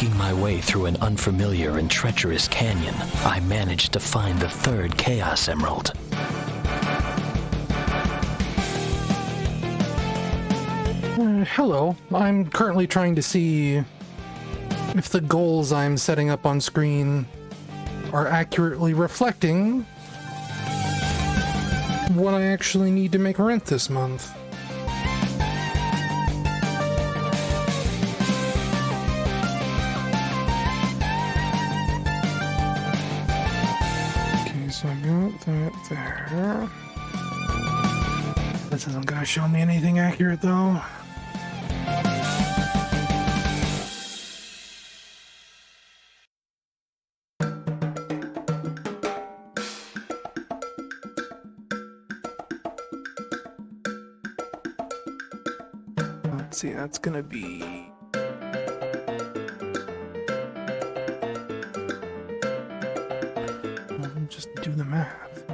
Making my way through an unfamiliar and treacherous canyon, I managed to find the third Chaos Emerald. Hello. I'm currently trying to see if the goals I'm setting up on screen are accurately reflecting what I actually need to make rent this month. Okay, so I got that there. This isn't gonna show me anything accurate though. Let's see, that's gonna be... I'll just do the math.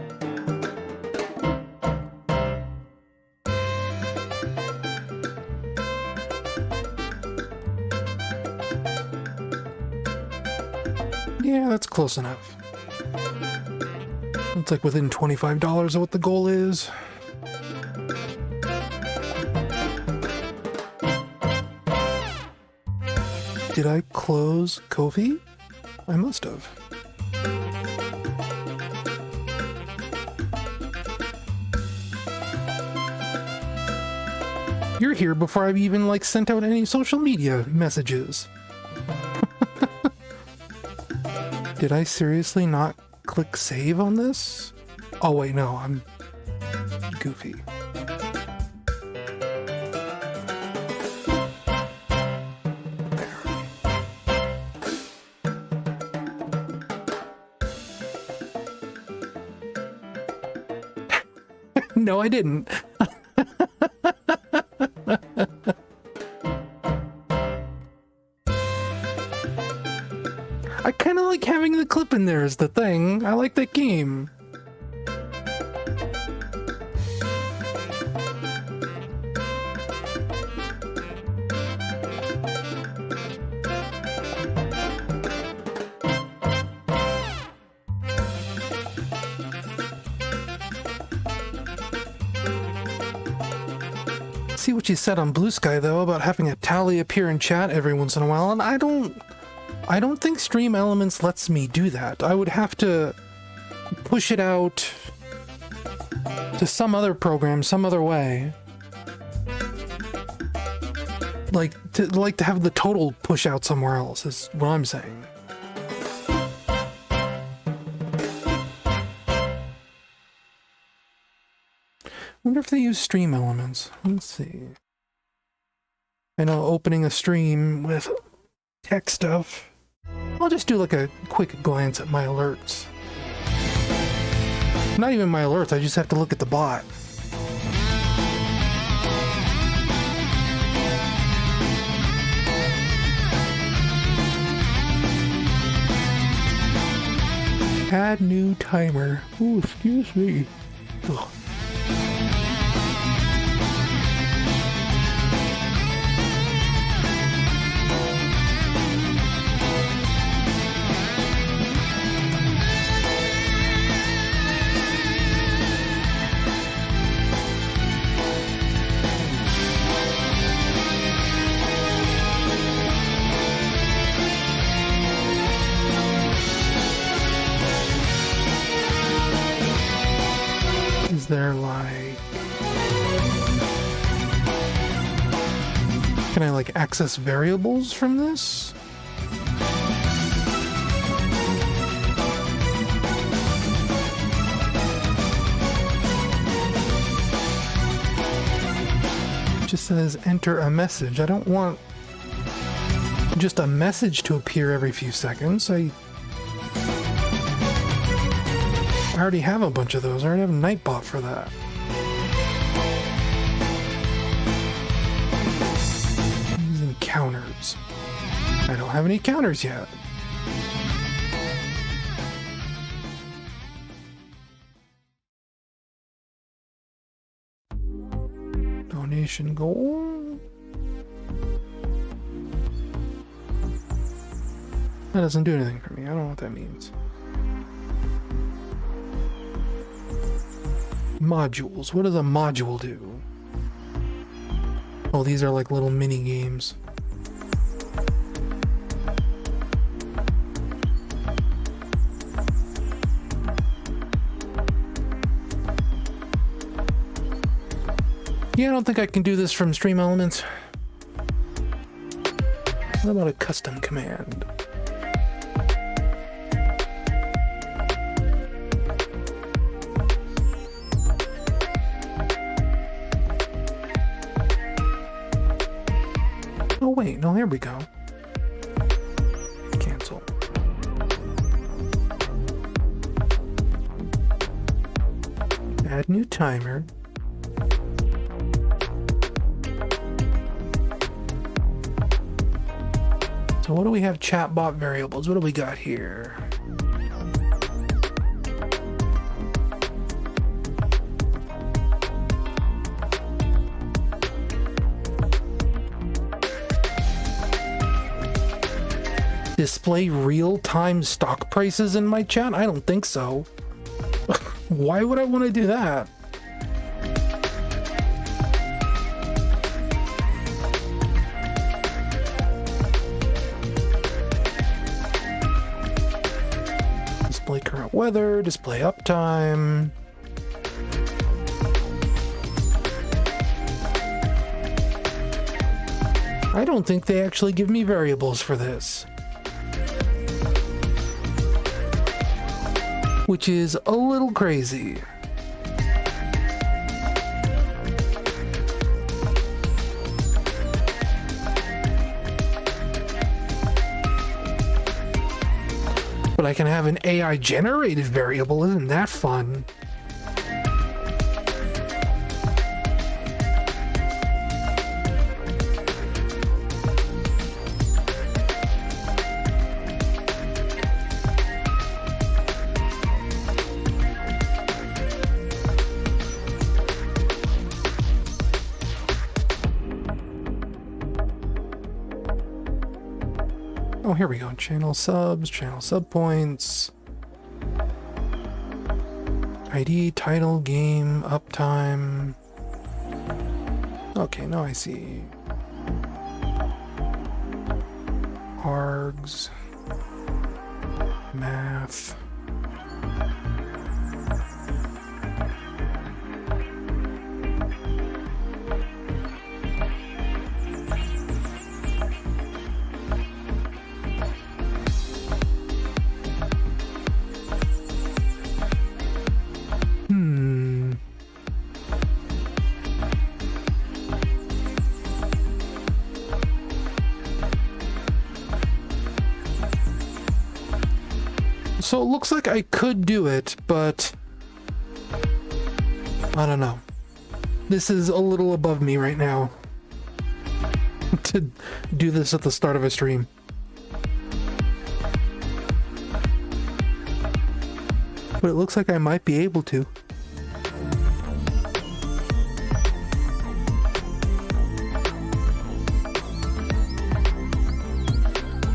Yeah, that's close enough. It's like within $25 of what the goal is. Did I close Ko-fi? I must have. You're here before I've even, like, sent out any social media messages. Did I seriously not click save on this? Oh wait, no, I'm goofy. No, I didn't. I kind of like having the clip in there is the thing. I like that game. See what you said on Blue Sky though about having a tally appear in chat every once in a while, and I don't think Stream Elements lets me do that. I would have to push it out to some other program, some other way. Like to have the total push out somewhere else is what I'm saying. Wonder if they use Stream Elements. Let's see. I know opening a stream with tech stuff. I'll just do like a quick glance at my alerts. Not even my alerts, I just have to look at the bot. Add new timer. Ooh, excuse me. Ugh. They're like... Can I like access variables from this? It just says enter a message. I don't want just a message to appear every few seconds. I already have a bunch of those. I already have a Nightbot for that. These encounters. I don't have any counters yet. Donation goal. That doesn't do anything for me. I don't know what that means. Modules. What does a module do? Oh, these are like little mini games. Yeah, I don't think I can do this from Stream Elements. What about a custom command? Oh wait, no, here we go. Cancel. Add new timer. So what do we have? Chatbot variables. What do we got here? Display real-time stock prices in my chat? I don't think so. Why would I want to do that? Display current weather, display uptime. I don't think they actually give me variables for this. Which is a little crazy. But I can have an AI generated variable, isn't that fun? Oh, here we go. Channel subs, channel sub points. ID, title, game, uptime. Okay, now I see. ARGs. Math. So it looks like I could do it, but I don't know. This is a little above me right now to do this at the start of a stream. But it looks like I might be able to.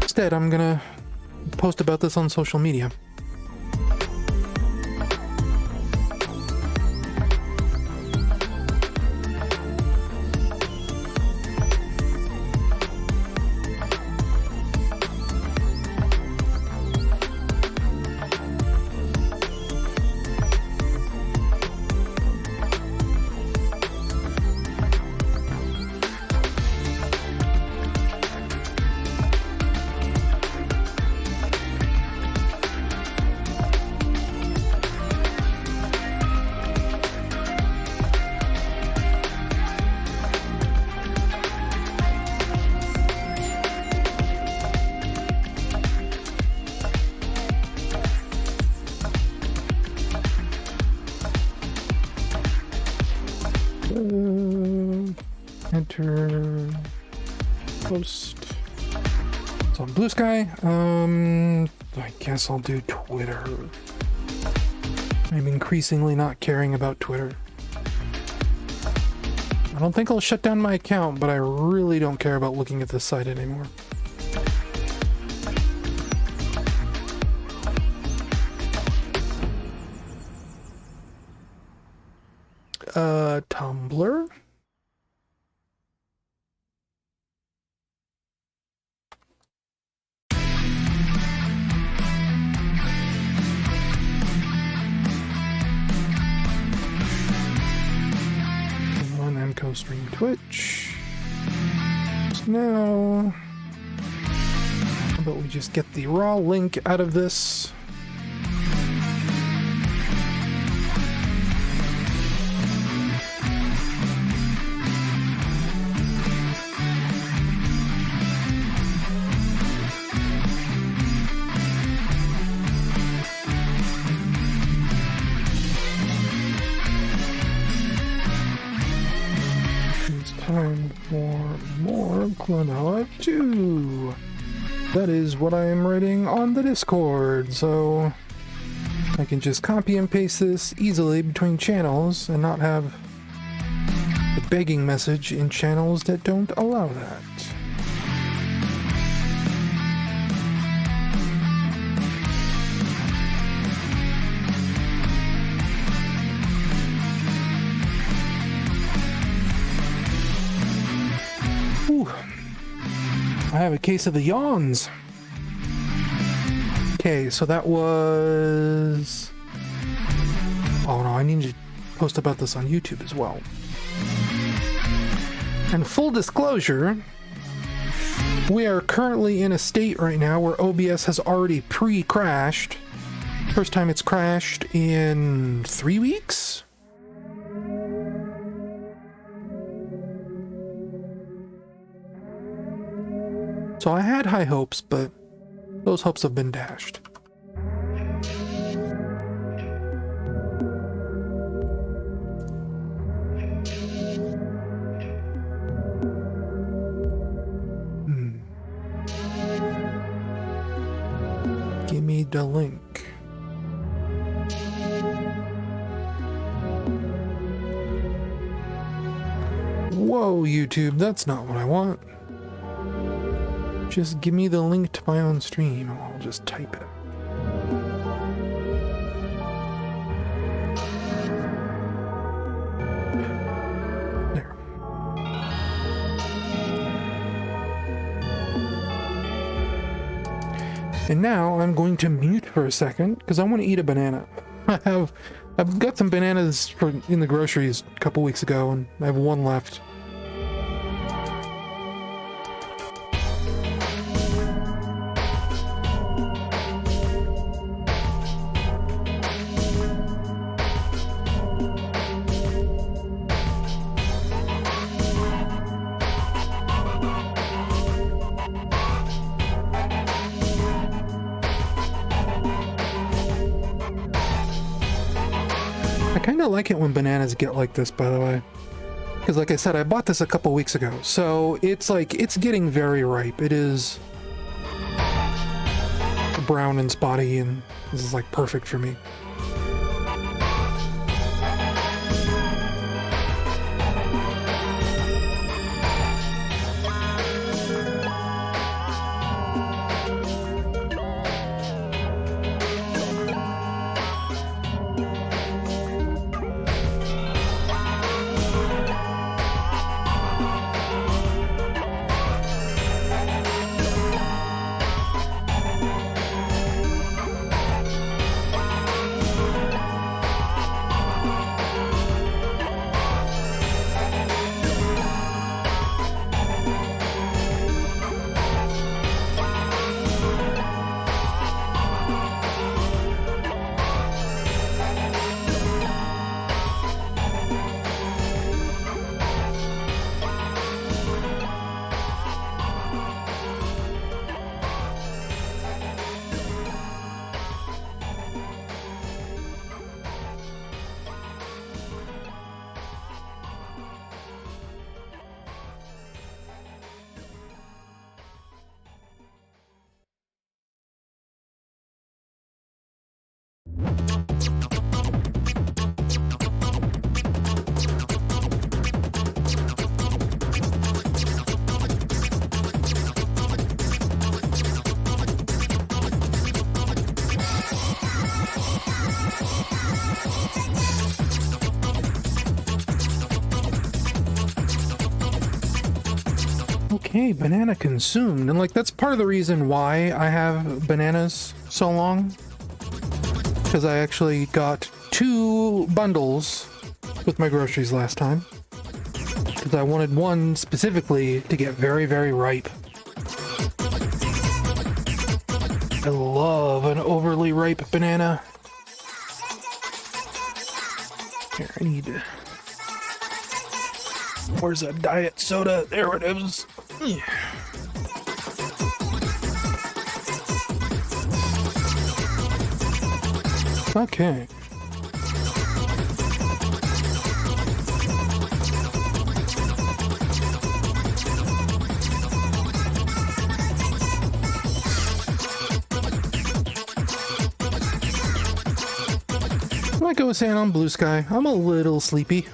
Instead, I'm gonna post about this on social media. Enter post. It's on Blue Sky. I guess I'll do Twitter. I'm increasingly not caring about Twitter. I don't think I'll shut down my account, but I really don't care about looking at this site anymore. Tumblr. On namco stream Twitch. So now, how about we just get the raw link out of this? Time for more Klonoa 2. That is what I am writing on the Discord, so I can just copy and paste this easily between channels and not have the begging message in channels that don't allow that. I have a case of the yawns. Okay, so that was... Oh no, I need to post about this on YouTube as well. And full disclosure, we are currently in a state right now where OBS has already pre-crashed. First time it's crashed in 3 weeks? So I had high hopes, but those hopes have been dashed. Give me the link. Whoa, YouTube, that's not what I want. Just give me the link to my own stream, and I'll just type it. There. And now I'm going to mute for a second because I want to eat a banana. I've got some bananas in the groceries a couple weeks ago, and I have one left. I kind of like it when bananas get like this, by the way. Because like I said, I bought this a couple weeks ago. So it's like, it's getting very ripe. It is brown and spotty, and this is like perfect for me. Okay, banana consumed. And like, that's part of the reason why I have bananas so long. Because I actually got 2 bundles with my groceries last time. Because I wanted one specifically to get very, very ripe. I love an overly ripe banana. Here, I need... Where's a diet soda? There it is. Okay. Like I was saying on Blue Sky, I'm a little sleepy.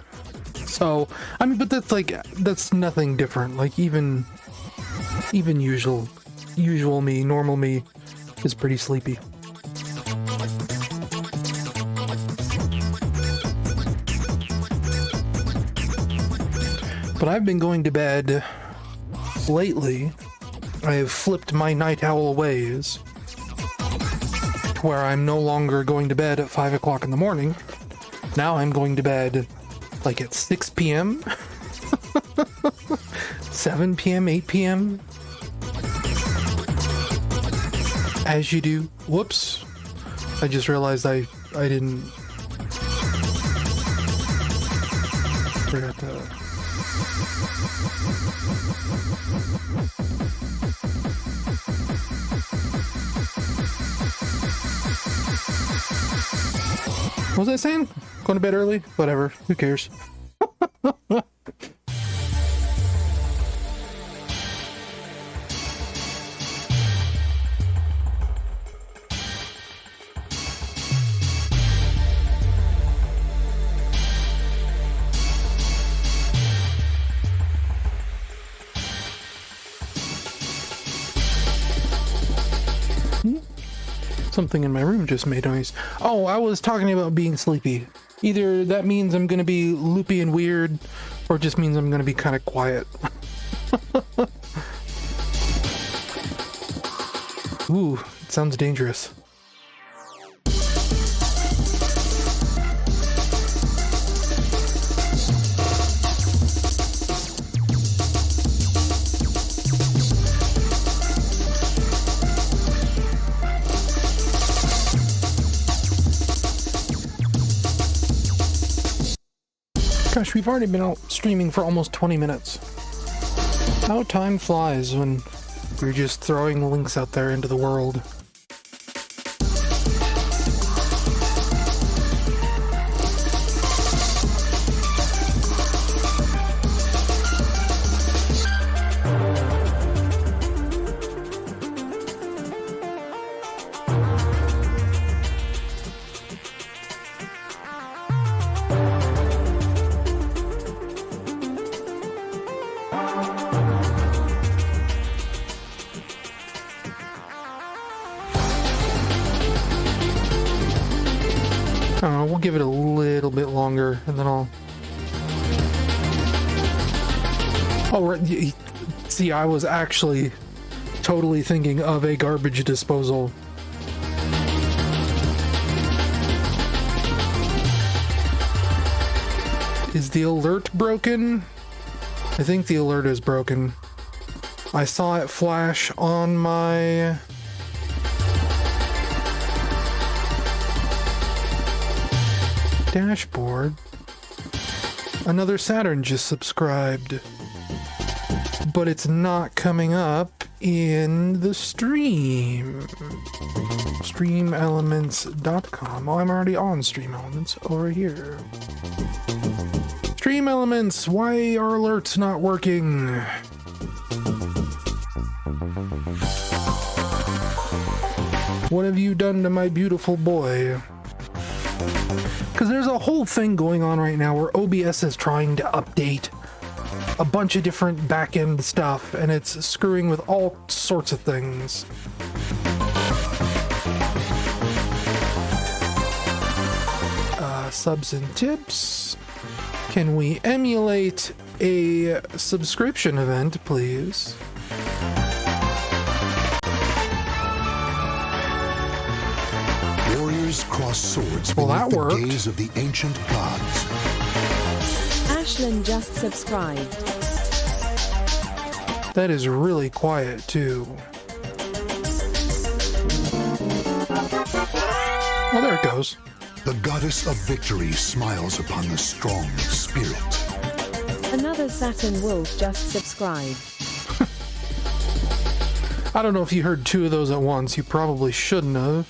So, I mean, but that's like, that's nothing different. Like even usual me, normal me is pretty sleepy. But I've been going to bed lately. I have flipped my night owl ways to where I'm no longer going to bed at 5 o'clock in the morning. Now I'm going to bed like at 6 p.m., 7 p.m., 8 p.m. As you do. Whoops. I just realized I didn't... Forgot to... What was I saying? Going to bed early? Whatever. Who cares? Something in my room just made noise. Oh, I was talking about being sleepy. Either that means I'm gonna be loopy and weird, or it just means I'm gonna be kind of quiet. Ooh, it sounds dangerous. Gosh, we've already been out streaming for almost 20 minutes. How time flies when you're just throwing links out there into the world. I don't know, we'll give it a little bit longer, and then I'll... Oh, right. See, I was actually totally thinking of a garbage disposal. Is the alert broken? I think the alert is broken. I saw it flash on my... dashboard. Another Saturn just subscribed, but it's not coming up in the stream. Streamelements.com. Oh, I'm already on Stream Elements over here. Stream Elements, why are alerts not working? What have you done to my beautiful boy? Because there's a whole thing going on right now where OBS is trying to update a bunch of different back-end stuff, and it's screwing with all sorts of things. Subs and tips. Can we emulate a subscription event, please? Warriors cross swords Well, beneath that the worked. gaze of the ancient gods. Ashlyn just subscribed. That is really quiet, too. Well, there it goes. The goddess of victory smiles upon the strong of spirit. Another Saturn Wolf just subscribed. I don't know if you heard two of those at once. You probably shouldn't have.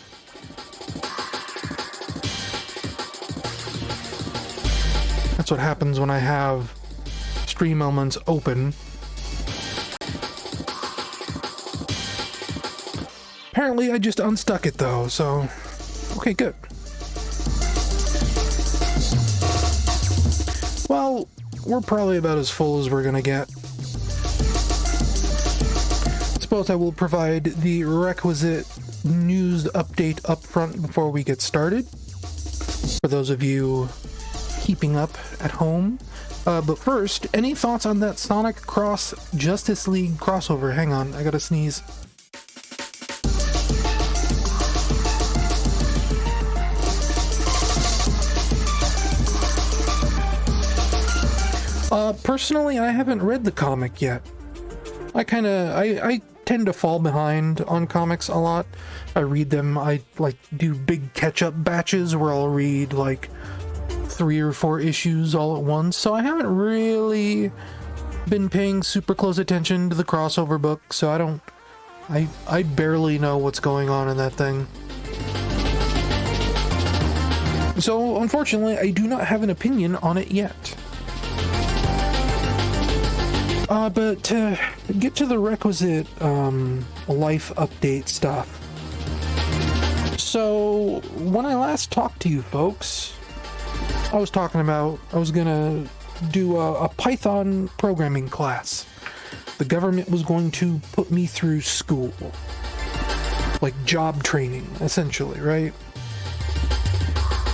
That's what happens when I have Stream Elements open. Apparently I just unstuck it though, so... Okay, good. Well, we're probably about as full as we're gonna get. Suppose I will provide the requisite news update up front before we get started. For those of you keeping up at home. But first, any thoughts on that Sonic Cross Justice League crossover? Hang on, I gotta sneeze. Personally, I haven't read the comic yet. I tend to fall behind on comics a lot. I read them, I do big catch-up batches where I'll read 3 or 4 issues all at once, so I haven't really been paying super close attention to the crossover book, so I barely know what's going on in that thing. So, unfortunately, I do not have an opinion on it yet. But to get to the requisite life update stuff. So, when I last talked to you folks, I was talking about I was gonna do a Python programming class. The government was going to put me through school. Like job training, essentially, right?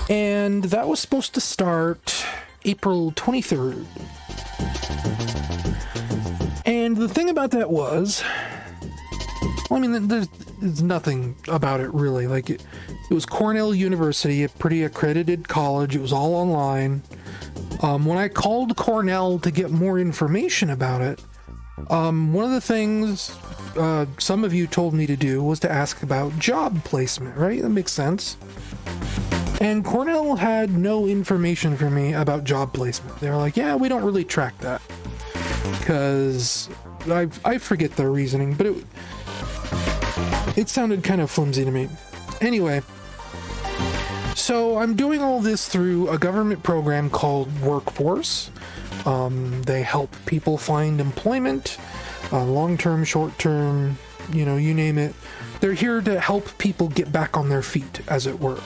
And that was supposed to start April 23rd. And the thing about that was, well, I mean, there's nothing about it really. It was Cornell University, a pretty accredited college. It was all online. When I called Cornell to get more information about it, one of the things some of you told me to do was to ask about job placement, right? That makes sense. And Cornell had no information for me about job placement. They were like, yeah, we don't really track that. Because I forget the reasoning, but it sounded kind of flimsy to me. Anyway, so I'm doing all this through a government program called Workforce. They help people find employment, long-term, short-term, you name it. They're here to help people get back on their feet, as it were.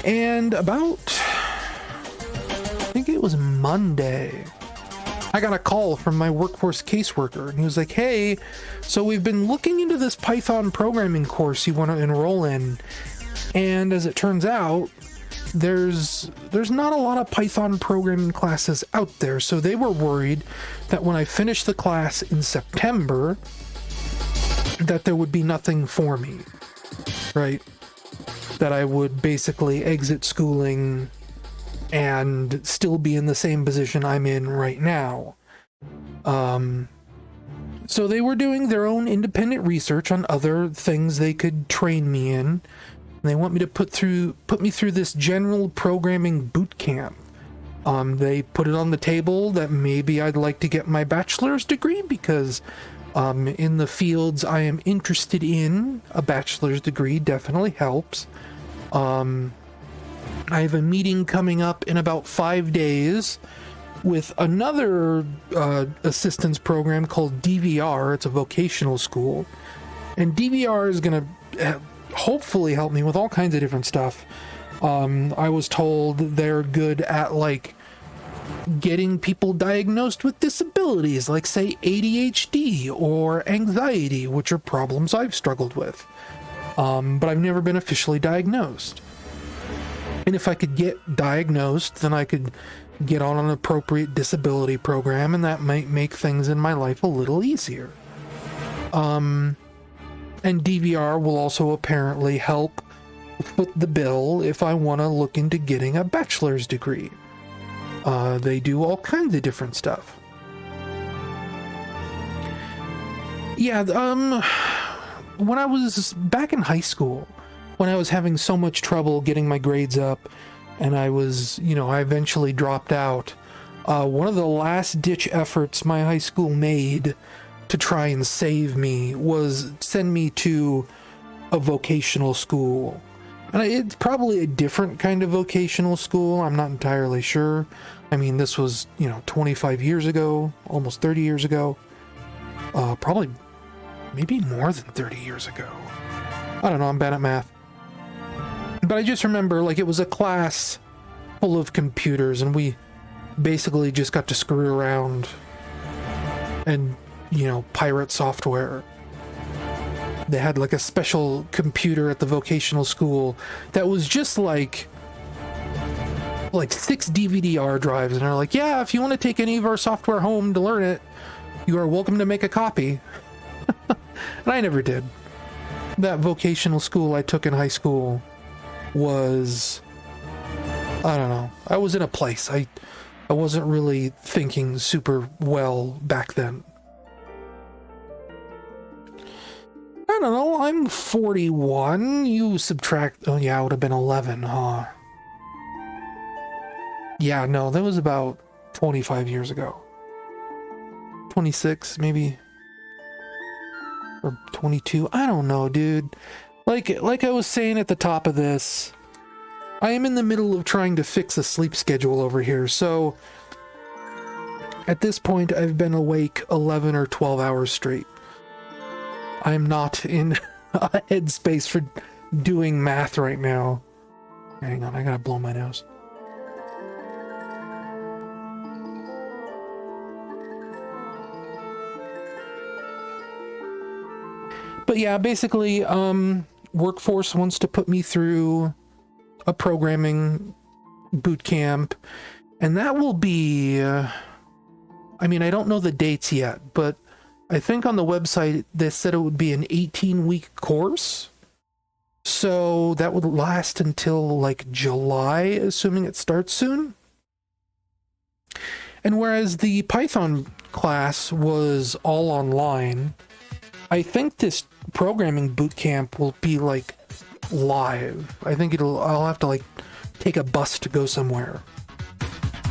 And about, I think it was Monday, I got a call from my Workforce caseworker, and he was like, hey, so we've been looking into this Python programming course you want to enroll in, and as it turns out, there's not a lot of Python programming classes out there, so they were worried that when I finished the class in September, that there would be nothing for me, right? That I would basically exit schooling and still be in the same position I'm in right now. So they were doing their own independent research on other things they could train me in. They want me to put me through this general programming boot camp. They put it on the table that maybe I'd like to get my bachelor's degree because in the fields I am interested in, a bachelor's degree definitely helps. I have a meeting coming up in about 5 days with another assistance program called DVR. It's a vocational school. And DVR is going to hopefully help me with all kinds of different stuff. I was told they're good at getting people diagnosed with disabilities, like say ADHD or anxiety, which are problems I've struggled with. But I've never been officially diagnosed. And if I could get diagnosed, then I could get on an appropriate disability program, and that might make things in my life a little easier. And DVR will also apparently help foot the bill if I want to look into getting a bachelor's degree. They do all kinds of different stuff. Yeah, when I was back in high school, when I was having so much trouble getting my grades up, and I was, I eventually dropped out, one of the last ditch efforts my high school made to try and save me was send me to a vocational school. And it's probably a different kind of vocational school. I'm not entirely sure. I mean, this was, 25 years ago, almost 30 years ago. Probably, maybe more than 30 years ago. I don't know, I'm bad at math. But I just remember, it was a class full of computers, and we basically just got to screw around and, pirate software. They had a special computer at the vocational school that was just like 6 DVD-R drives, and they're like, yeah, if you want to take any of our software home to learn it, you are welcome to make a copy. And I never did. That vocational school I took in high school was, I don't know, I was in a place. I wasn't really thinking super well back then. I don't know, I'm 41. You subtract, oh yeah, I would have been 11, huh? Yeah, no, that was about 25 years ago. 26, maybe. Or 22, I don't know, dude. Like I was saying at the top of this, I am in the middle of trying to fix a sleep schedule over here, so at this point I've been awake 11 or 12 hours straight. I'm not in a headspace for doing math right now. Hang on, I gotta blow my nose. But yeah, basically, Workforce wants to put me through a programming boot camp, and that will be, I don't know the dates yet, but I think on the website they said it would be an 18-week course. So that would last until July, assuming it starts soon. And whereas the Python class was all online, I think this programming boot camp will be live. I think I'll have to take a bus to go somewhere.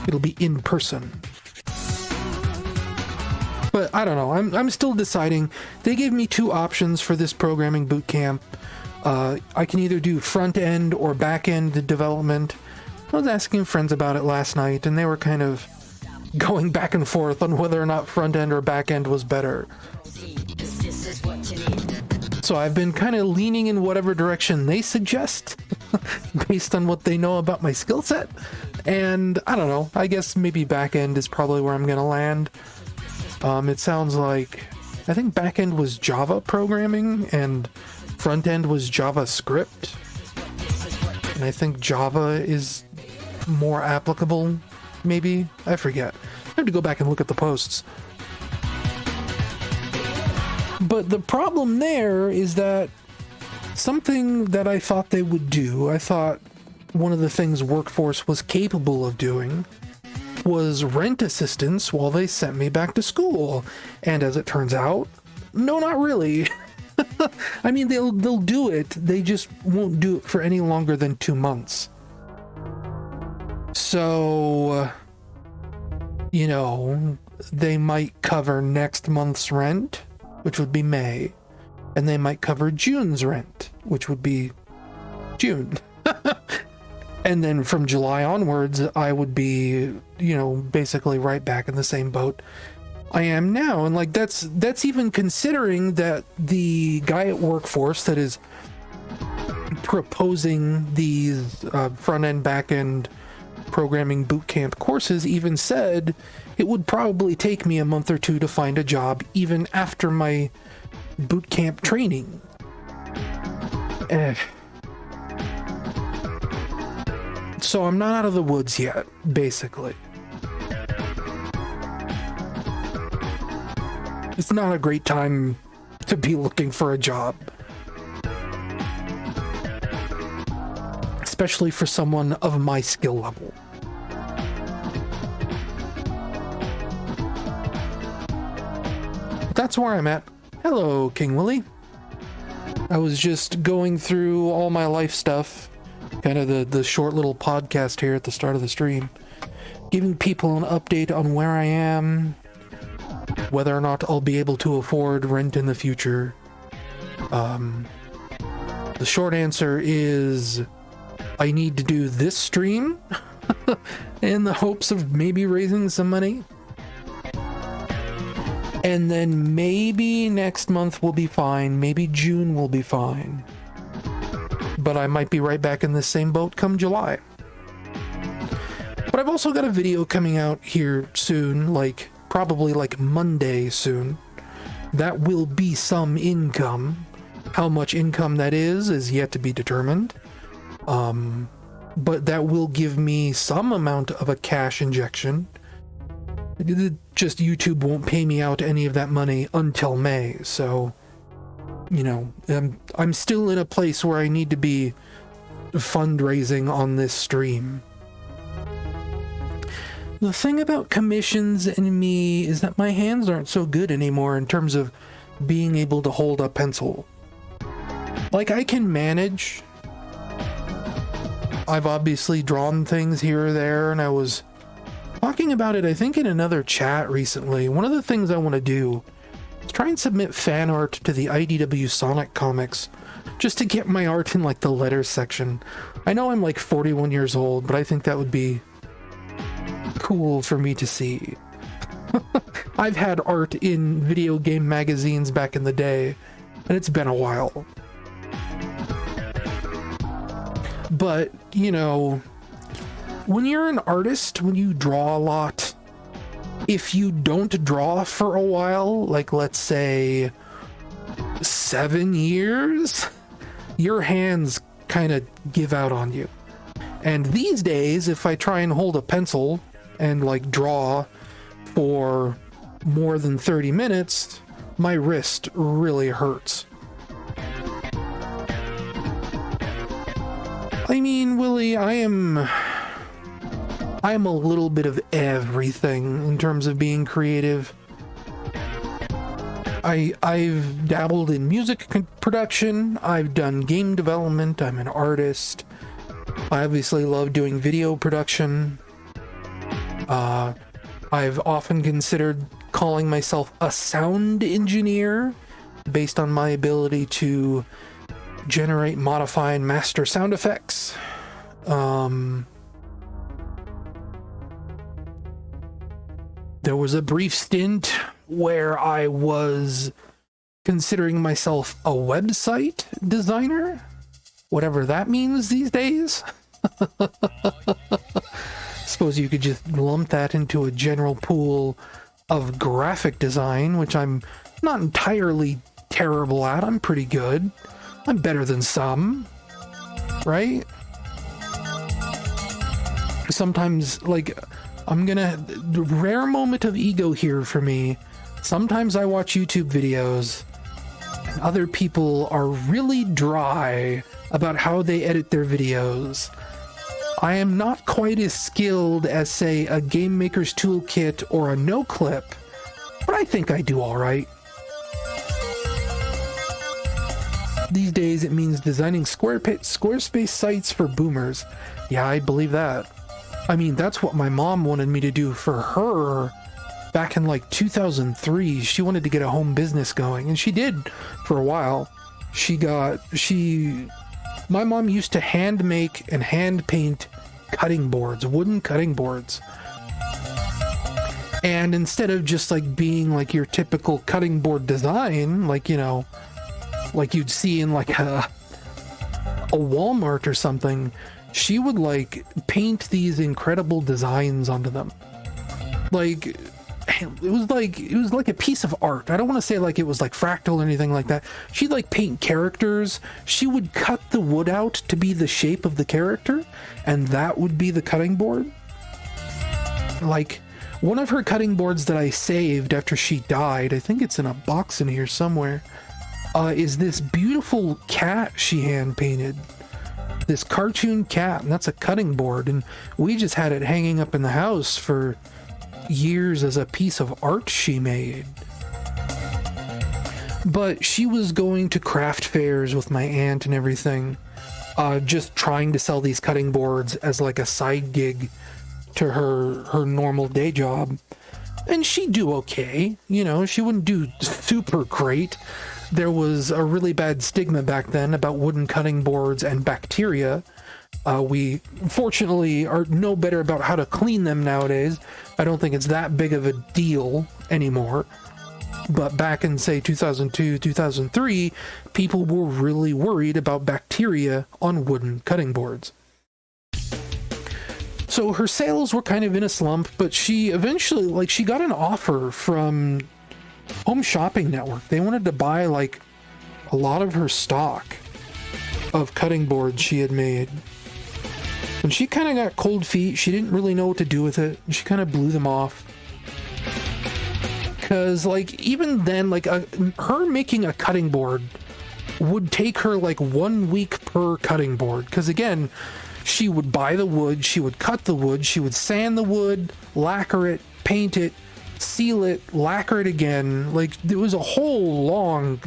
It'll be in person. But I don't know, I'm still deciding. They gave me 2 options for this programming boot camp. I can either do front end or back end development. I was asking friends about it last night, and they were kind of going back and forth on whether or not front end or back end was better. So I've been kind of leaning in whatever direction they suggest based on what they know about my skill set. And I don't know, I guess maybe back end is probably where I'm going to land. It sounds like, I think back end was Java programming and front end was JavaScript. And I think Java is more applicable, maybe? I forget. I have to go back and look at the posts. But the problem there is that something that I thought they would do, I thought one of the things Workforce was capable of doing was rent assistance while they sent me back to school. And as it turns out, no, not really. I mean, they'll do it. They just won't do it for any longer than 2 months. So, they might cover next month's rent, which would be May, and they might cover June's rent, which would be June. And then from July onwards, I would be, basically right back in the same boat I am now. And that's even considering that the guy at Workforce that is proposing these front-end, back-end programming bootcamp courses even said it would probably take me a month or 2 to find a job even after my bootcamp training. So I'm not out of the woods yet, basically. It's not a great time to be looking for a job. Especially for someone of my skill level. But that's where I'm at. Hello, King Willie. I was just going through all my life stuff, kind of the short little podcast here at the start of the stream, giving people an update on where I am, whether or not I'll be able to afford rent in the future. The short answer is I need to do this stream in the hopes of maybe raising some money. And then maybe next month will be fine. Maybe June will be fine. But I might be right back in the same boat come July. But I've also got a video coming out here soon, probably Monday soon. That will be some income. How much income that is yet to be determined. But that will give me some amount of a cash injection. Just YouTube won't pay me out any of that money until May, so I'm still in a place where I need to be fundraising on this stream. The thing about commissions and me is that my hands aren't so good anymore in terms of being able to hold a pencil. I can manage. I've obviously drawn things here or there, and I was talking about it, I think, in another chat recently. One of the things I want to do is try and submit fan art to the IDW Sonic comics, just to get my art in the letters section. I know I'm 41 years old, but I think that would be cool for me to see. I've had art in video game magazines back in the day, and it's been a while. But, when you're an artist, when you draw a lot, if you don't draw for a while, let's say 7 years, your hands kind of give out on you. And these days, if I try and hold a pencil and draw for more than 30 minutes, my wrist really hurts. I mean, Willie, I am a little bit of everything in terms of being creative. I've dabbled in music production. I've done game development. I'm an artist. I obviously love doing video production. I've often considered calling myself a sound engineer based on my ability to generate, modify, and master sound effects. There was a brief stint where I was considering myself a website designer, whatever that means these days. Suppose you could just lump that into a general pool of graphic design, which I'm not entirely terrible at. I'm pretty good. I'm better than some, right? Sometimes, rare moment of ego here for me. Sometimes I watch YouTube videos and other people are really dry about how they edit their videos. I am not quite as skilled as, say, a Game Maker's Toolkit or a NoClip, but I think I do all right. These days it means designing Squarespace sites for boomers. Yeah, I believe that. I mean, that's what my mom wanted me to do for her back in 2003. She wanted to get a home business going, and she did for a while. My mom used to hand make and hand paint cutting boards, wooden cutting boards. And instead of just being your typical cutting board design, you'd see in a Walmart or something, she would paint these incredible designs onto them. it was like a piece of art. I don't want to say like it was like fractal or anything like that. She'd like paint characters. She would cut the wood out to be the shape of the character, and that would be the cutting board. Like one of her cutting boards that I saved after she died, I think it's in a box in here somewhere, is this beautiful cat she hand painted. This cartoon cat, and that's a cutting board, and we just had it hanging up in the house for years as a piece of art she made. But she was going to craft fairs with my aunt and everything, just trying to sell these cutting boards as like a side gig to her normal day job. And she'd do okay, you know, she wouldn't do super great. There was a really bad stigma back then about wooden cutting boards and bacteria. We fortunately are no better about how to clean them nowadays. I don't think it's that big of a deal anymore. But back in, say, 2002, 2003, people were really worried about bacteria on wooden cutting boards. So her sales were kind of in a slump, but she eventually, like, she got an offer from Home Shopping Network. They wanted to buy, like, a lot of her stock of cutting boards she had made. And she kind of got cold feet. She didn't really know what to do with it. She kind of blew them off. Because, like, even then, like, her making a cutting board would take her, like, 1 week per cutting board. Because, again, she would buy the wood, she would cut the wood, she would sand the wood, lacquer it, paint it, seal it, lacquer it again. Like, it was a whole long,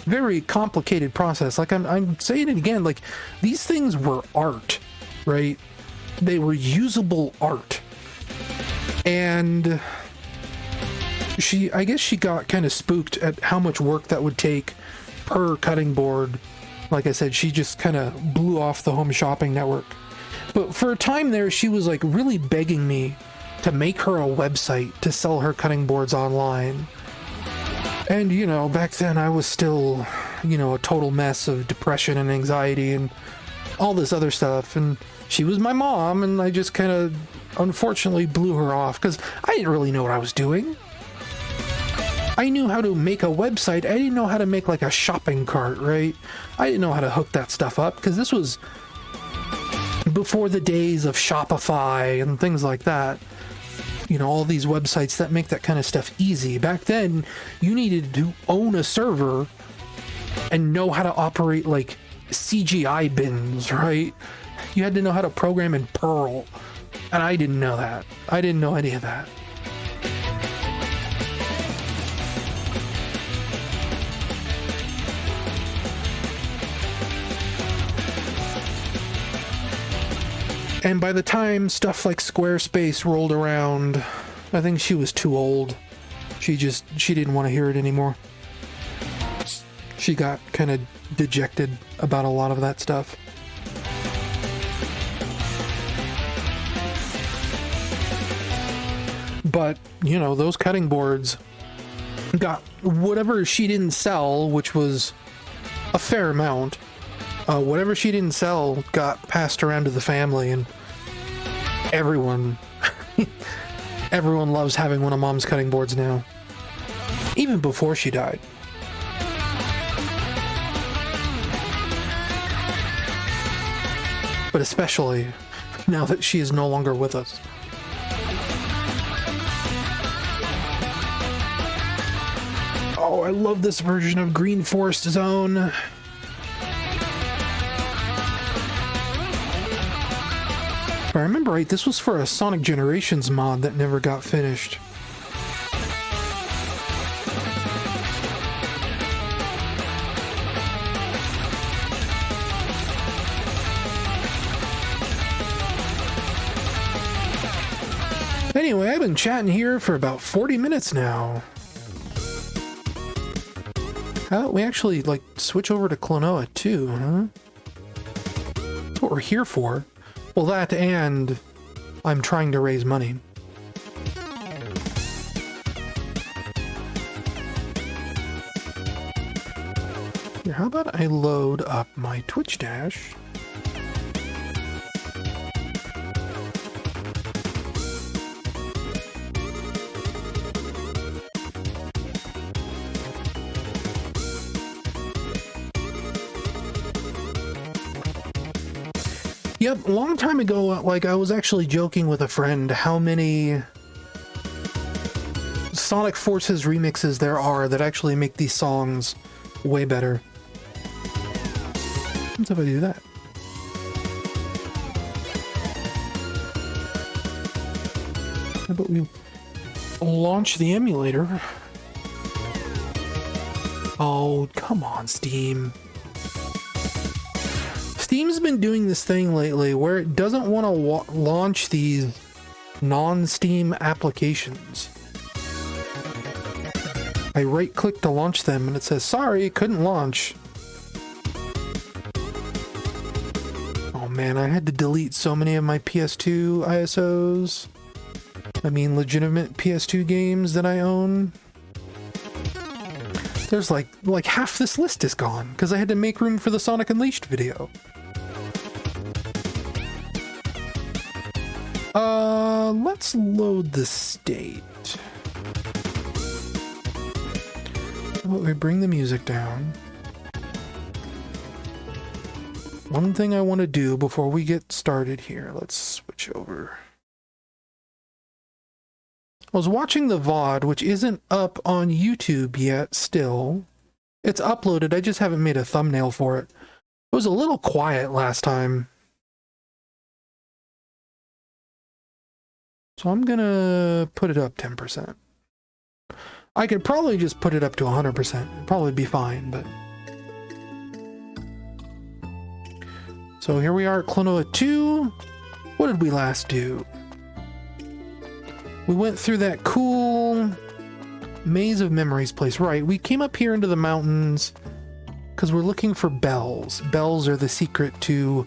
very complicated process. Like, I'm saying it again, like, these things were art, right? They were usable art. And I guess she got kind of spooked at how much work that would take per cutting board. Like I said, she just kind of blew off the Home Shopping Network. But for a time there, she was like really begging me to make her a website to sell her cutting boards online. And, you know, back then I was still, you know, a total mess of depression and anxiety and all this other stuff. And she was my mom, and I just kind of unfortunately blew her off because I didn't really know what I was doing. I knew how to make a website. I didn't know how to make like a shopping cart, right? I didn't know how to hook that stuff up because this was before the days of Shopify and things like that. You know, all these websites that make that kind of stuff easy. Back then, you needed to own a server and know how to operate like CGI bins, right? You had to know how to program in Perl. And I didn't know that. I didn't know any of that. And by the time stuff like Squarespace rolled around, I think she was too old. She didn't want to hear it anymore. She got kind of dejected about a lot of that stuff. But, you know, those cutting boards got whatever she didn't sell, which was a fair amount. Whatever she didn't sell got passed around to the family, and everyone loves having one of Mom's cutting boards now. Even before she died. But especially now that she is no longer with us. Oh, I love this version of Green Forest Zone. If I remember right, this was for a Sonic Generations mod that never got finished. Anyway, I've been chatting here for about 40 minutes now. How about we actually, like, switch over to Klonoa too, huh? That's what we're here for. Well, that and I'm trying to raise money. Here, how about I load up my Twitch Dash? Yep, a long time ago, like, I was actually joking with a friend how many Sonic Forces remixes there are that actually make these songs way better. What if I do that? How about we launch the emulator? Oh, come on, Steam. Steam's been doing this thing lately where it doesn't want to launch these non-Steam applications. I right-click to launch them and it says, sorry, couldn't launch. Oh man, I had to delete so many of my PS2 ISOs. I mean, legitimate PS2 games that I own. There's like half this list is gone because I had to make room for the Sonic Unleashed video. Let's load the state. How about we bring the music down? One thing I want to do before we get started here, let's switch over. I was watching the VOD, which isn't up on YouTube yet still. It's uploaded, I just haven't made a thumbnail for it. It was a little quiet last time. So I'm gonna put it up 10%. I could probably just put it up to 100%. It'd probably be fine, but... So here we are at Klonoa 2. What did we last do? We went through that cool Maze of Memories place. Right, we came up here into the mountains because we're looking for bells. Bells are the secret to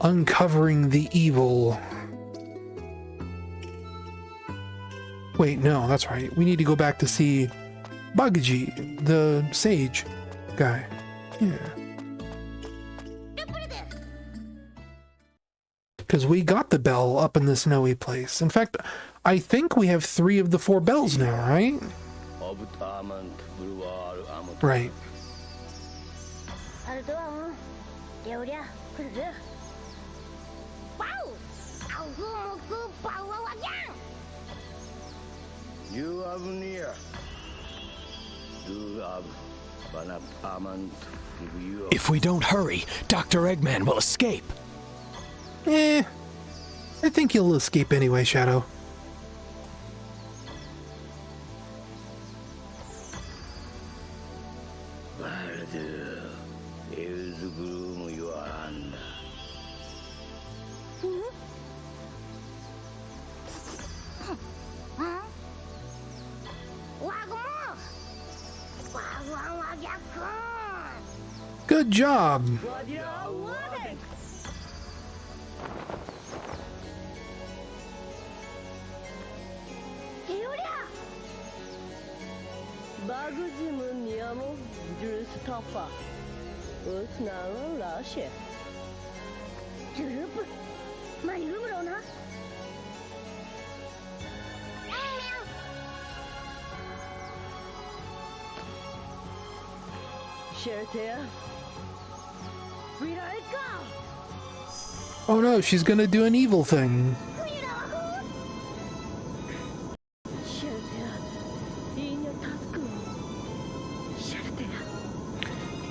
uncovering the evil. Wait, no, that's right. We need to go back to see Bagaji, the sage guy. Yeah. Because we got the bell up in the snowy place. In fact, I think we have 3 of the 4 bells now, right? Right. If we don't hurry, Dr. Eggman will escape. I think you'll escape anyway, Shadow. Good job. Oh no, she's gonna do an evil thing.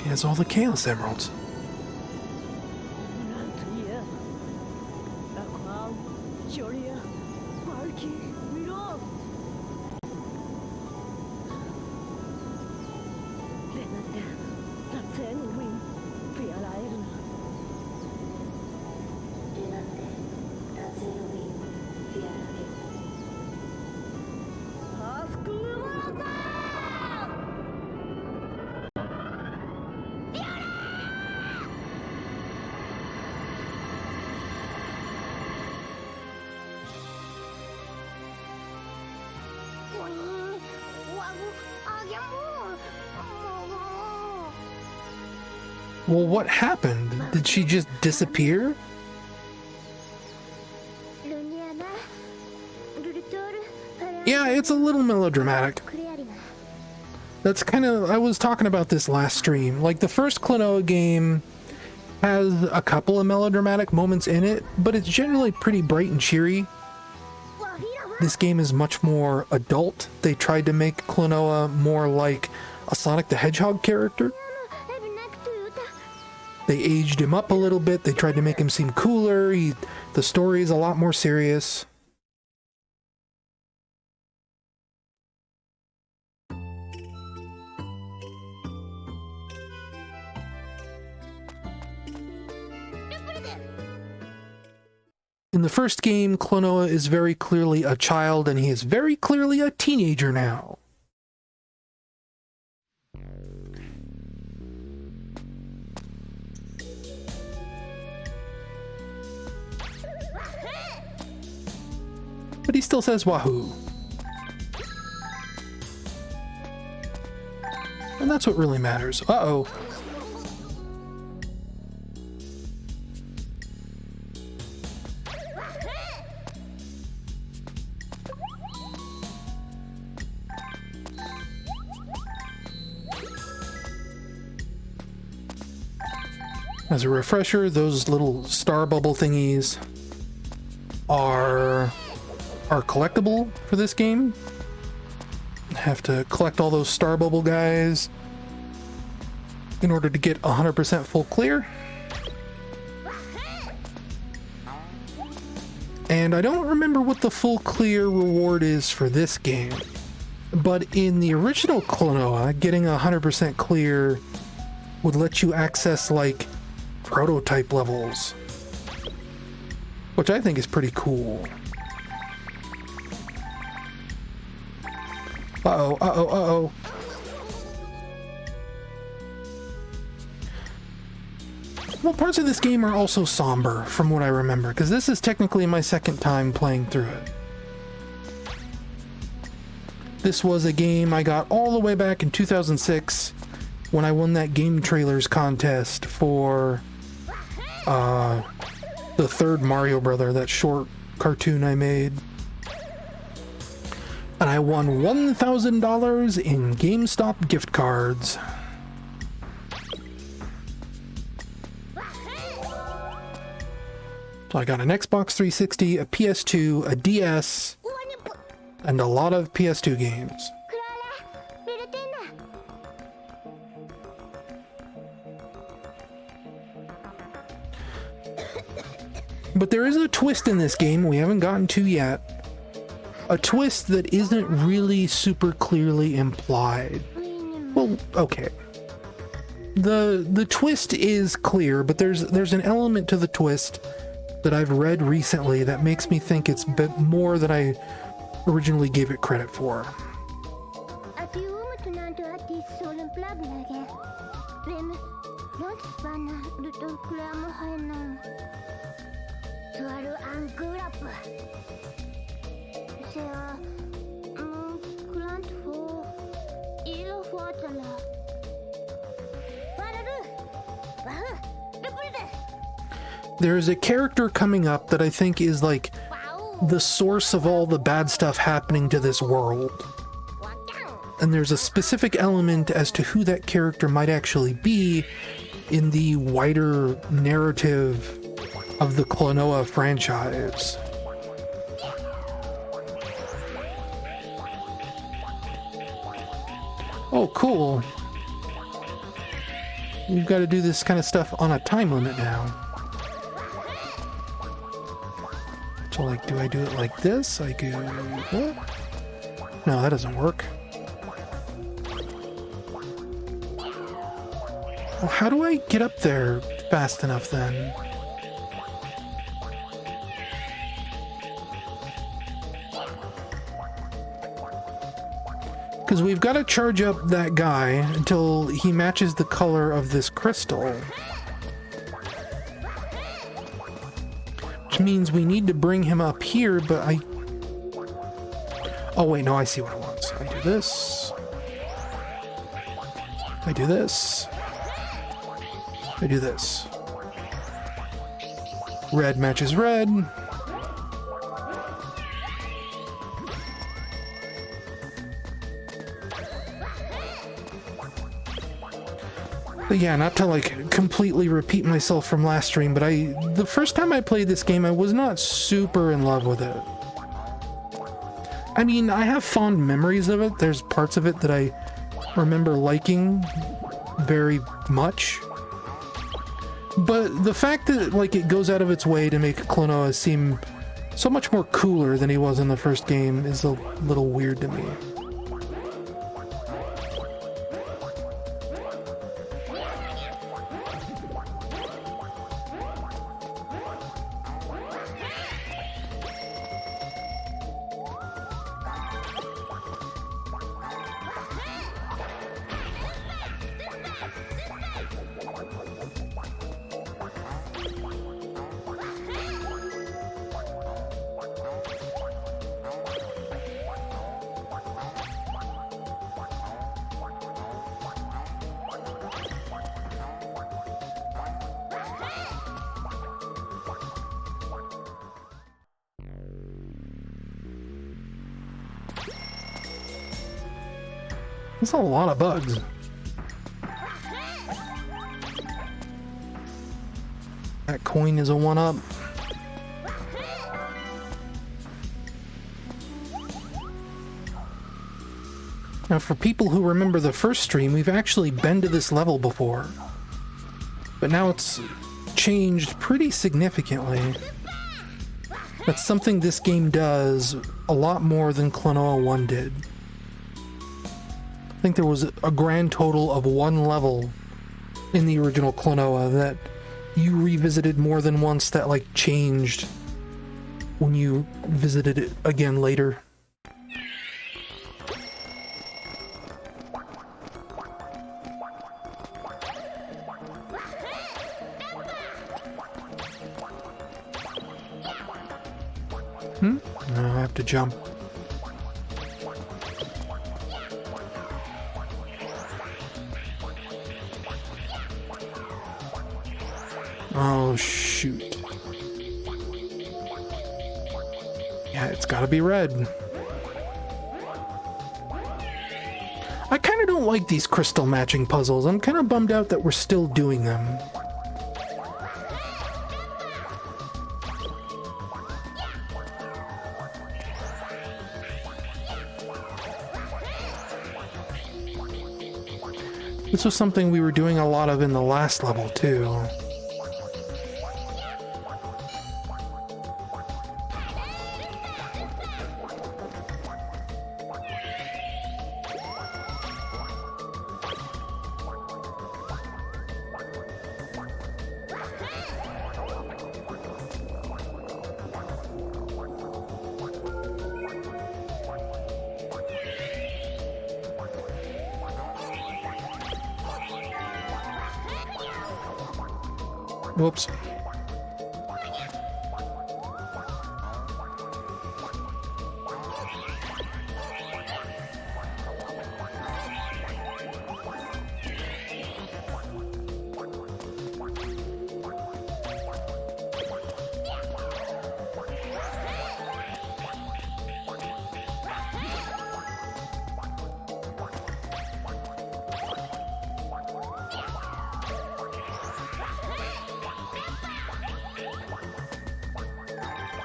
He has all the Chaos Emeralds. Well, what happened? Did she just disappear? Yeah, it's a little melodramatic. That's kind of... I was talking about this last stream. Like, the first Klonoa game has a couple of melodramatic moments in it, but it's generally pretty bright and cheery. This game is much more adult. They tried to make Klonoa more like a Sonic the Hedgehog character. They aged him up a little bit. They tried to make him seem cooler. The story is a lot more serious. In the first game, Klonoa is very clearly a child, and he is very clearly a teenager now. But he still says wahoo. And that's what really matters. Uh-oh. As a refresher, those little star bubble thingies are collectible for this game. Have to collect all those star bubble guys in order to get 100% full clear. And I don't remember what the full clear reward is for this game, but in the original Klonoa, getting 100% clear would let you access like prototype levels, which I think is pretty cool. Uh-oh, uh-oh, uh-oh. Well, parts of this game are also somber, from what I remember, because this is technically my second time playing through it. This was a game I got all the way back in 2006 when I won that Game Trailers contest for the third Mario Brother, that short cartoon I made. And I won $1,000 in GameStop gift cards. So I got an Xbox 360, a PS2, a DS, and a lot of PS2 games. But there is a twist in this game we haven't gotten to yet. A twist that isn't really super clearly implied. Well, okay. The twist is clear, but there's an element to the twist that I've read recently that makes me think it's a bit more than I originally gave it credit for. There's a character coming up that I think is like the source of all the bad stuff happening to this world. And there's a specific element as to who that character might actually be in the wider narrative of the Klonoa franchise. Oh, cool. You've got to do this kind of stuff on a time limit now. So, like, do I do it like this? I go... What? No, that doesn't work. Well, how do I get up there fast enough, then? Because we've got to charge up that guy until he matches the color of this crystal. Which means we need to bring him up here, but I... Oh wait, no, I see what it wants. I do this. I do this. I do this. Red matches red. But yeah, not to like completely repeat myself from last stream, but the first time I played this game, I was not super in love with it. I mean, I have fond memories of it. There's parts of it that I remember liking very much. But the fact that like it goes out of its way to make Klonoa seem so much more cooler than he was in the first game is a little weird to me. That's a lot of bugs. That coin is a 1-up. Now, for people who remember the first stream, we've actually been to this level before. But now it's changed pretty significantly. That's something this game does a lot more than Klonoa 1 did. I think there was a grand total of 1 level in the original Klonoa that you revisited more than once that like changed when you visited it again later. No, I have to jump. Oh, shoot. Yeah, it's gotta be red. I kinda don't like these crystal matching puzzles. I'm kinda bummed out that we're still doing them. This was something we were doing a lot of in the last level, too. Whoops.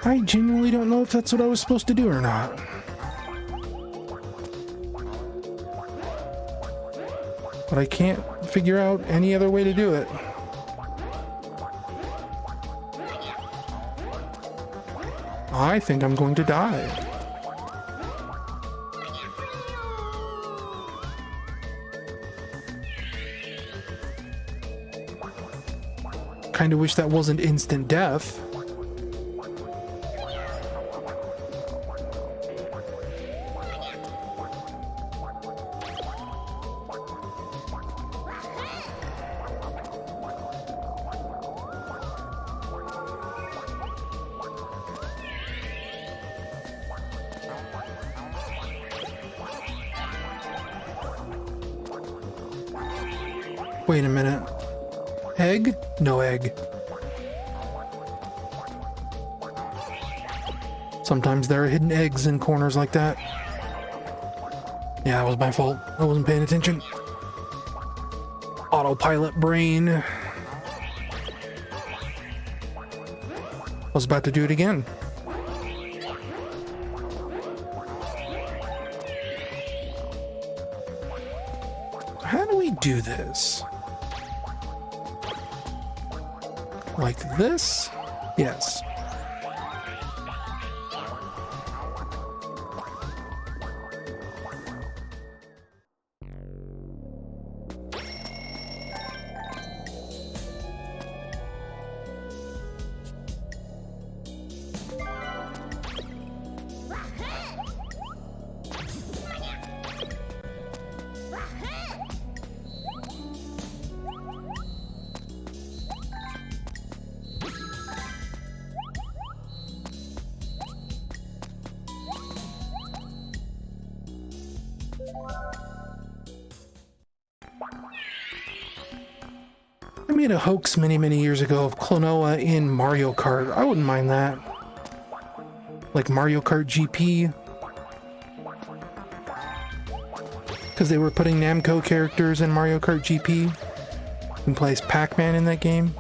I genuinely don't know if that's what I was supposed to do or not. But I can't figure out any other way to do it. I think I'm going to die. Kinda wish that wasn't instant death. Wait a minute. Egg? No egg. Sometimes there are hidden eggs in corners like that. Yeah, it was my fault. I wasn't paying attention. Autopilot brain. I was about to do it again. How do we do this? Like this? Yes. I made a hoax many years ago of Klonoa in Mario Kart. I wouldn't mind that. Like Mario Kart GP. Because they were putting Namco characters in Mario Kart GP. And plays Pac-Man in that game.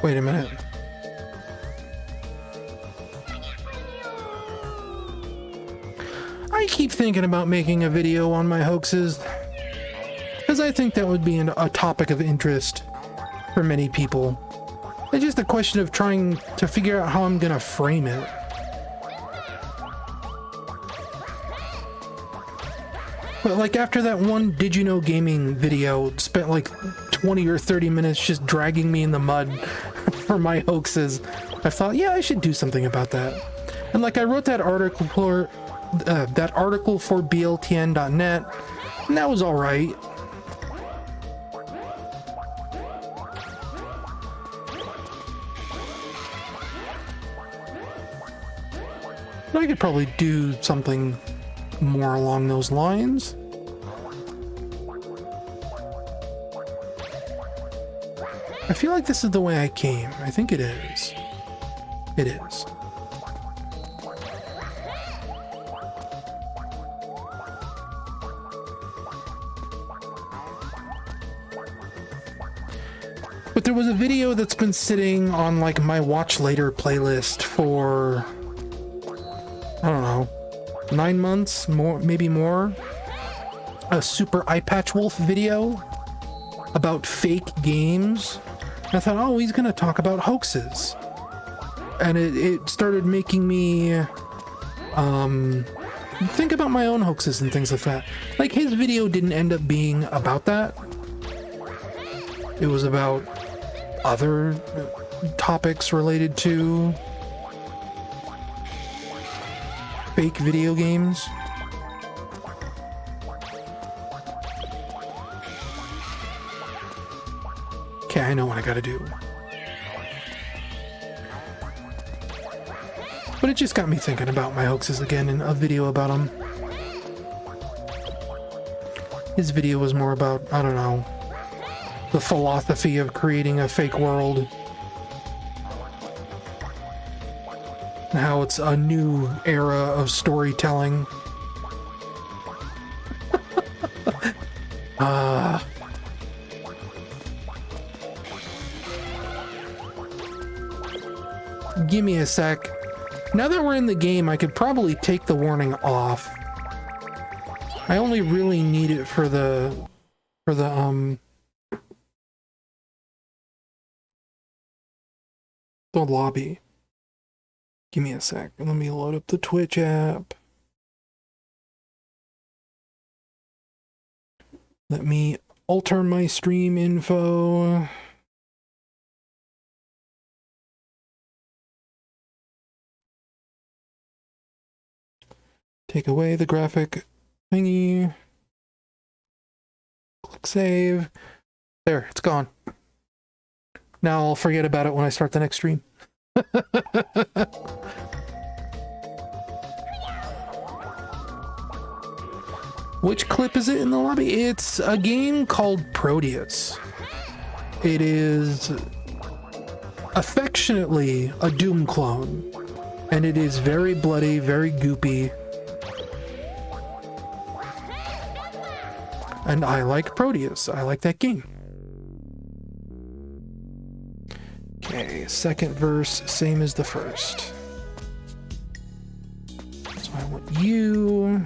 Wait a minute. I keep thinking about making a video on my hoaxes, because I think that would be a topic of interest for many people. It's just a question of trying to figure out how I'm gonna frame it. But like after that one Did You Know Gaming video, spent like 20 or 30 minutes just dragging me in the mud for my hoaxes, I thought, yeah, I should do something about that. And like I wrote that article for BLTN.net, and that was all right. But I could probably do something more along those lines. I feel like this is the way I came. I think it is. It is. But there was a video that's been sitting on like my watch later playlist for, I don't know, 9 months, more, maybe more. A Super Eye Patch Wolf video about fake games. And I thought, oh, he's gonna talk about hoaxes. And it started making me think about my own hoaxes and things like that. Like his video didn't end up being about that. It was about other topics related to fake video games. Okay, I know what I gotta do. But it just got me thinking about my hoaxes again in a video about them. His video was more about, I don't know, the philosophy of creating a fake world. And how it's a new era of storytelling. Give me a sec. Now that we're in the game, I could probably take the warning off. I only really need it for the lobby. Give me a sec. Let me load up the Twitch app. Let me alter my stream info. Take away the graphic thingy. Click save. There, it's gone. Now I'll forget about it when I start the next stream. Which clip is it in the lobby? It's a game called Proteus. It is affectionately a Doom clone, and it is very bloody, very goopy. And I like Proteus. I like that game. Okay, second verse, same as the first. So I want you.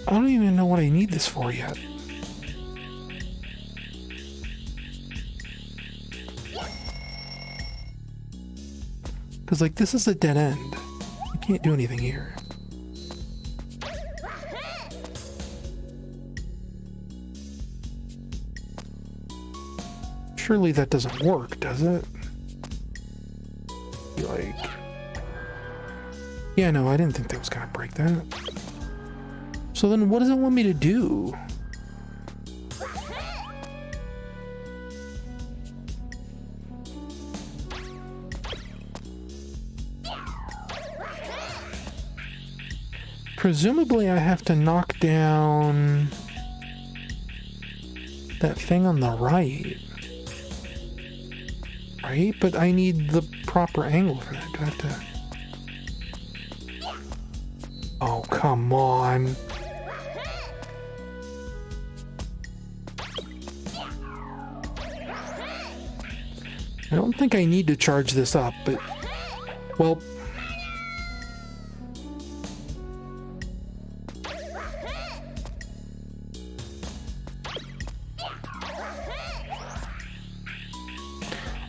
I don't even know what I need this for yet. Because, like, this is a dead end. I can't do anything here. Surely that doesn't work, does it? Like... Yeah, no, I didn't think that was gonna break that. So then what does it want me to do? Presumably I have to knock down that thing on the right. Right? But I need the proper angle for that. Do I have to... Oh, come on. I don't think I need to charge this up, but... Well...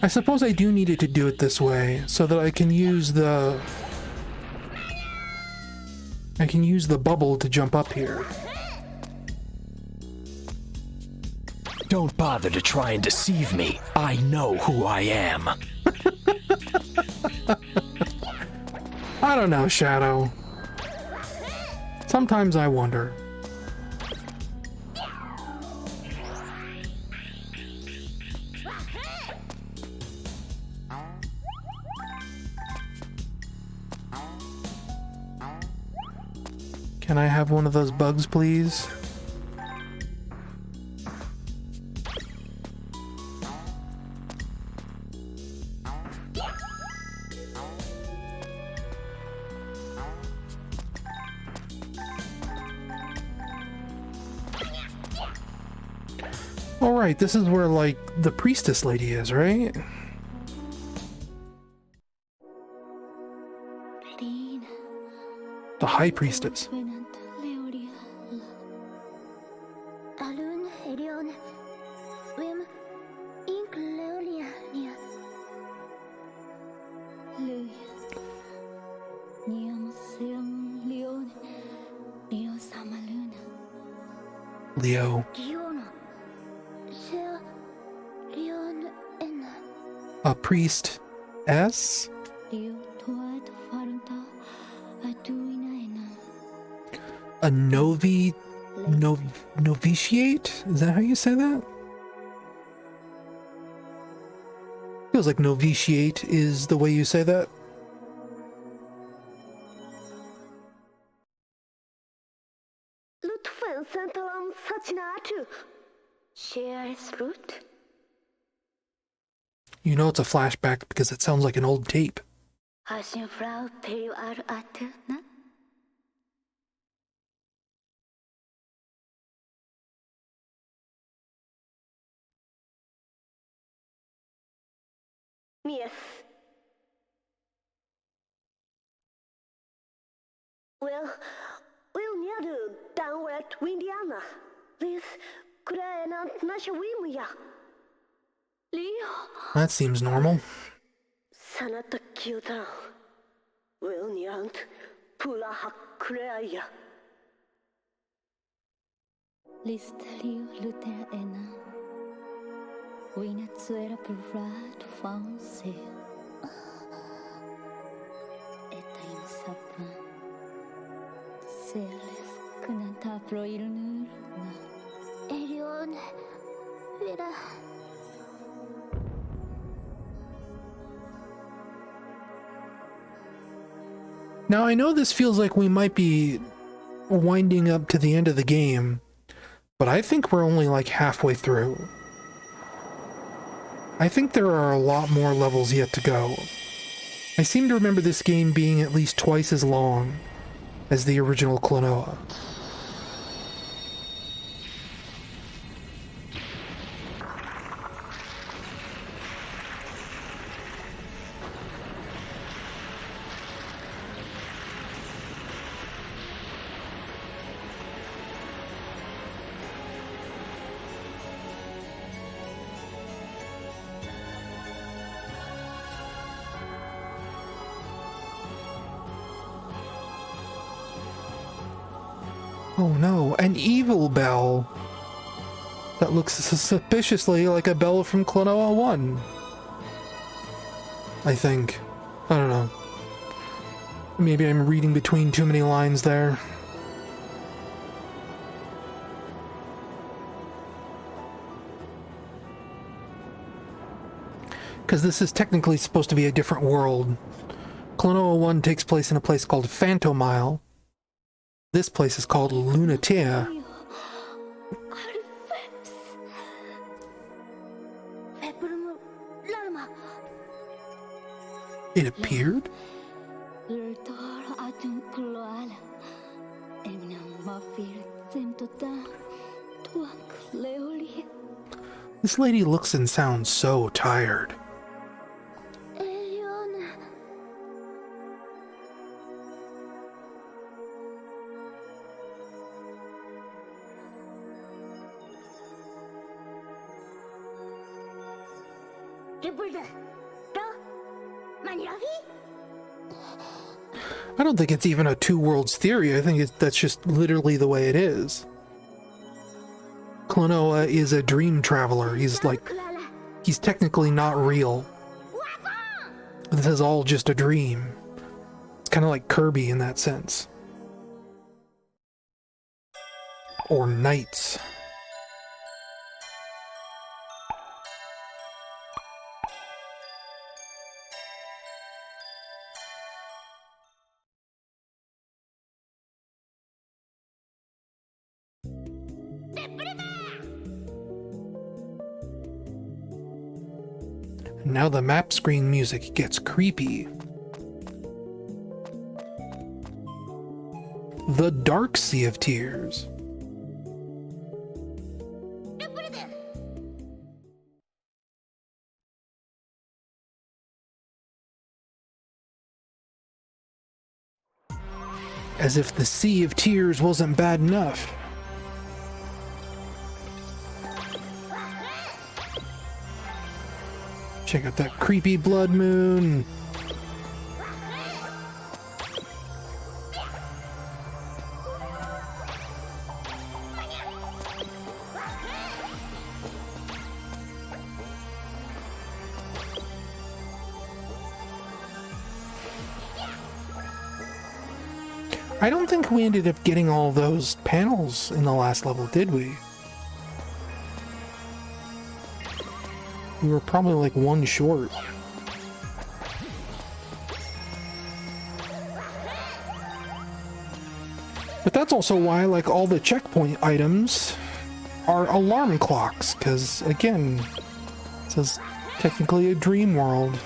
I suppose I do need it to do it this way, so that I can use the... I can use the bubble to jump up here. Don't bother to try and deceive me. I know who I am. I don't know, Shadow. Sometimes I wonder. Can I have one of those bugs, please? Alright, this is where, like, the priestess lady is, right? The high priestess. Leo. A priest S? A novitiate? Is that how you say that? Feels like novitiate is the way you say that. You know it's a flashback because it sounds like an old tape. Yes. Well, we'll near to down at Indiana. This could I not nasha wimya. Leo. That seems normal. Sanata Kyuta. Will nyant pula hakreaya. List Leo Lunatea ena. Wina tsuera perrat fonse. Eta im sapa. Seles kunanta pro ilnur na. Elion. Vera. Now, I know this feels like we might be winding up to the end of the game, but I think we're only like halfway through. I think there are a lot more levels yet to go. I seem to remember this game being at least twice as long as the original Klonoa. Oh no, an evil bell! That looks suspiciously like a bell from Klonoa 1. I think. I don't know. Maybe I'm reading between too many lines there. Because this is technically supposed to be a different world. Klonoa 1 takes place in a place called Phantomile. This place is called Lunatea. It appeared? This lady looks and sounds so tired. I don't think it's even a two worlds theory. I think that's just literally the way it is. Klonoa is a dream traveler. He's technically not real. This is all just a dream. It's kind of like Kirby in that sense. Or Knights. Now the map screen music gets creepy. The Dark Sea of Tears. As if the Sea of Tears wasn't bad enough. Check out that creepy blood moon. I don't think we ended up getting all those panels in the last level, did we? We were probably like one short. But that's also why, like, all the checkpoint items are alarm clocks, because, again, this is technically a dream world.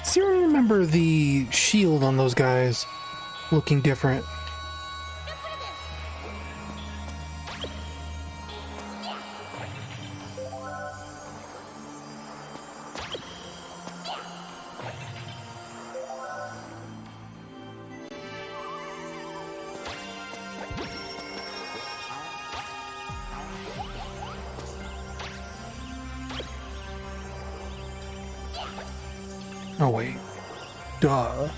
See, I remember the shield on those guys looking different. Oh, wait. Duh.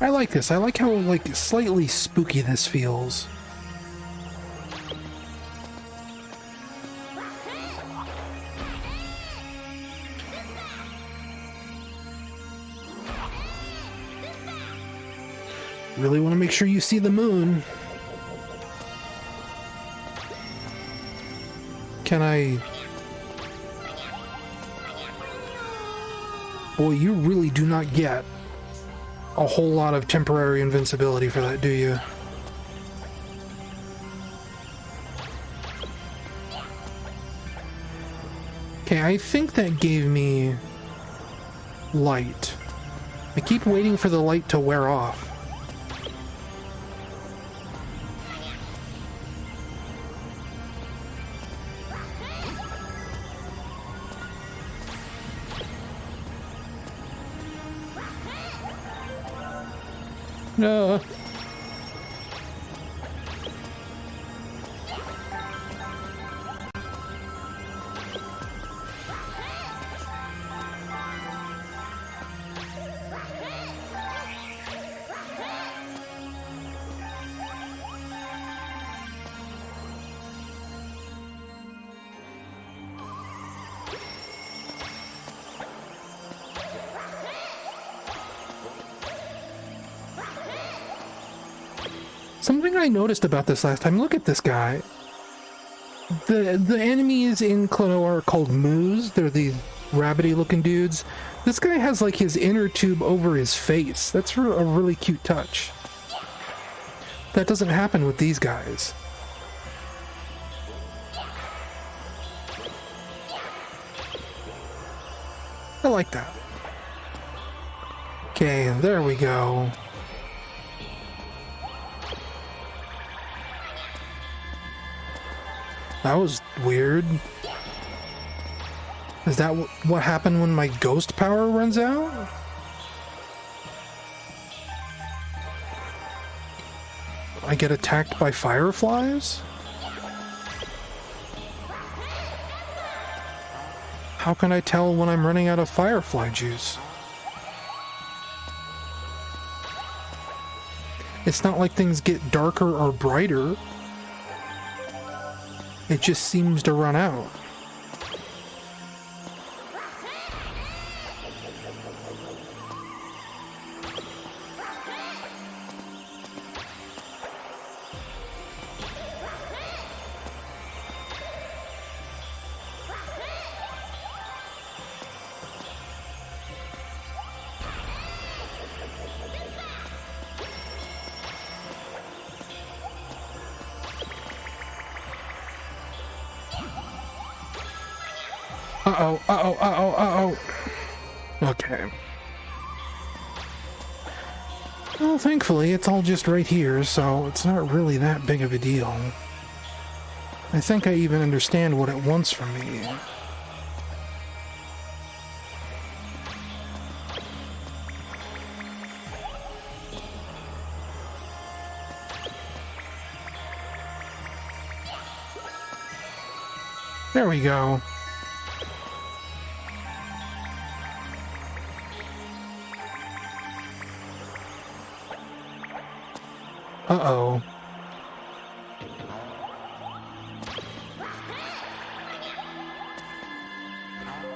I like this. I like how, like, slightly spooky this feels. Really want to make sure you see the moon. Can I... Boy, you really do not get a whole lot of temporary invincibility for that, do you? Okay, I think that gave me light. I keep waiting for the light to wear off. No. Something I noticed about this last time, look at this guy. The enemies in Klonoa are called moos. They're these rabbity looking dudes. This guy has like his inner tube over his face. That's a really cute touch. That doesn't happen with these guys. I like that. Okay, there we go. That was weird. Is that what happened when my ghost power runs out? I get attacked by fireflies? How can I tell when I'm running out of firefly juice? It's not like things get darker or brighter. It just seems to run out. Uh-oh, uh-oh, uh-oh, uh-oh. Okay. Well, thankfully, it's all just right here, so it's not really that big of a deal. I think I even understand what it wants from me. There we go. Uh-oh.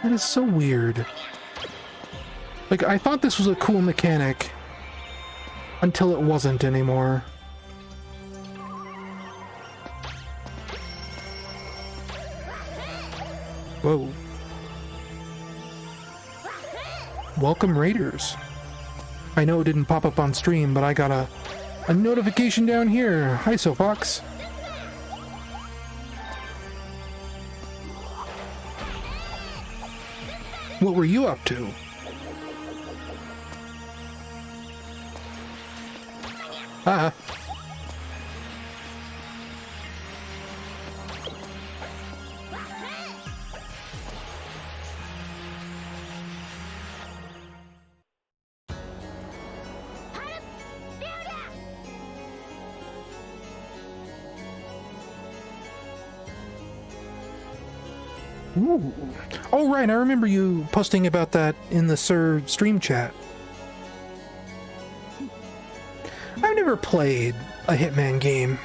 That is so weird. Like, I thought this was a cool mechanic until it wasn't anymore. Whoa. Welcome, Raiders. I know it didn't pop up on stream, but I got a notification down here. Hi, Sofox. What were you up to? Ah. Ooh. Oh, right, I remember you posting about that in the Sir stream chat. I've never played a Hitman game.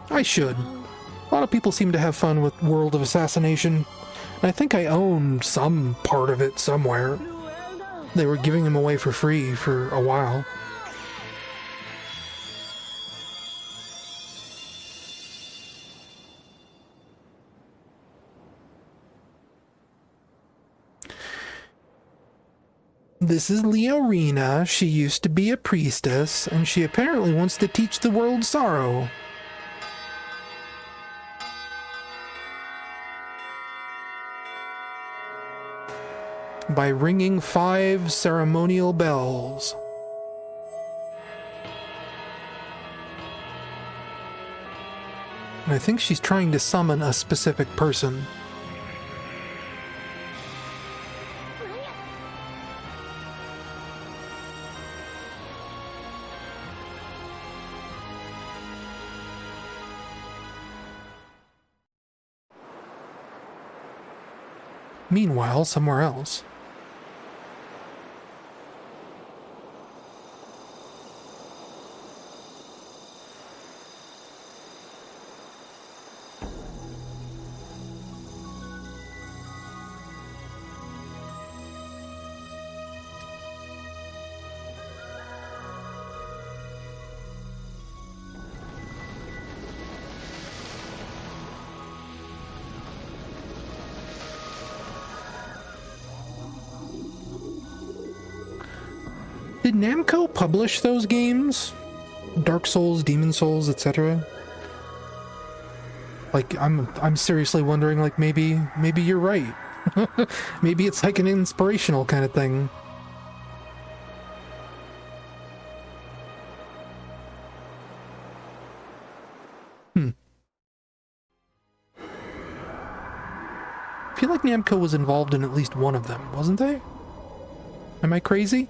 I should. A lot of people seem to have fun with World of Assassination. And I think I own some part of it somewhere. They were giving them away for free for a while. This is Leorina. She used to be a priestess, and she apparently wants to teach the world sorrow. By ringing 5 ceremonial bells. And I think she's trying to summon a specific person. Meanwhile, somewhere else. Did Namco publish those games? Dark Souls, Demon Souls, etc. Like, I'm seriously wondering, like, maybe you're right. Maybe it's like an inspirational kind of thing. I feel like Namco was involved in at least one of them, wasn't they? Am I crazy?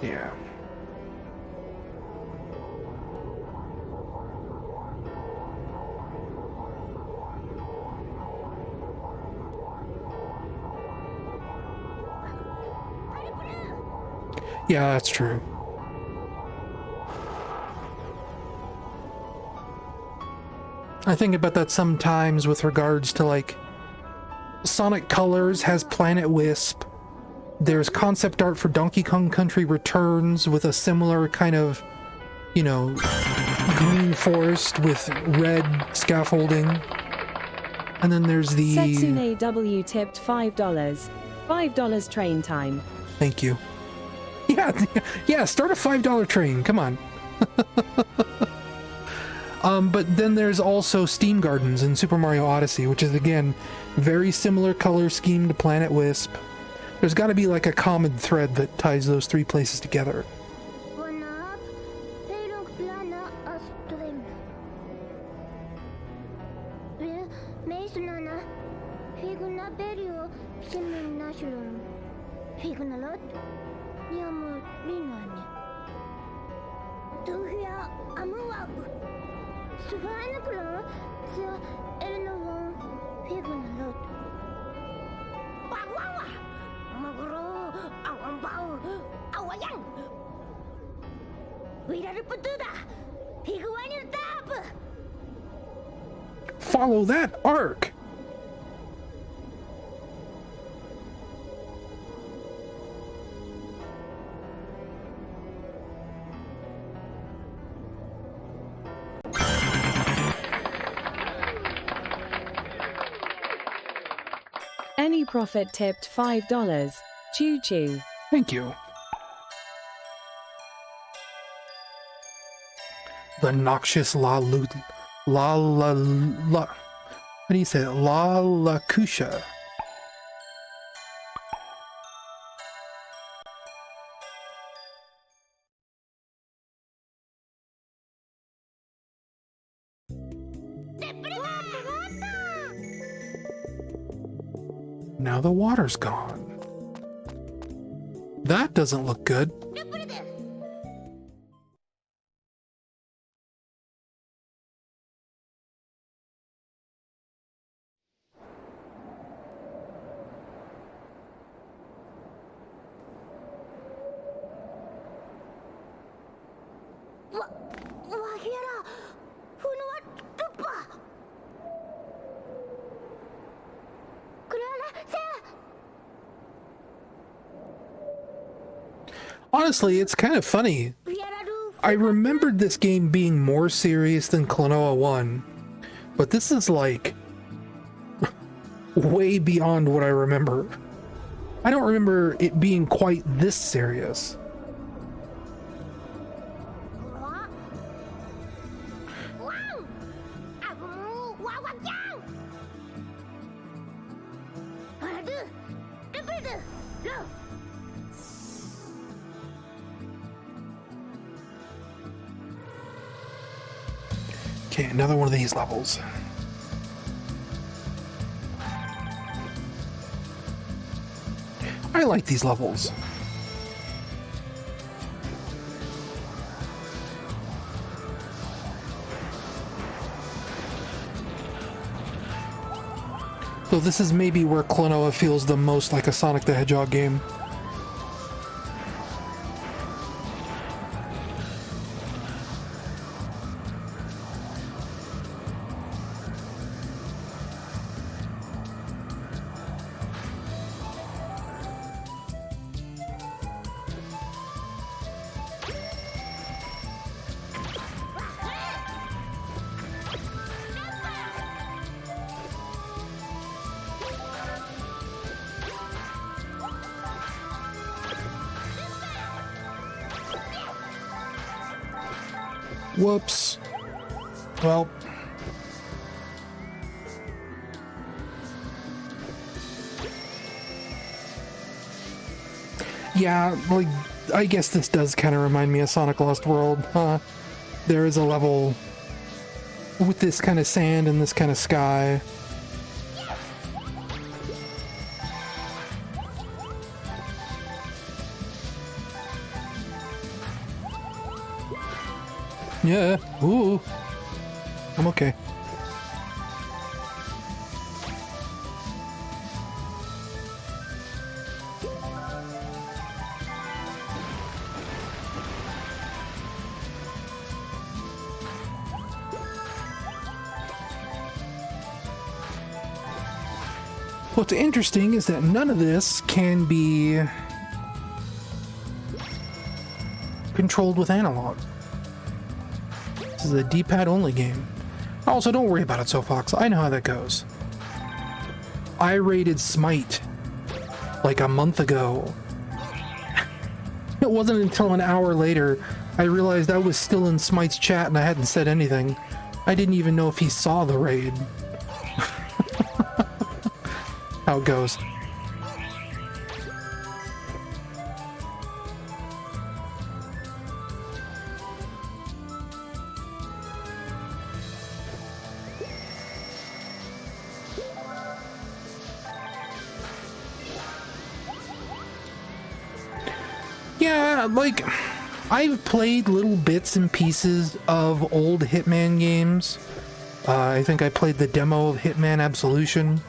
Yeah. Yeah, that's true. I think about that sometimes with regards to, like, Sonic Colors has Planet Wisp. There's concept art for Donkey Kong Country Returns with a similar kind of, you know, green forest with red scaffolding. And then there's the... Setsune W tipped $5. $5 train time. Thank you. Yeah, start a $5 train, come on. But then there's also Steam Gardens in Super Mario Odyssey, which is, again, very similar color scheme to Planet Wisp. There's got to be like a common thread that ties those 3 places together. Follow that arc! Any profit tipped $5. Choo choo. Thank you. The noxious How do you say it? La La Kusha. Now the water's gone. That doesn't look good. Honestly, it's kind of funny. I remembered this game being more serious than Klonoa 1, but this is like way beyond what I remember. I don't remember it being quite this serious. Okay, another one of these levels. I like these levels. So this is maybe where Klonoa feels the most like a Sonic the Hedgehog game. Whoops. Well. Yeah, like, I guess this does kind of remind me of Sonic Lost World, huh? There is a level with this kind of sand and this kind of sky. Yeah, ooh. I'm okay. What's interesting is that none of this can be controlled with analog. This is a D-pad only game. Also, don't worry about it, SoFox. I know how that goes. I rated Smite like a month ago. It wasn't until an hour later I realized I was still in Smite's chat and I hadn't said anything. I didn't even know if he saw the raid. How it goes. Yeah, like, I've played little bits and pieces of old Hitman games. I think I played the demo of Hitman Absolution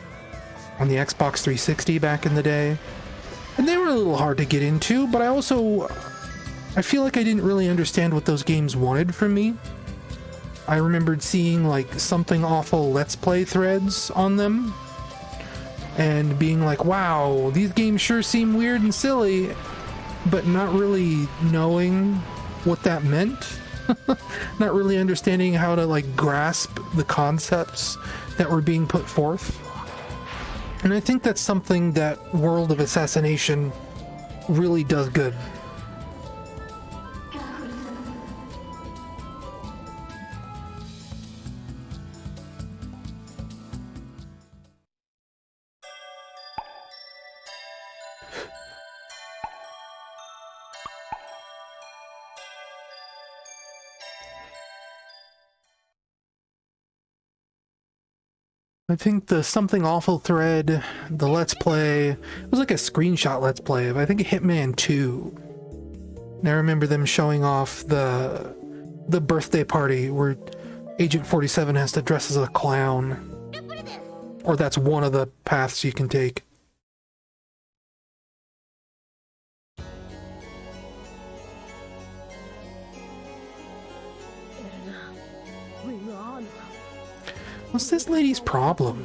on the Xbox 360 back in the day. And they were a little hard to get into, but I feel like I didn't really understand what those games wanted from me. I remembered seeing, like, something awful Let's Play threads on them, and being like, wow, these games sure seem weird and silly, but not really knowing what that meant. Not really understanding how to, like, grasp the concepts that were being put forth. And I think that's something that World of Assassination really does good. I think the Something Awful thread, the Let's Play, it was like a screenshot Let's Play of, I think, Hitman 2. And I remember them showing off the birthday party where Agent 47 has to dress as a clown. Or that's one of the paths you can take. What's this lady's problem?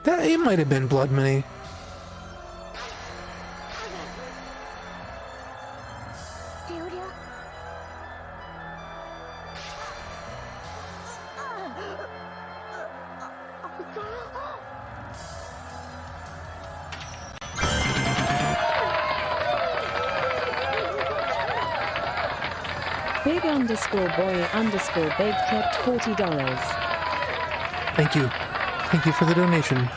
That it might have been Blood Money. Big_boy_big tipped $40. Thank you. Thank you for the donation.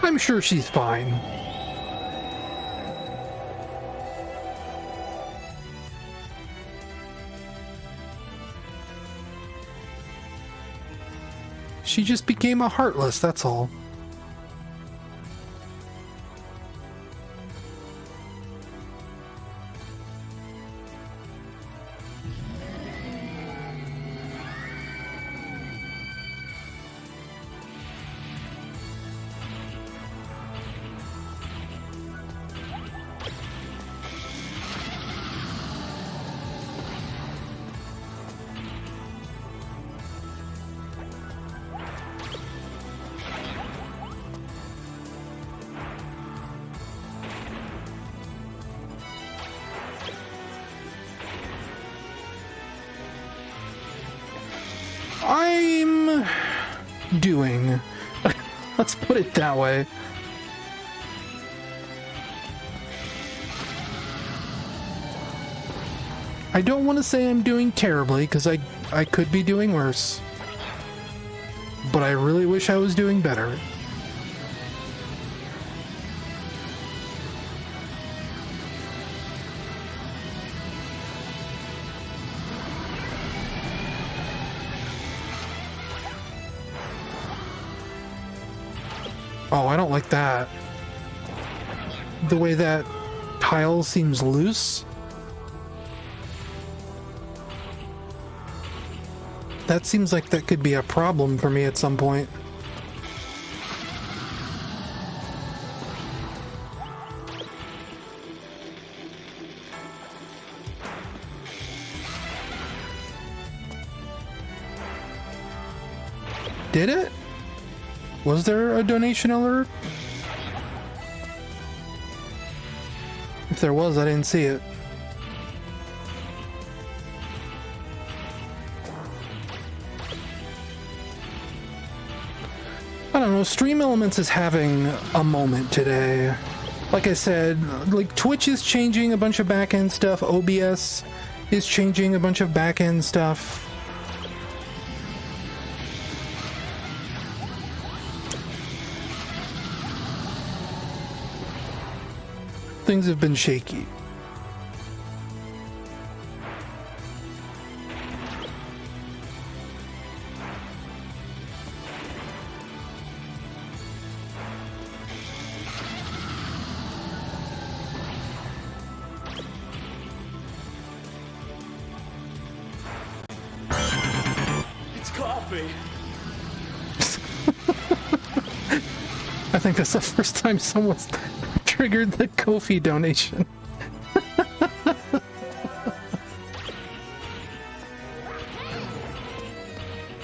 I'm sure she's fine. She just became a Heartless, that's all. I'm doing. Let's put it that way. I don't want to say I'm doing terribly, because I could be doing worse. But I really wish I was doing better. Oh, I don't like that. The way that tile seems loose. That seems like that could be a problem for me at some point. Did it? Was there a donation alert? If there was, I didn't see it. I don't know, Stream Elements is having a moment today. Like I said, like Twitch is changing a bunch of back-end stuff, OBS is changing a bunch of back-end stuff. Things have been shaky. It's coffee. I think that's the first time someone's triggered the Ko-fi donation.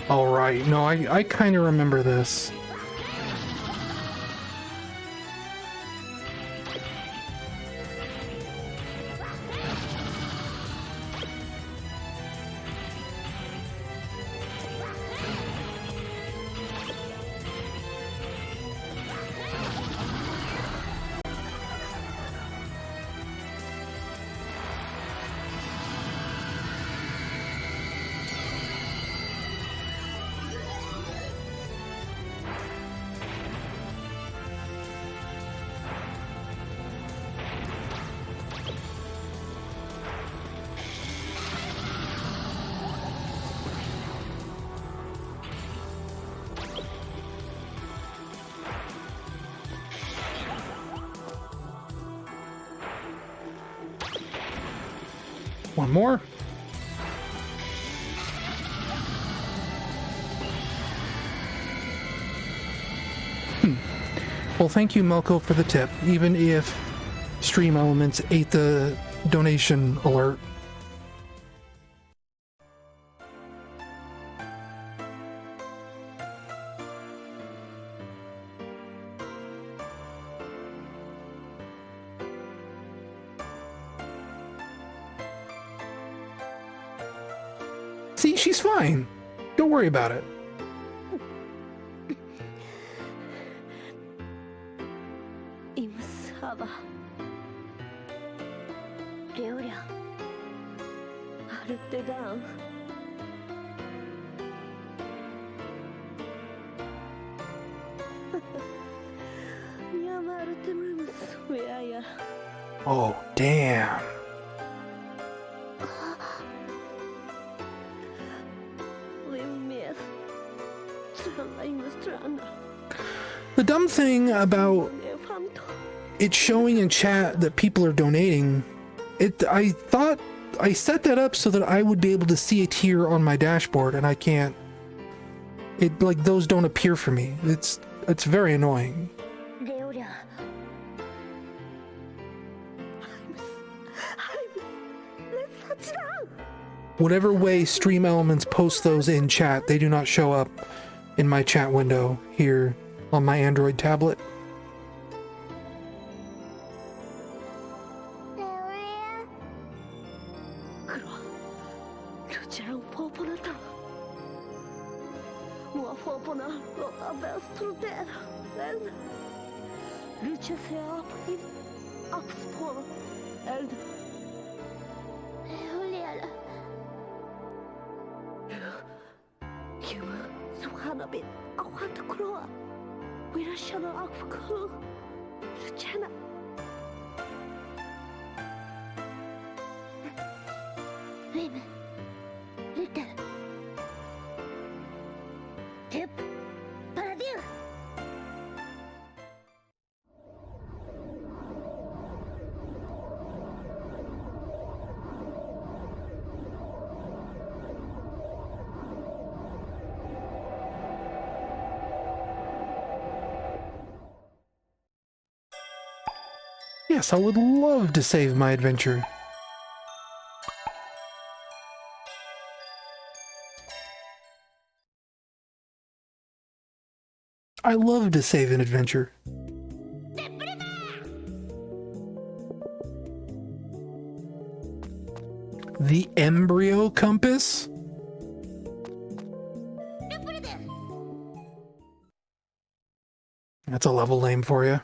Alright, no, I kind of remember this. One more. Well, thank you, Melko, for the tip, even if Stream Elements ate the donation alert. See, she's fine. Don't worry about it. 임사바 려랴 아르떼가 야마르테는 소야야 Oh, damn. we miss strana The dumb thing about 내 밤도 it's showing in chat that people are donating. I thought I set that up so that I would be able to see it here on my dashboard, and I can't. It like those don't appear for me. It's very annoying. 려랴 let's touch down. Whatever way Stream Elements post those in chat, they do not show up in my chat window here on my Android tablet. 그럼 루지랑 포포나다 뭐 포포나 로타 베스트루데라 루치세아 인 악스포 엘드 에올리아라 기브 수하나빈 아화트 크로아 위라샤나 악프크 루체나 Raymond, little. Tip, Paradil. Yes, I would love to save my adventure. I love to save an adventure. The embryo compass? That's a level name for you.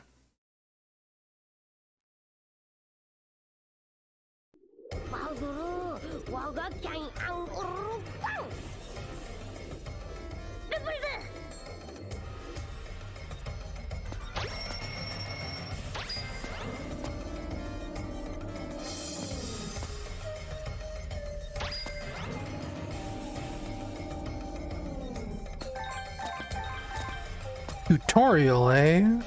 Tutorial, eh?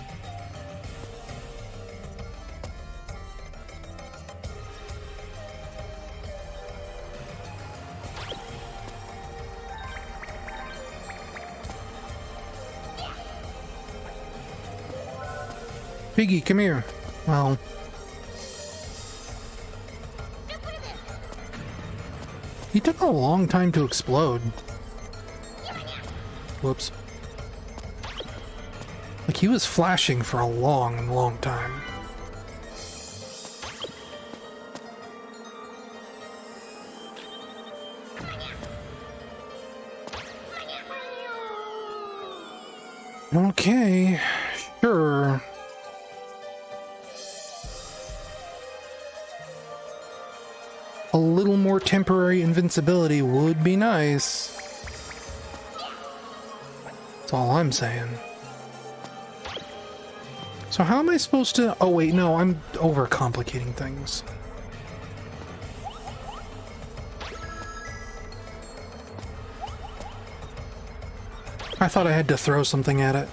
Piggy, come here. Well, he took a long time to explode. Whoops. Like, he was flashing for a long, long time. Okay, sure. A little more temporary invincibility would be nice. That's all I'm saying. So how am I supposed to... Oh wait, no, I'm overcomplicating things. I thought I had to throw something at it.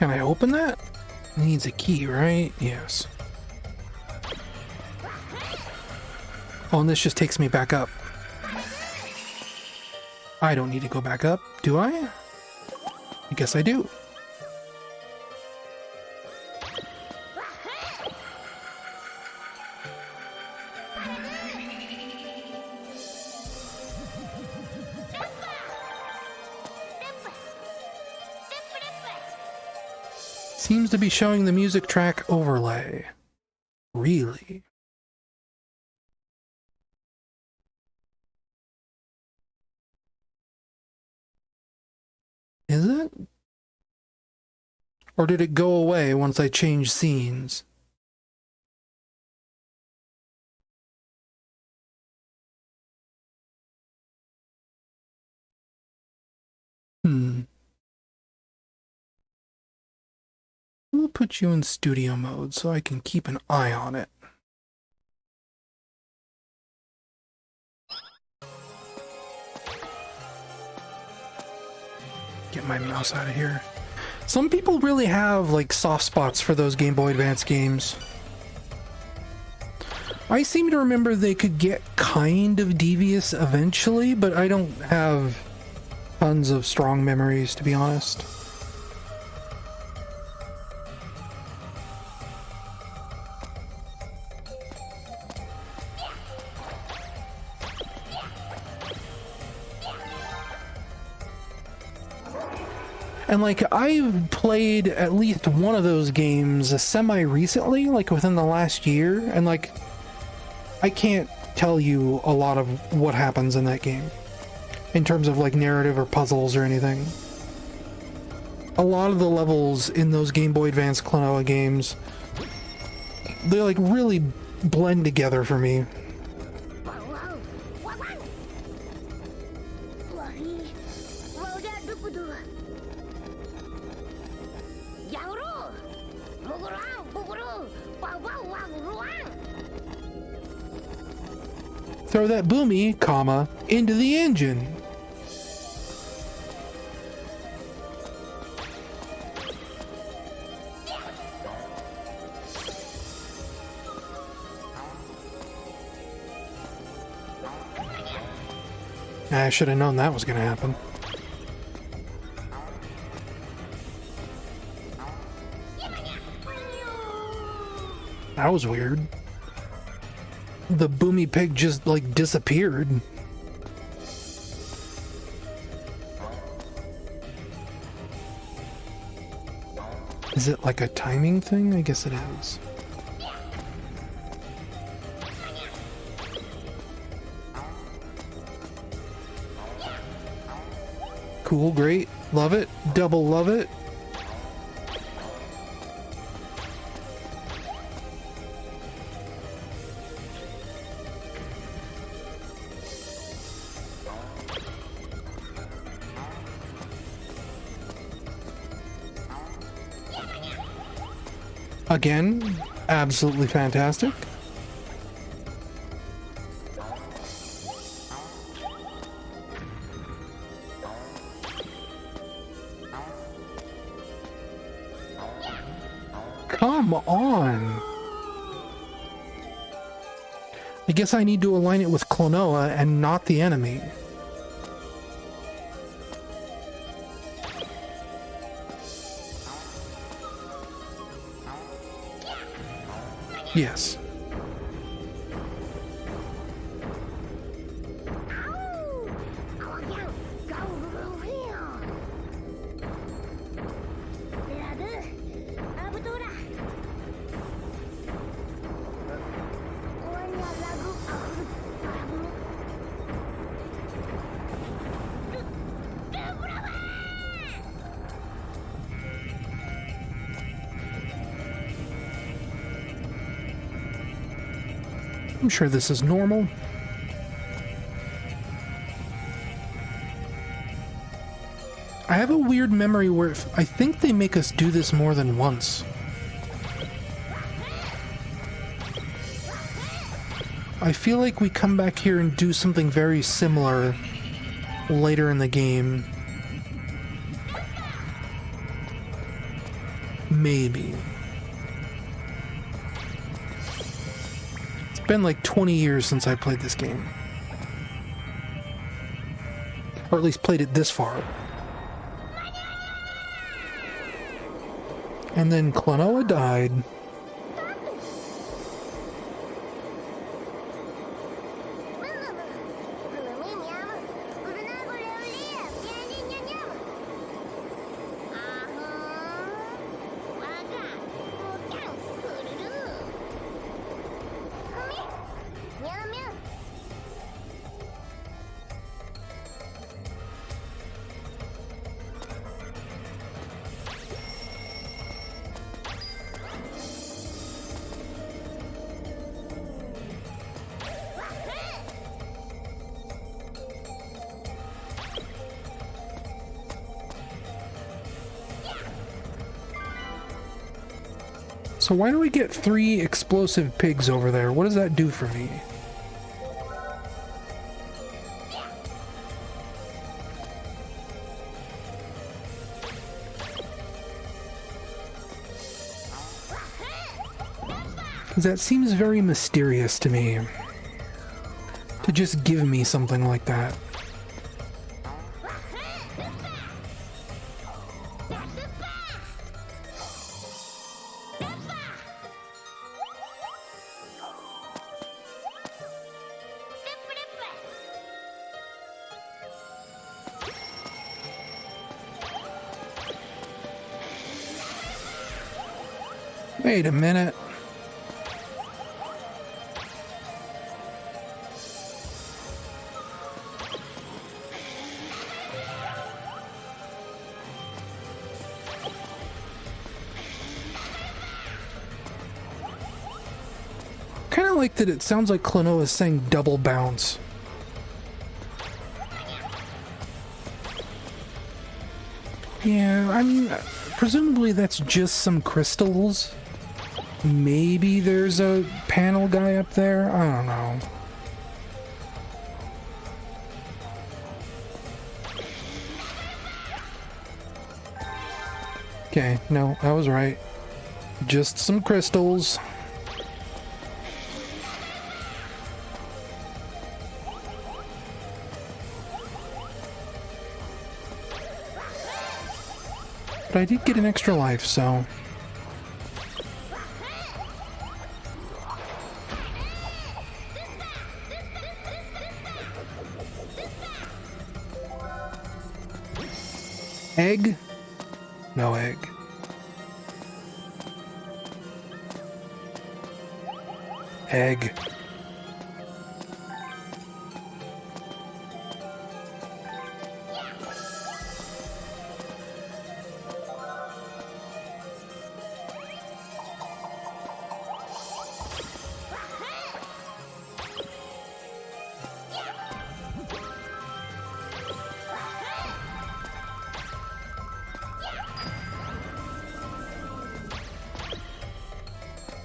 Can I open that? It needs a key, right? Yes. Oh, and this just takes me back up. I don't need to go back up, do I? I guess I do. Seems to be showing the music track overlay. Really? Is it? Or did it go away once I changed scenes? We'll put you in studio mode so I can keep an eye on it. Get my mouse out of here. Some people really have like soft spots for those Game Boy Advance games. I seem to remember they could get kind of devious eventually, but I don't have tons of strong memories, to be honest. And like, I've played at least one of those games semi-recently, like within the last year, and like, I can't tell you a lot of what happens in that game, in terms of like narrative or puzzles or anything. A lot of the levels in those Game Boy Advance Klonoa games, they like really blend together for me. Throw that boomy, comma, into the engine. I should have known that was going to happen. That was weird. The boomy pig just like disappeared. Is it like a timing thing? I guess it is. Cool, great, love it, double love it. Again, absolutely fantastic. Come on. I guess I need to align it with Klonoa and not the enemy. Yes. I'm sure this is normal. I have a weird memory where I think they make us do this more than once. I feel like we come back here and do something very similar later in the game. Maybe. It's been like 20 years since I played this game. Or at least played it this far. And then Klonoa died. So why do we get 3 explosive pigs over there? What does that do for me? Because that seems very mysterious to me. To just give me something like that. Wait a minute. Kind of like that it sounds like Klonoa is saying double bounce. Yeah, I mean, presumably that's just some crystals. Maybe there's a panel guy up there? I don't know. Okay, no, I was right. Just some crystals. But I did get an extra life, so... Egg? No egg. Egg.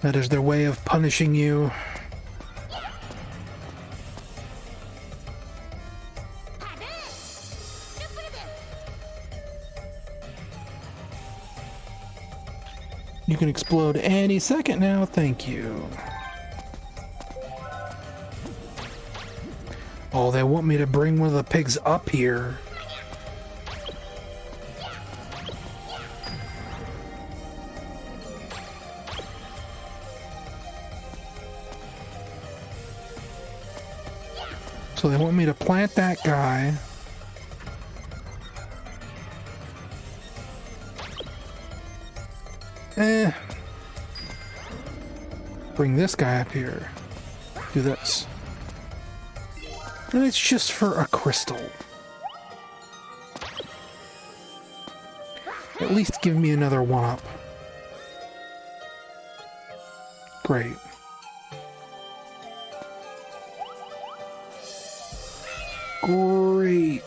That is their way of punishing you. You can explode any second now, thank you. Oh, they want me to bring one of the pigs up here. So they want me to plant that guy. Bring this guy up here. Do this. And it's just for a crystal. At least give me another one-up. Great. Great.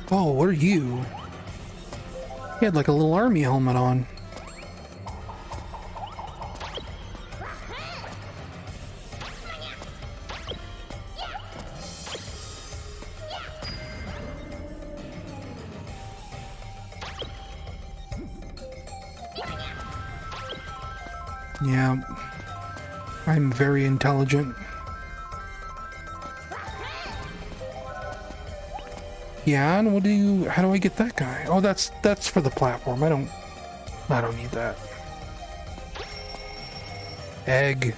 Oh, what are you? He had like a little army helmet on. Yeah. I'm very intelligent. Yeah, and how do I get that guy? Oh, that's for the platform. I don't need that. Egg.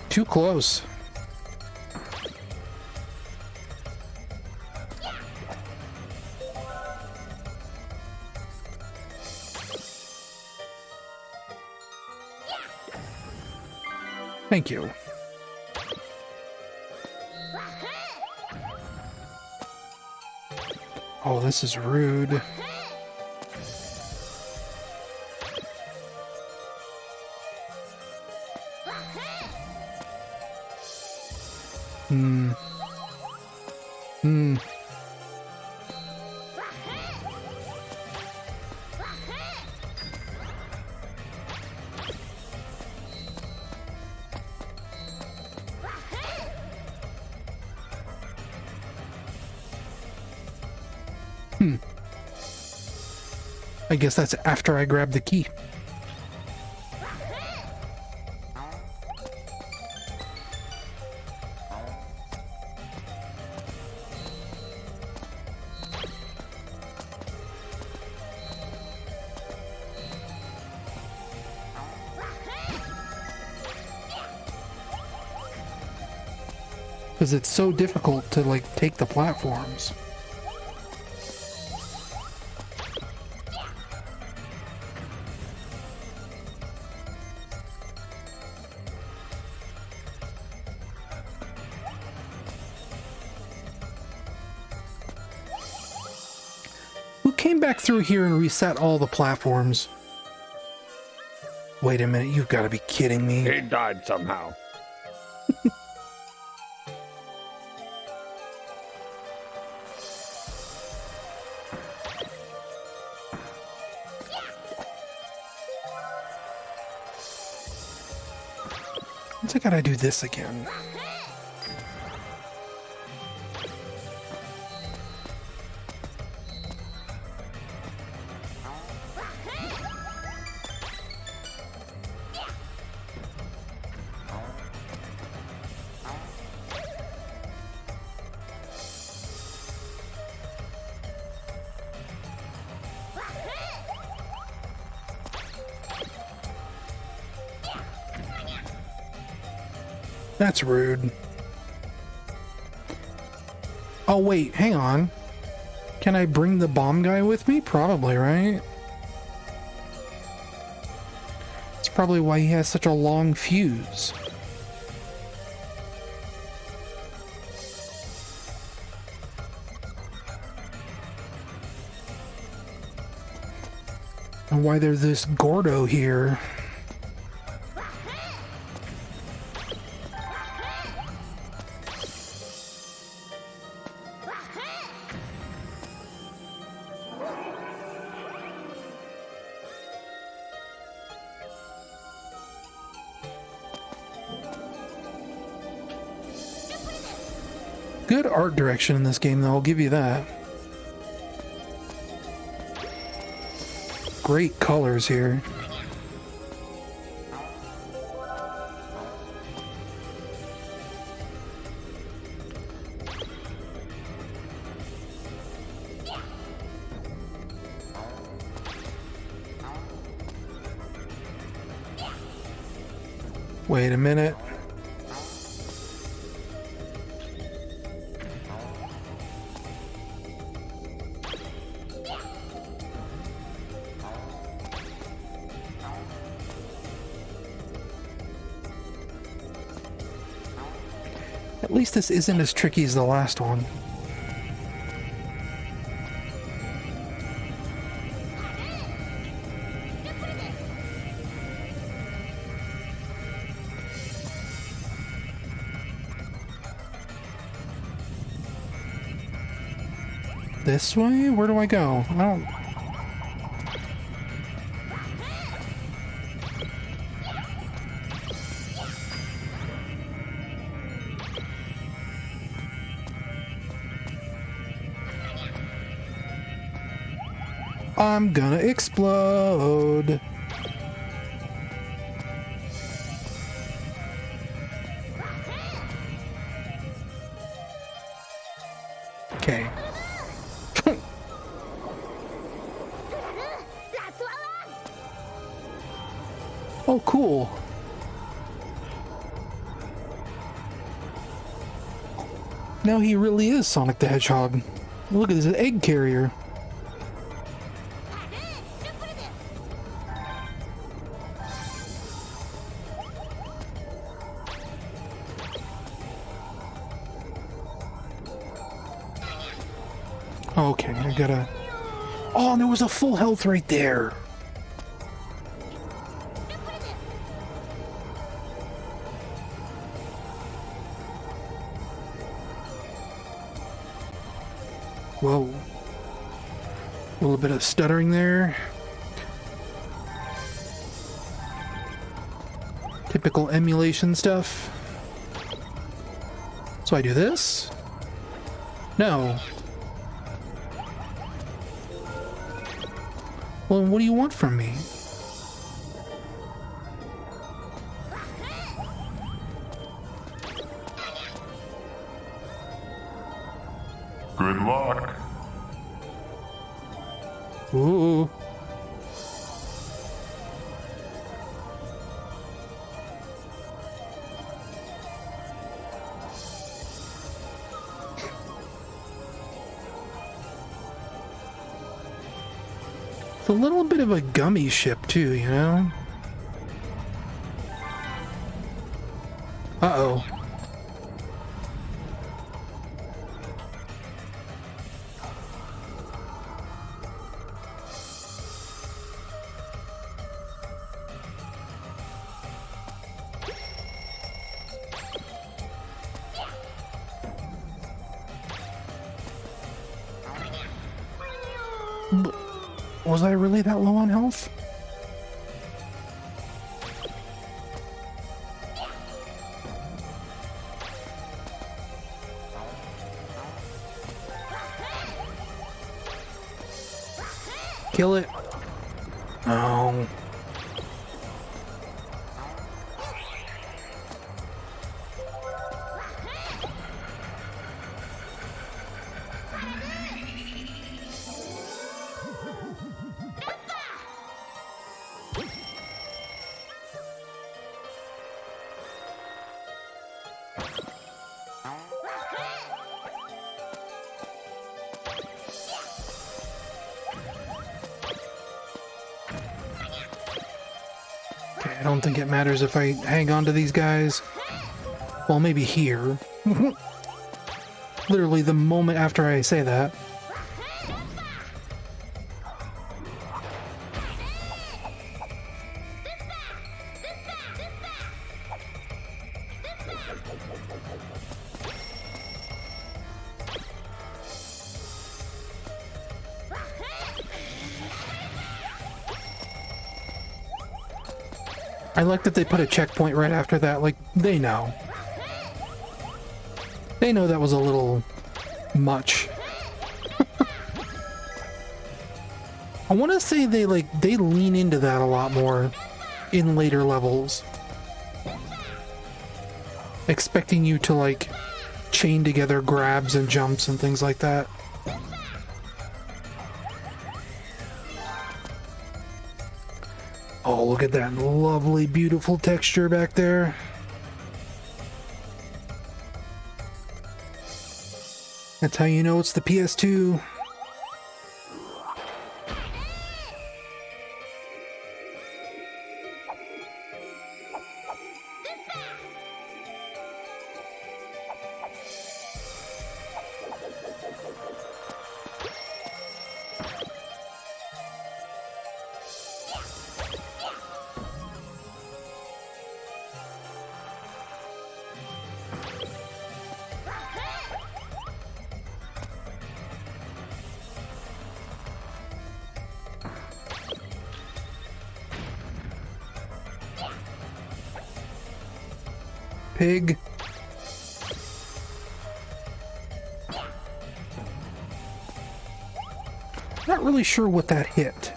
Too close. Thank you. Oh, this is rude. I guess that's after I grab the key. Because it's so difficult to, like, take the platforms. Who came back through here and reset all the platforms? Wait a minute, you've got to be kidding me. He died somehow. I gotta do this again. That's rude. Oh wait, hang on. Can I bring the bomb guy with me? Probably, right? That's probably why he has such a long fuse. And why there's this Gordo here. Good art direction in this game, though, I'll give you that. Great colors here. Wait a minute. At least this isn't as tricky as the last one. This way? Where do I go? I don't... I'm gonna explode. Okay. Oh, cool. Now he really is Sonic the Hedgehog. Look at this egg carrier. Okay, I gotta... Oh, and there was a full health right there. Whoa. A little bit of stuttering there. Typical emulation stuff. So I do this? No. Well, what do you want from me? Good luck. Ooh. It's a little bit of a gummy ship too, you know? Uh-oh. Was I really that low on health? Kill it. Oh. I don't think it matters if I hang on to these guys. Well, maybe here. Literally the moment after I say that. I like that they put a checkpoint right after that, like, they know. They know that was a little much. I want to say they lean into that a lot more in later levels. Expecting you to, like, chain together grabs and jumps and things like that. Oh, look at that lovely, beautiful texture back there. That's how you know it's the PS2. Pig. Not not really sure what that hit.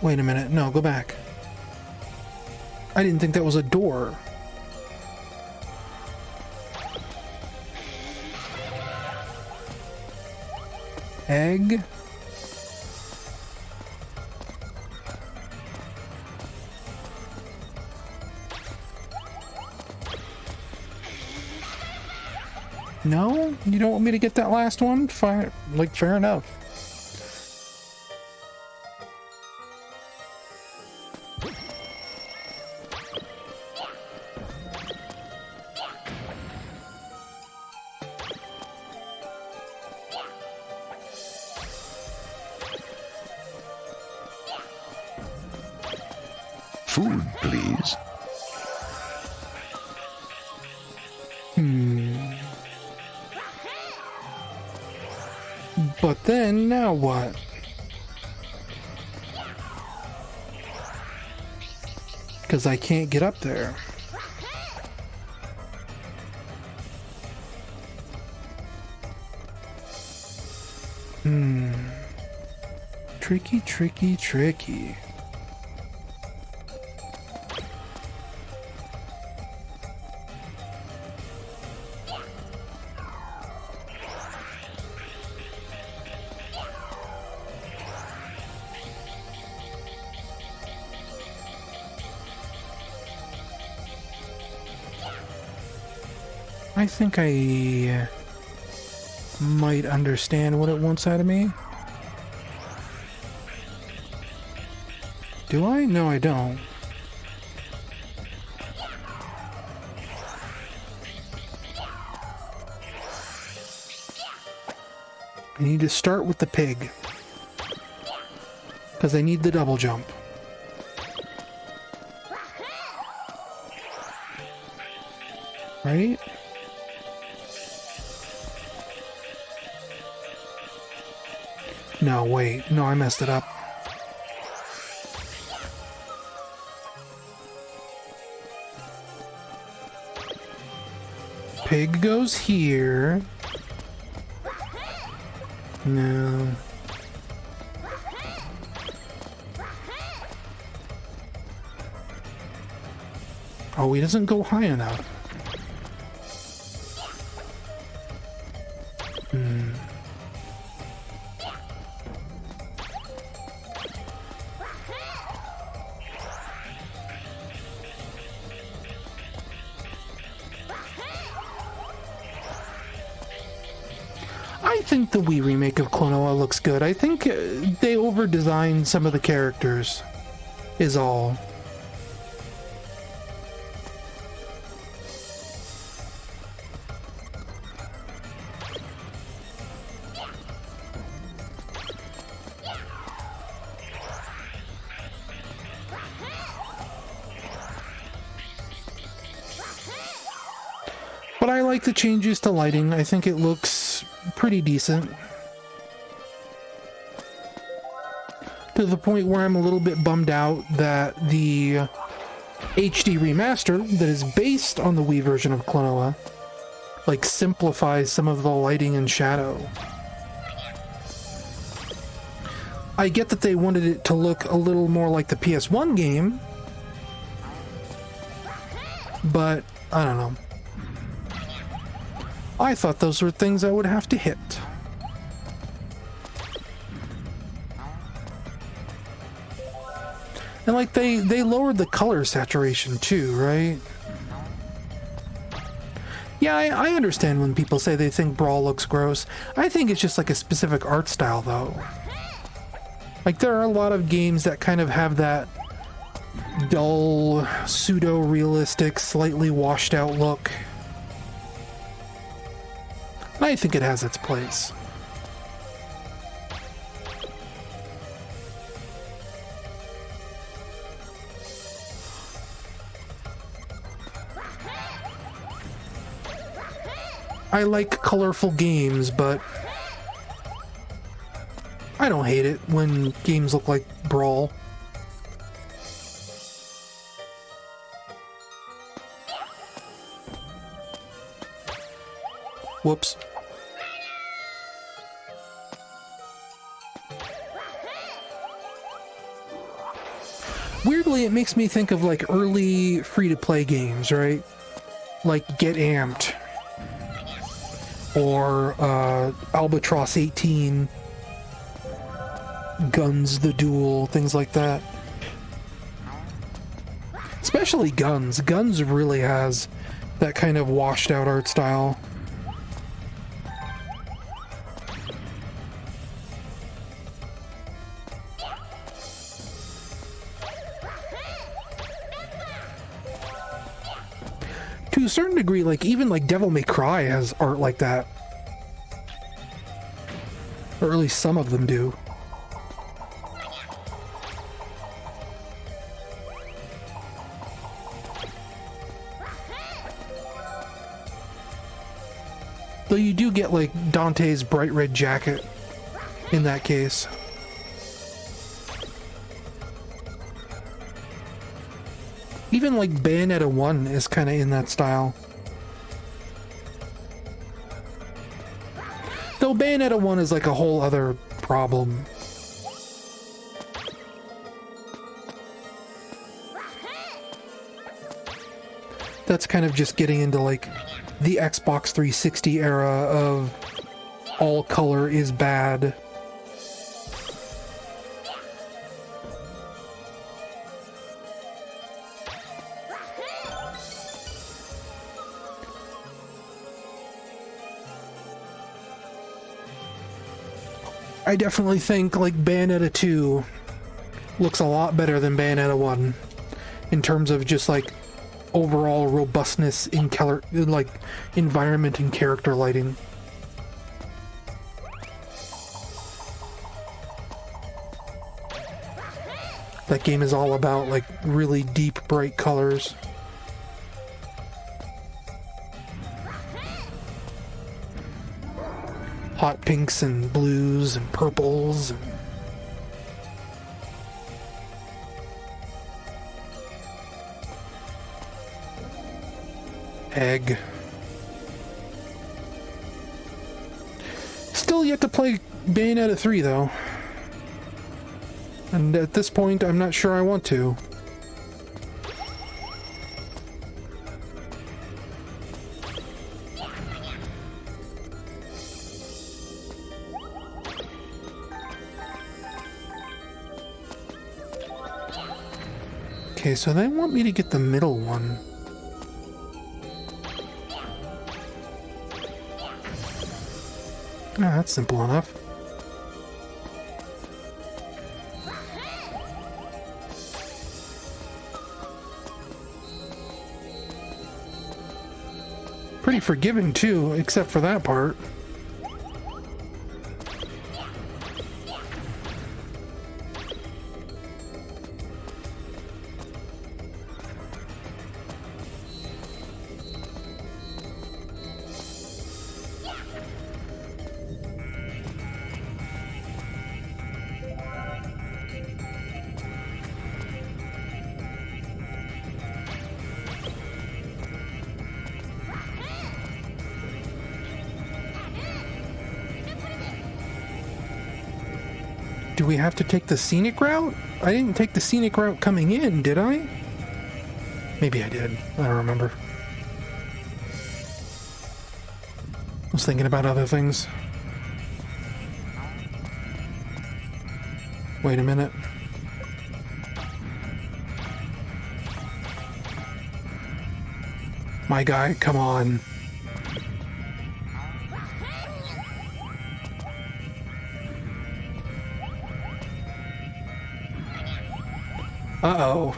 Wait a minute. No, go back. I didn't think that was a door. Egg. No? You don't want me to get that last one? Fine. Like, fair enough. Food, please. But then, now what? Because I can't get up there. Tricky, tricky, tricky. I think I might understand what it wants out of me. Do I? No, I don't. I need to start with the pig. Because I need the double jump. Right? No, wait. No, I messed it up. Pig goes here. No. Oh, he doesn't go high enough. I think the Wii remake of Klonoa looks good. I think they over-designed some of the characters, is all. But I like the changes to lighting. I think it looks pretty decent. To the point where I'm a little bit bummed out that the HD remaster that is based on the Wii version of Klonoa, like, simplifies some of the lighting and shadow. I get that they wanted it to look a little more like the PS1 game, but I don't know. I thought those were things I would have to hit. And like they lowered the color saturation too, right? Yeah, I understand when people say they think Brawl looks gross. I think it's just like a specific art style though. Like there are a lot of games that kind of have that dull, pseudo-realistic, slightly washed out look. I think it has its place. I like colorful games, but I don't hate it when games look like Brawl. Whoops. Weirdly, it makes me think of like early free-to-play games, right? Like Get Amped or Albatross 18, Guns the Duel, things like that. Especially Guns. Guns really has that kind of washed out art style. To a certain degree, like even like Devil May Cry has art like that. Or at least some of them do. Though you do get like Dante's bright red jacket in that case. Even like Bayonetta 1 is kind of in that style. Though Bayonetta 1 is like a whole other problem. That's kind of just getting into like the Xbox 360 era of all color is bad. I definitely think like Bayonetta 2 looks a lot better than Bayonetta 1 in terms of just like overall robustness in color, like environment and character lighting. That game is all about like really deep bright colors. Hot pinks and blues and purples and egg. Still yet to play Bayonetta 3 though. And at this point I'm not sure I want to. Okay, so they want me to get the middle one. Ah, that's simple enough. Pretty forgiving too, except for that part. Do we have to take the scenic route? I didn't take the scenic route coming in, did I? Maybe I did. I don't remember. I was thinking about other things. Wait a minute. My guy, come on. Uh-oh.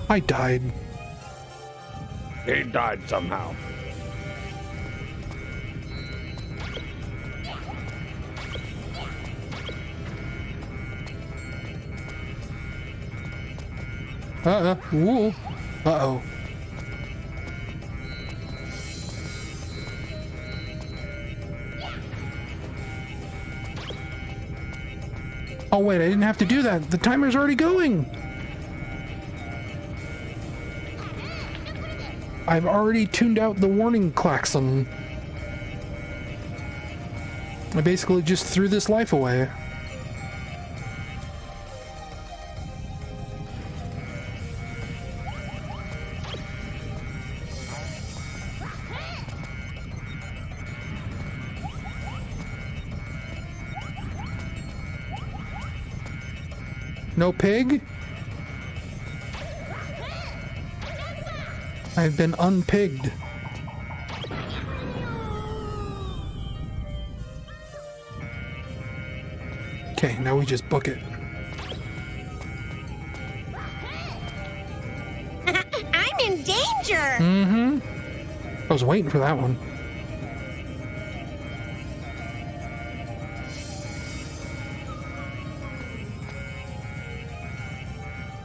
I died. He died somehow. Whoa. Uh-oh. Oh wait, I didn't have to do that. The timer's already going. I've already tuned out the warning klaxon. I basically just threw this life away. No pig? I've been unpigged. Okay, now we just book it. I'm in danger! Mm-hmm. I was waiting for that one.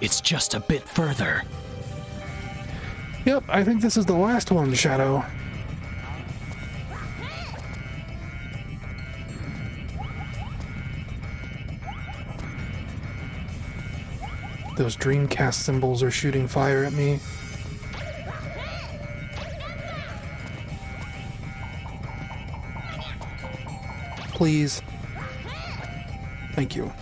It's just a bit further. Yep, I think this is the last one, Shadow. Those Dreamcast symbols are shooting fire at me. Please. Thank you.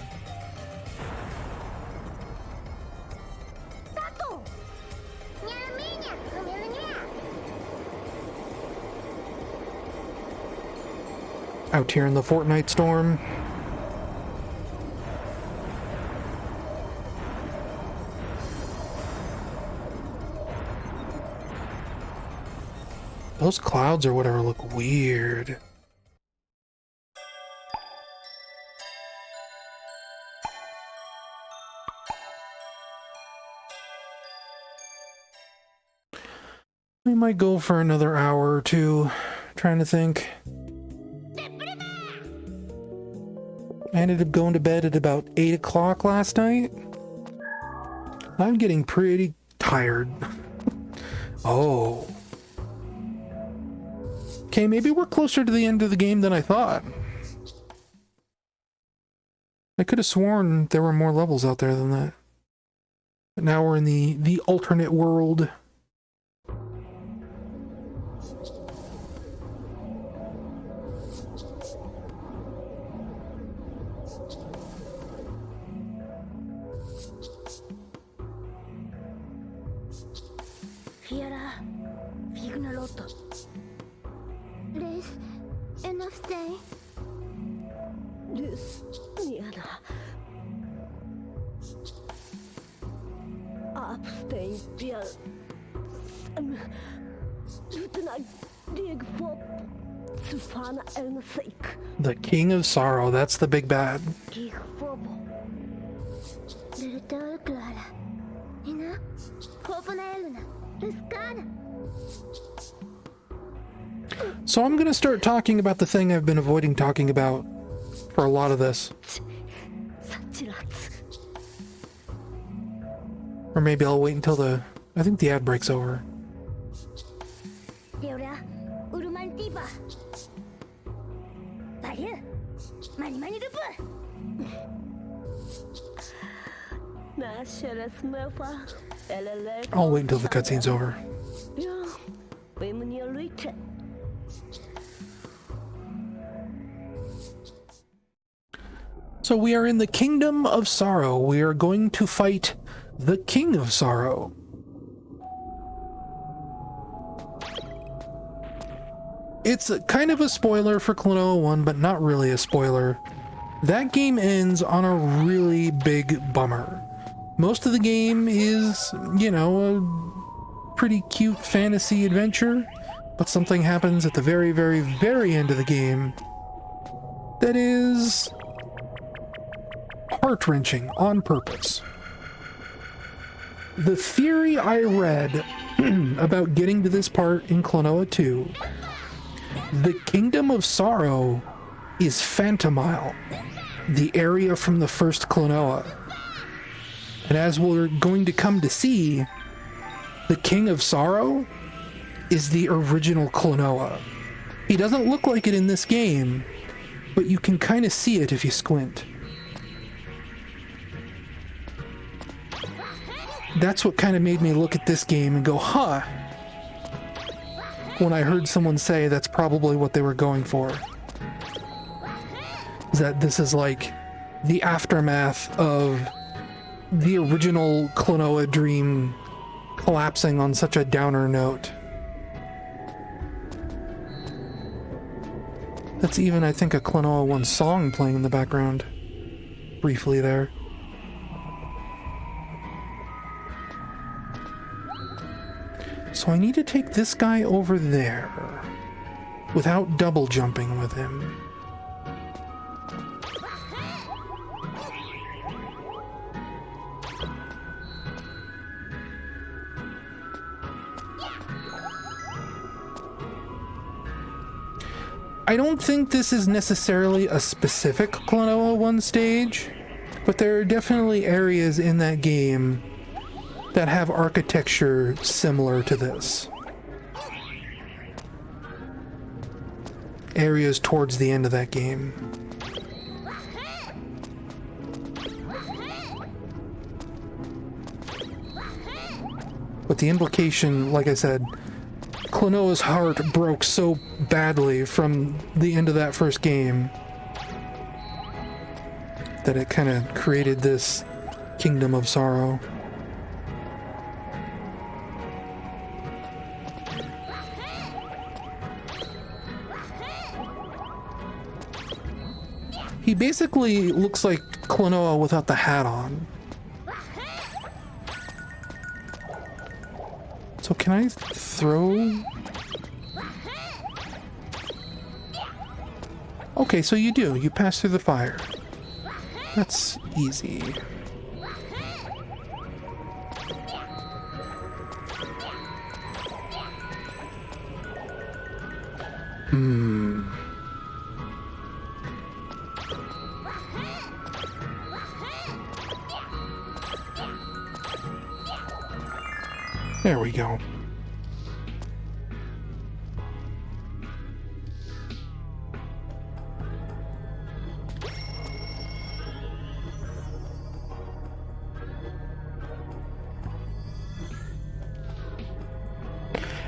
Out here in the Fortnite storm. Those clouds or whatever look weird. We might go for another hour or two, trying to think. I ended up going to bed at about 8 o'clock last night. I'm getting pretty tired. Oh. Okay, maybe we're closer to the end of the game than I thought. I could have sworn there were more levels out there than that. But now we're in the alternate world. The King of Sorrow, that's the big bad. So I'm gonna start talking about the thing I've been avoiding talking about for a lot of this. Or maybe I'll wait until I think the ad break's over. I'll wait until the cutscene's over. So we are in the Kingdom of Sorrow. We are going to fight the King of Sorrow. It's kind of a spoiler for Klonoa 1, but not really a spoiler. That game ends on a really big bummer. Most of the game is, you know, a pretty cute fantasy adventure, but something happens at the very, very, very end of the game that is heart-wrenching on purpose. The theory I read about getting to this part in Klonoa 2, the Kingdom of Sorrow is Phantomile, the area from the first Klonoa. And as we're going to come to see, the King of Sorrow is the original Klonoa. He doesn't look like it in this game, but you can kind of see it if you squint. that's what kind of made me look at this game and go, huh, when I heard someone say that's probably what they were going for. Is that this is like the aftermath of the original Klonoa dream collapsing on such a downer note. That's even, I think, a Klonoa 1 song playing in the background. Briefly there. So I need to take this guy over there without double jumping with him. I don't think this is necessarily a specific Klonoa 1 stage, but there are definitely areas in that game that have architecture similar to this. Areas towards the end of that game. But the implication, like I said, Klonoa's heart broke so badly from the end of that first game that it kind of created this kingdom of sorrow. He basically looks like Klonoa without the hat on. So can I throw? Okay, so you do. You pass through the fire. That's easy. There we go.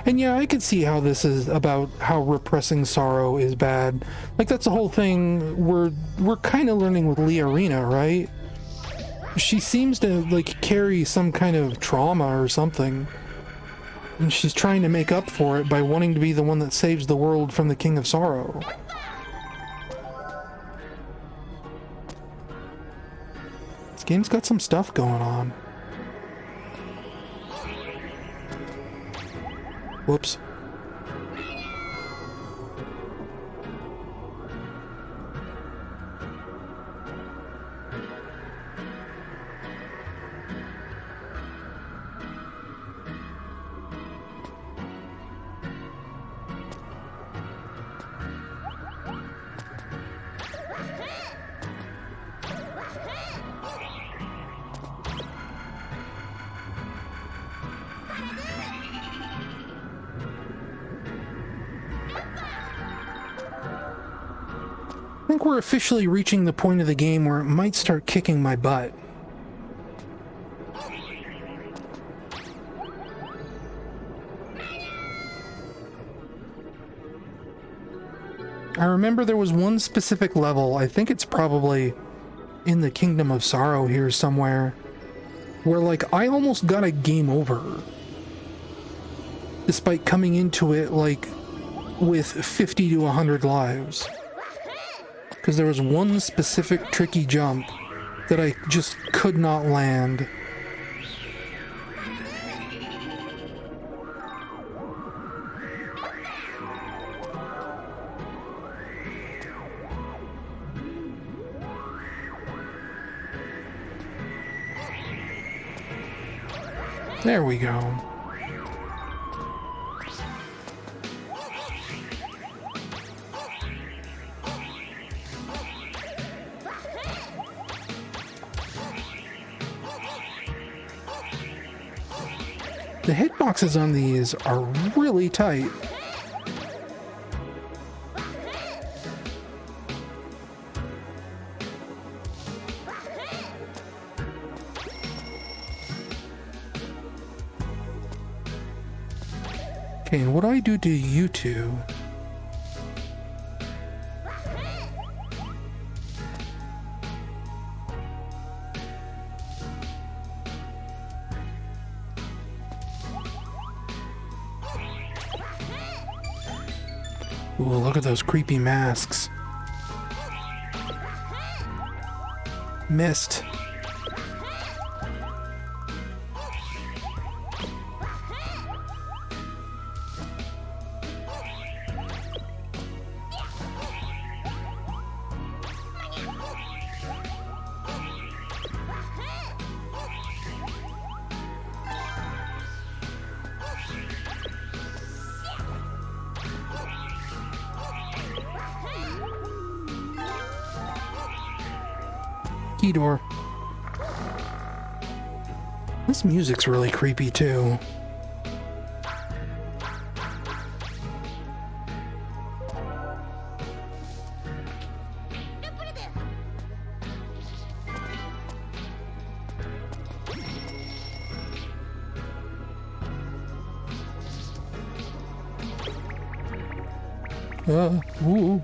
And yeah, I could see how this is about how repressing sorrow is bad. Like, that's the whole thing we're kind of learning with Learina, right? She seems to, like, carry some kind of trauma or something. And she's trying to make up for it by wanting to be the one that saves the world from the King of Sorrow. This game's got some stuff going on. Whoops. I think we're officially reaching the point of the game where it might start kicking my butt. I remember there was one specific level, I think it's probably in the Kingdom of Sorrow here somewhere, where, like, I almost got a game over. Despite coming into it, like, with 50 to 100 lives. Because there was one specific tricky jump that I just could not land. There we go. The hitboxes on these are really tight. Okay, and what do I do to you two? Ooh, look at those creepy masks. Missed. Key door. This music's really creepy too. Ooh.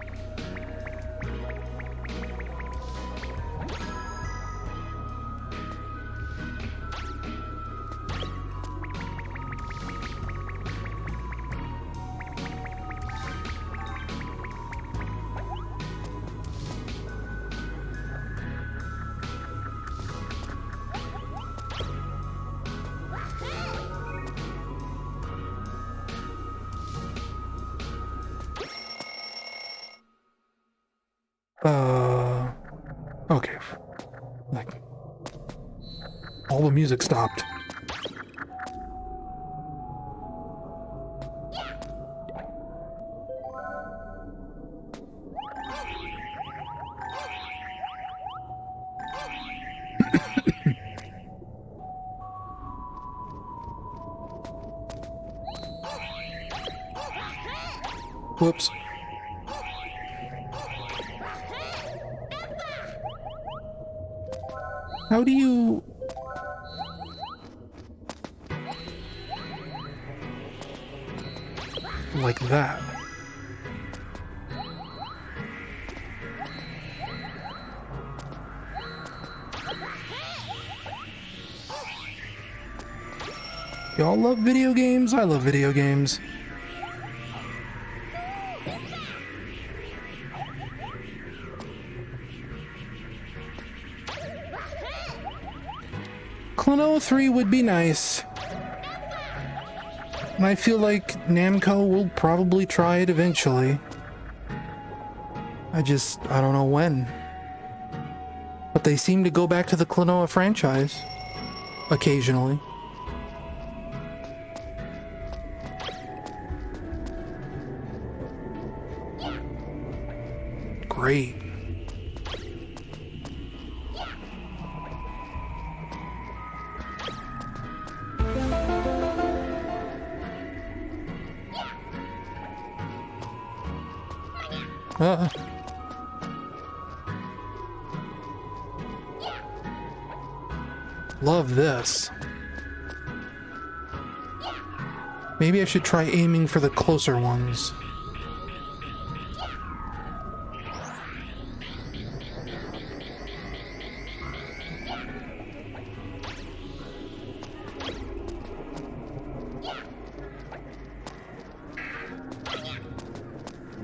Okay. Like, all the music stopped. Whoops. How do you... like that? Y'all love video games? I love video games. Klonoa 3 would be nice. And I feel like Namco will probably try it eventually. I don't know when. But they seem to go back to the Klonoa franchise. Occasionally. Great. Love this. Maybe I should try aiming for the closer ones.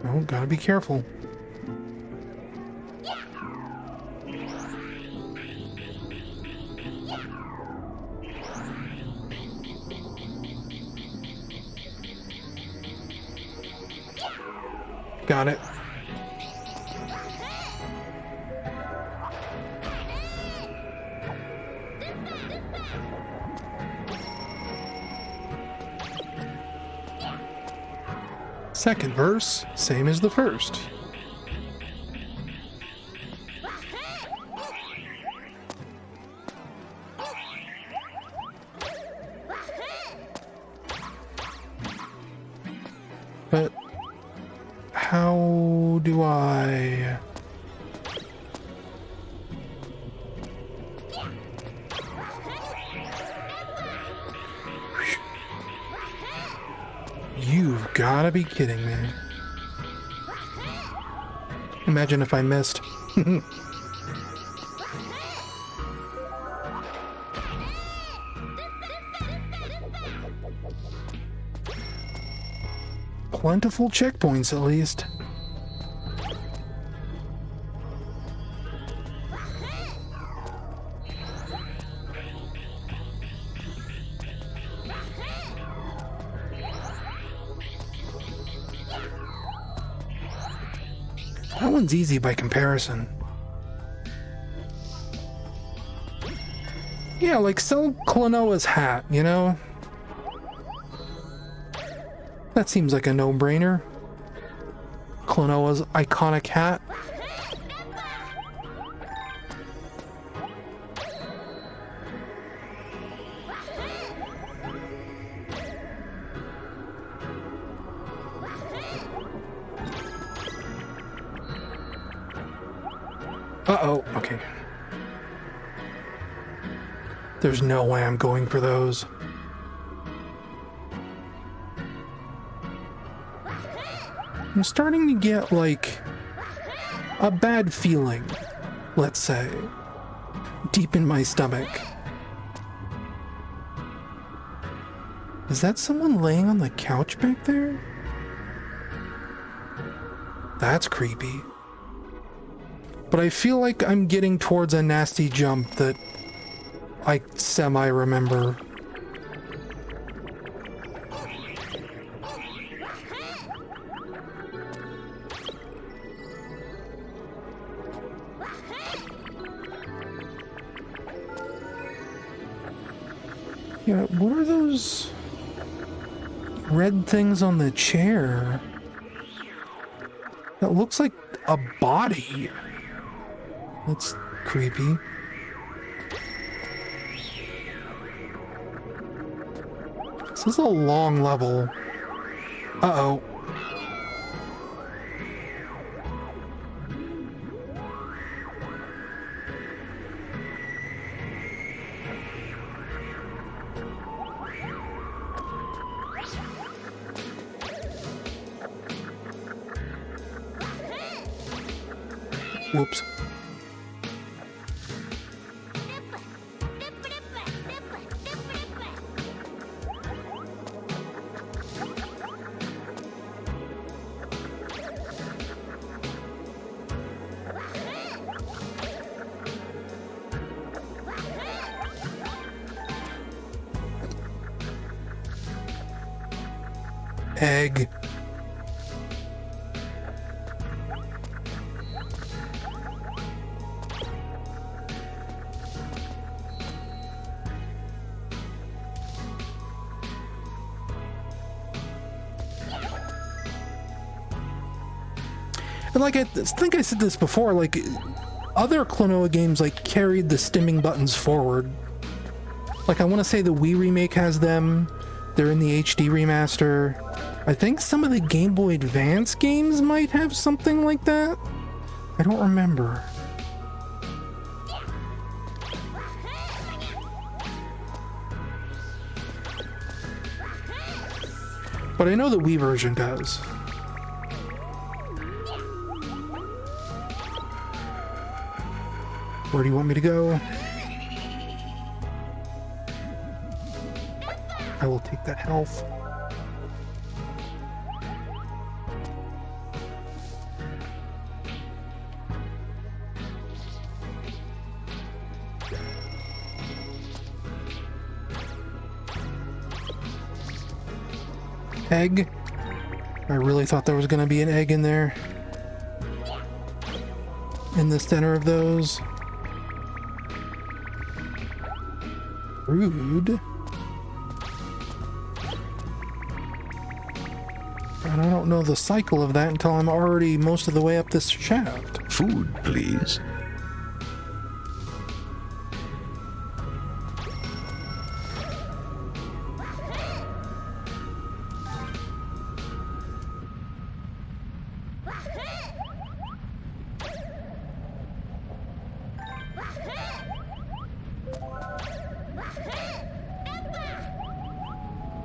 Oh, gotta be careful. Got it. Second verse, same as the first. But how do I... gotta be kidding me. Imagine if I missed. Plentiful checkpoints, at least. That one's easy by comparison. Yeah, like sell Klonoa's hat, you know? That seems like a no-brainer. Klonoa's iconic hat. Uh-oh, okay. There's no way I'm going for those. I'm starting to get, like, a bad feeling, let's say, deep in my stomach. Is that someone laying on the couch back there? That's creepy. But I feel like I'm getting towards a nasty jump that I semi-remember. Yeah, what are those red things on the chair? That looks like a body. That's creepy. This is a long level. Uh-oh. Whoops. Egg. And like I think I said this before, like other Klonoa games like carried the stimming buttons forward. Like I want to say the Wii remake has them. They're in the HD remaster. I think some of the Game Boy Advance games might have something like that. I don't remember. But I know the Wii version does. Where do you want me to go? I will take that health. Egg? I really thought there was going to be an egg in there. In the center of those. Rude. And I don't know the cycle of that until I'm already most of the way up this shaft. Food, please.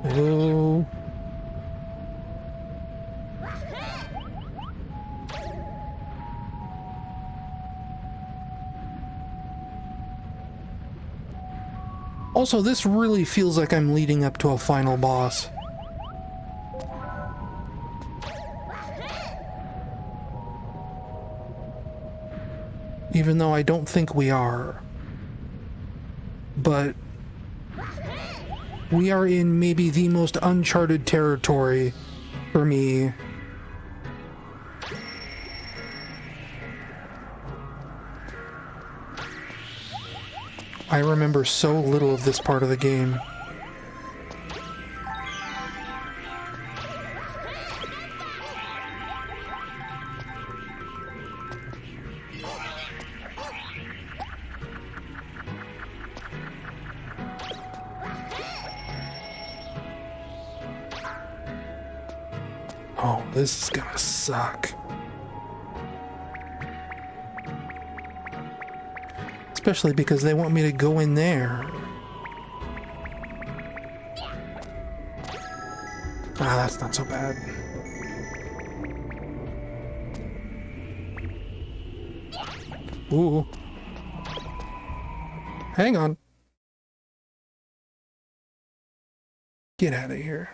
Oh. Also, this really feels like I'm leading up to a final boss. Even though I don't think we are. But we are in maybe the most uncharted territory for me. I remember so little of this part of the game. Oh, this is gonna suck. Especially because they want me to go in there. Ah, that's not so bad. Ooh. Hang on. Get out of here.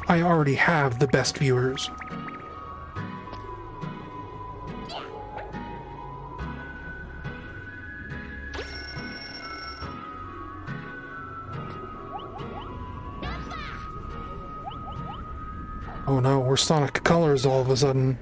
I already have the best viewers. Oh no, we're Sonic Colors all of a sudden.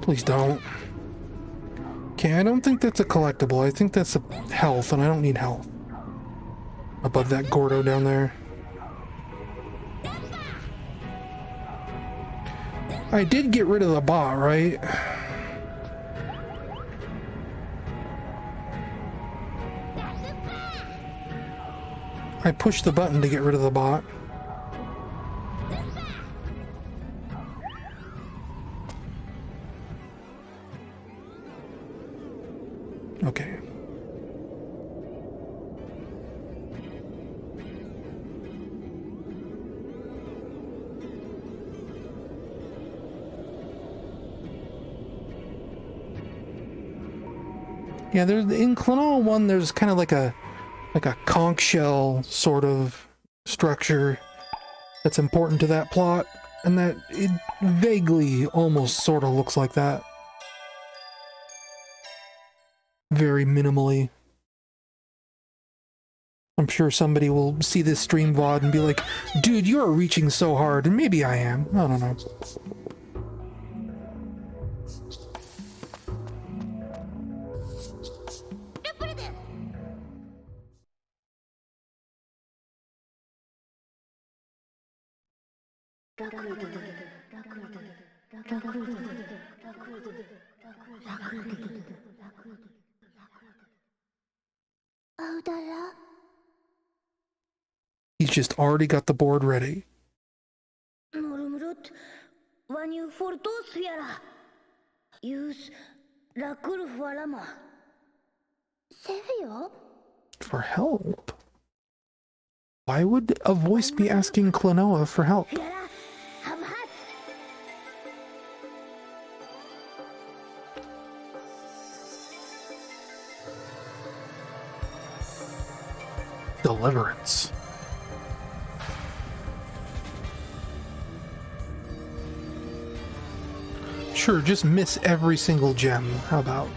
Please don't. Okay, I don't think that's a collectible. I think that's a health, and I don't need health. Above that Gordo down there. I did get rid of the bot, right? I pushed the button to get rid of the bot. Okay. Yeah, there's in Klonoa 1 there's kind of like a conch shell sort of structure that's important to that plot, and that it vaguely almost sort of looks like that. Very minimally. I'm sure somebody will see this stream VOD and be like, dude, you are reaching so hard, and maybe I am. I don't know. He's just already got the board ready. For help? Why would a voice be asking Klonoa for help? Deliverance. Sure, just miss every single gem. How about?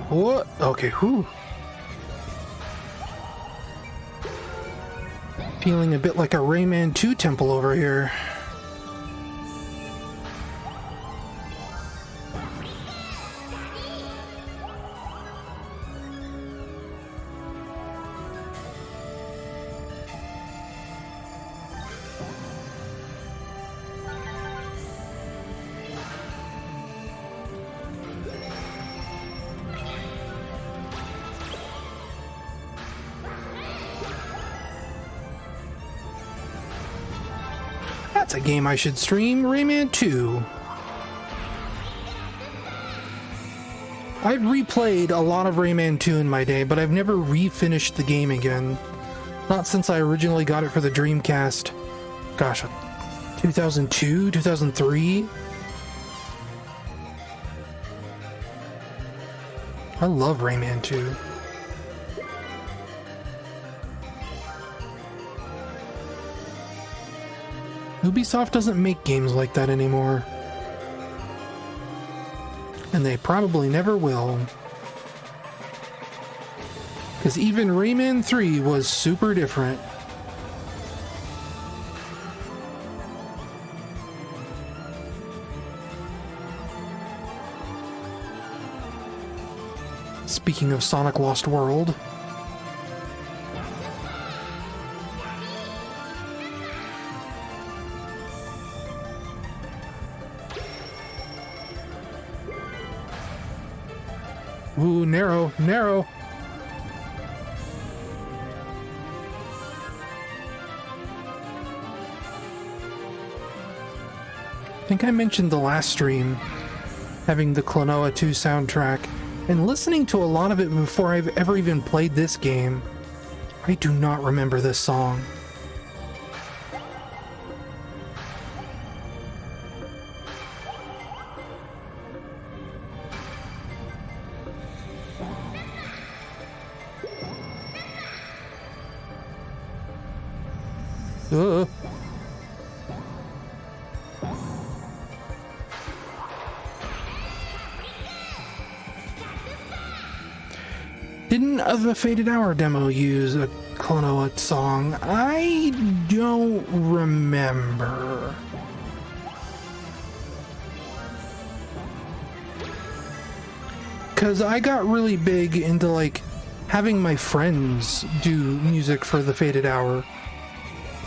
What? Okay, whew. Feeling a bit like a Rayman 2 temple over here. That's a game I should stream, Rayman 2. I've replayed a lot of Rayman 2 in my day, but I've never refinished the game again. Not since I originally got it for the Dreamcast. Gosh, 2002, 2003? I love Rayman 2. Ubisoft doesn't make games like that anymore. And they probably never will. Because even Rayman 3 was super different. Speaking of Sonic Lost World. Ooh, narrow, narrow. I think I mentioned the last stream having the Klonoa 2 soundtrack, and listening to a lot of it before I've ever even played this game. I do not remember this song. Didn't the Faded Hour demo use a Klonoa song? I don't remember. Because I got really big into, like, having my friends do music for the Faded Hour.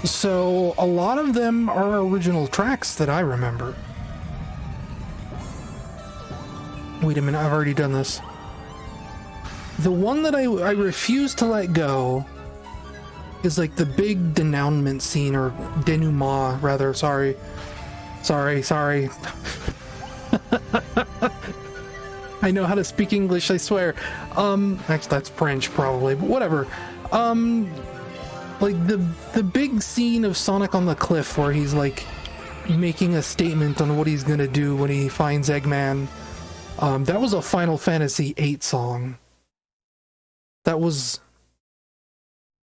So a lot of them are original tracks that I remember. Wait a minute, I've already done this. The one that I refuse to let go is like the big denouement scene, or denouement, rather. Sorry. I know how to speak English, I swear. Actually, that's French, probably, but whatever. Like the big scene of Sonic on the cliff where he's like making a statement on what he's gonna do when he finds Eggman. That was a Final Fantasy VIII song. That was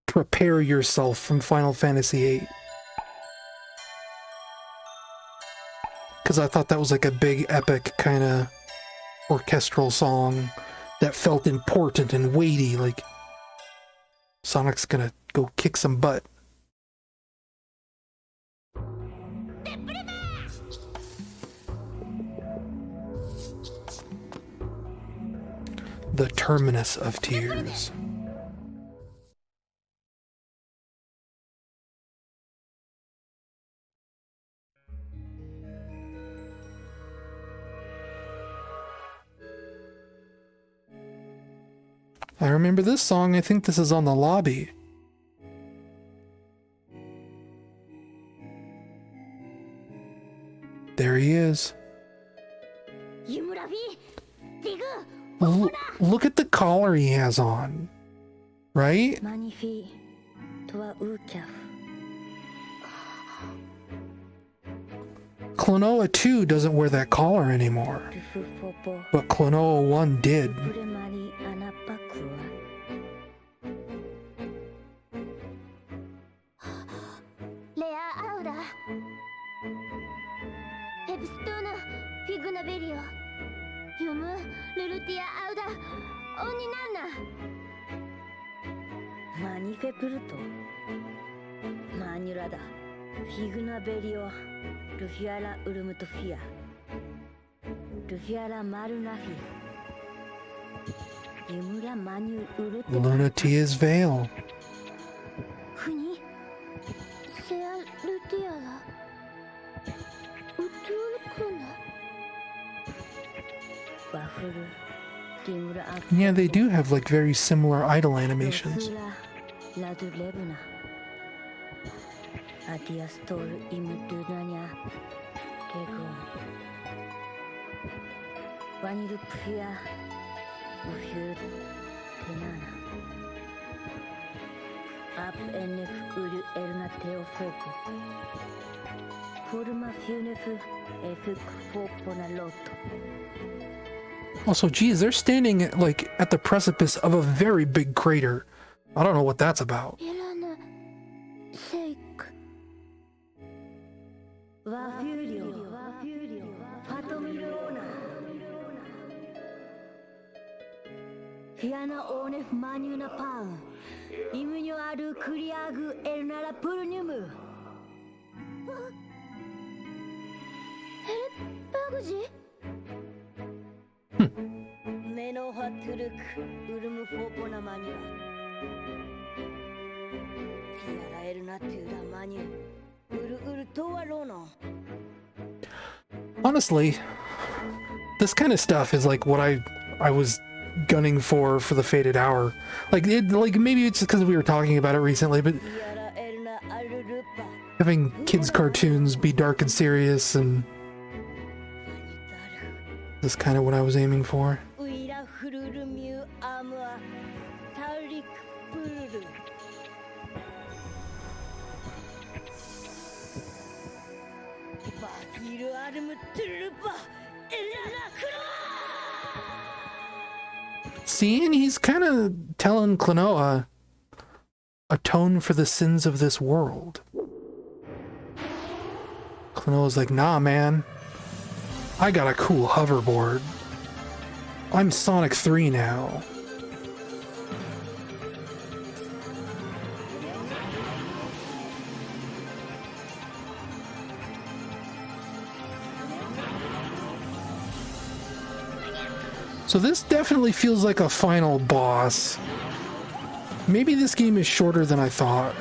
Prepare Yourself from Final Fantasy VIII. Because I thought that was like a big epic kind of orchestral song that felt important and weighty, like Sonic's gonna go kick some butt. The Terminus of Tears. I remember this song. I think this is on the lobby. There he is. Look at the collar he has on. Right? Klonoa 2 doesn't wear that collar anymore. But Klonoa 1 did. Lunatea's veil. Yeah, they do have like very similar idle animations. Adiastor imudunanya kego. Vanilupia ufur tenana. Up enef uru elnateo foco. Forma funefu efuk fopona loto. Also, geez, they're standing like at the precipice of a very big crater. I don't know what that's about. Elana sake. Vafurio. Fatomilona. Fiana onef manuna pan. Imunyo aru kuriagu elnara purnumu. Baguji? Meno haturuk urumu fopona mania. Fiara elnatura mania. Uru toarono. Honestly, this kind of stuff is like what I was gunning for the Fated Hour. Like maybe it's just because we were talking about it recently, but having kids cartoons be dark and serious, and this is kind of what I was aiming for. See, and he's kind of telling Klonoa, atone for the sins of this world. Klonoa's like, nah, man. I got a cool hoverboard. I'm Sonic 3 now. So this definitely feels like a final boss. Maybe this game is shorter than I thought.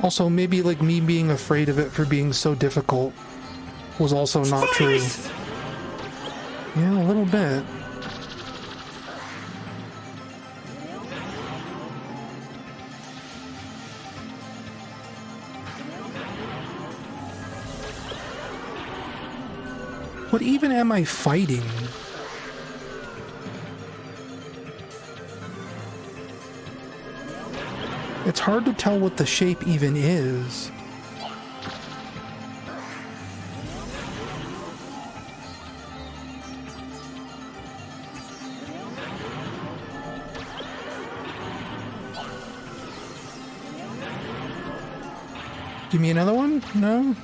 Also, maybe like me being afraid of it for being so difficult was also not true. Yeah, a little bit. What even am I fighting? It's hard to tell what the shape even is. Give me another one? No?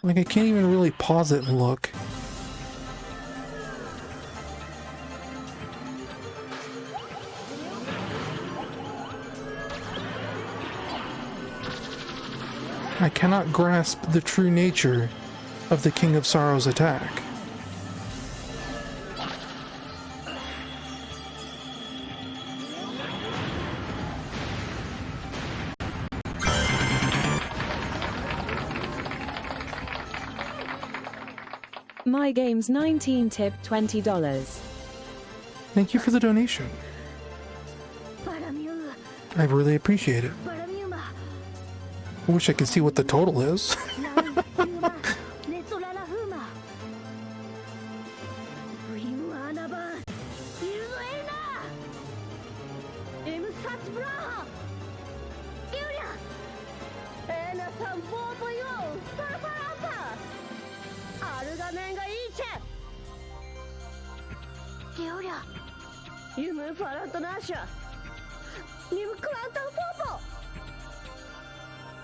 Like, I can't even really pause it and look. I cannot grasp the true nature of the King of Sorrow's attack. My Games 19 tip $20. Thank you for the donation. I really appreciate it. I wish I could see what the total is.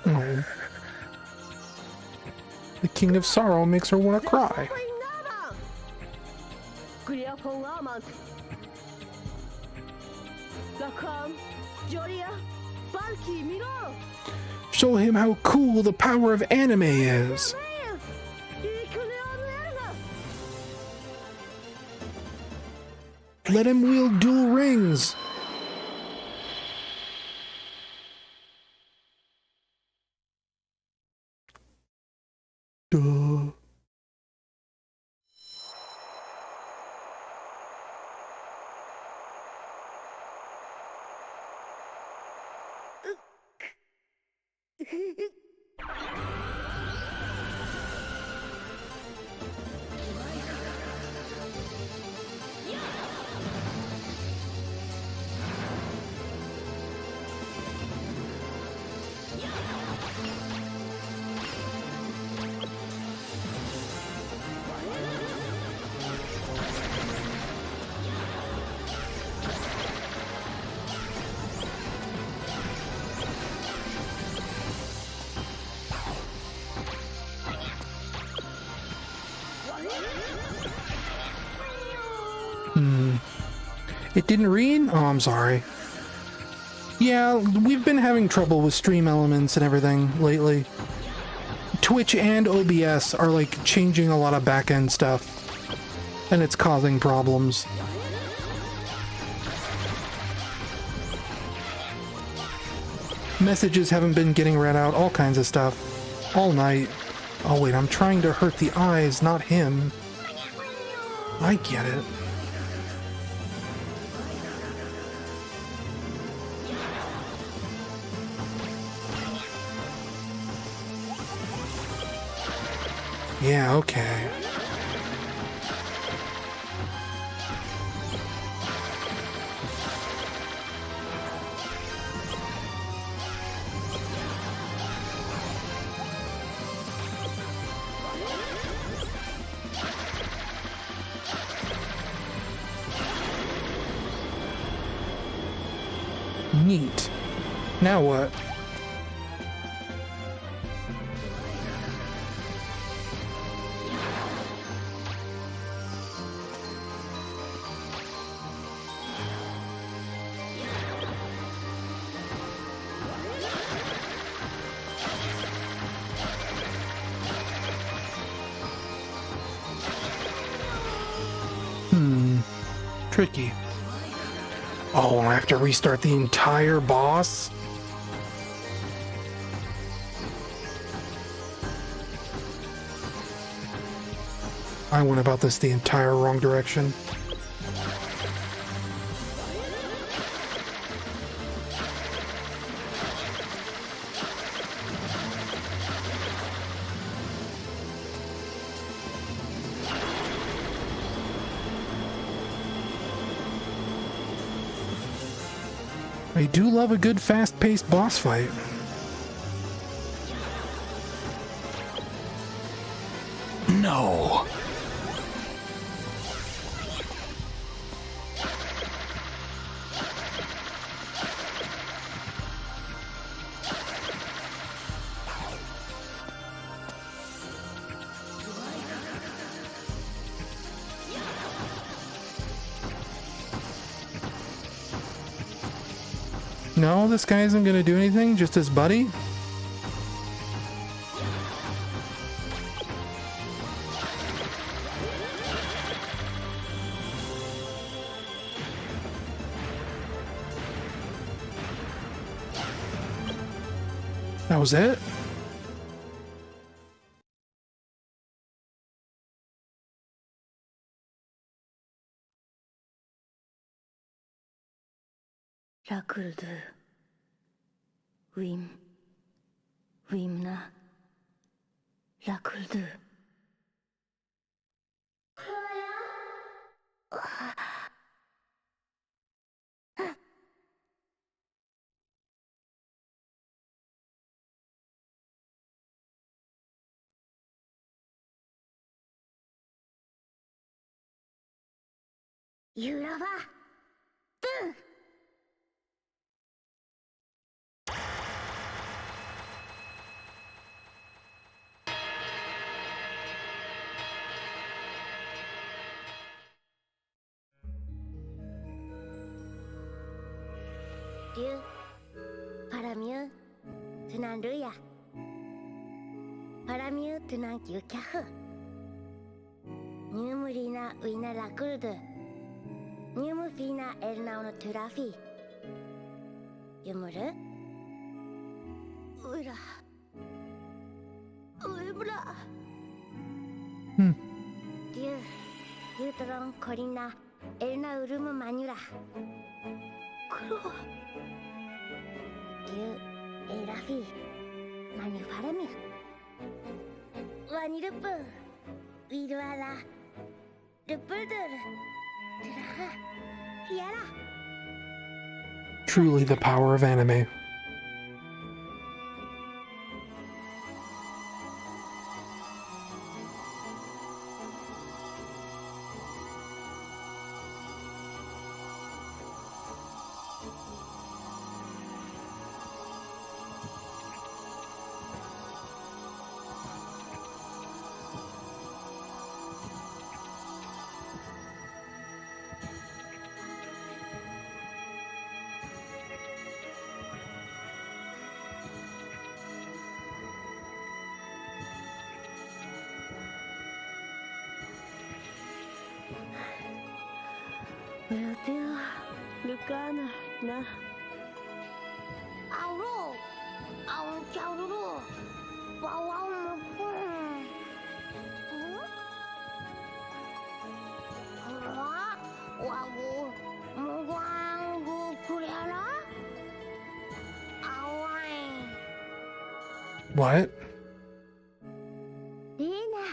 Oh. The King of Sorrow makes her want to cry. Show him how cool the power of anime is. Let him wield dual rings. Duh. It didn't read? Oh, I'm sorry. Yeah, we've been having trouble with stream elements and everything lately. Twitch and OBS are like changing a lot of back-end stuff, and it's causing problems. Messages haven't been getting read out, all kinds of stuff. All night. Oh wait, I'm trying to hurt the eyes, not him. I get it. Yeah, okay. Neat. Now what? Tricky. Oh, I have to restart the entire boss? I went about this the entire wrong direction. I do love a good fast-paced boss fight. No. No, this guy isn't gonna do anything, just his buddy? That was it? 라클드 윈나 라클드 유라바 응 Dia, paramia, tenang dulu ya. Paramia tenang kyu kah? Nyumurina wina lakuldu. Nyumur ナオのトゥラフィー読むるうらうぶらデュートロンコリナエルナウルムマニュラクロデュエラフィーマニュファラミュワニルプウィルアラルプルドゥルトゥラハヒアラ Truly the power of anime. Lunatea, Lucana, na. Auro, auro chauro, wow mo. Wow, mo kuriara. Awai. What? Dina.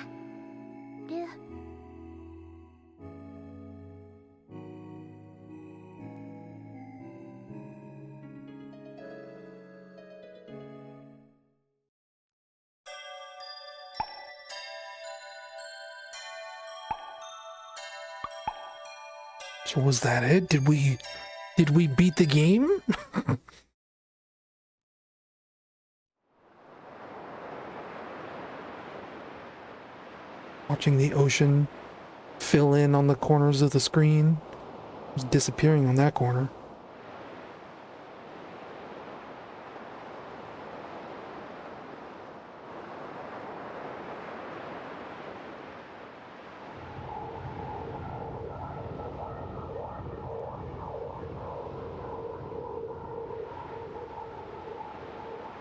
So was that it? Did we beat the game? Watching the ocean fill in on the corners of the screen. It was disappearing on that corner.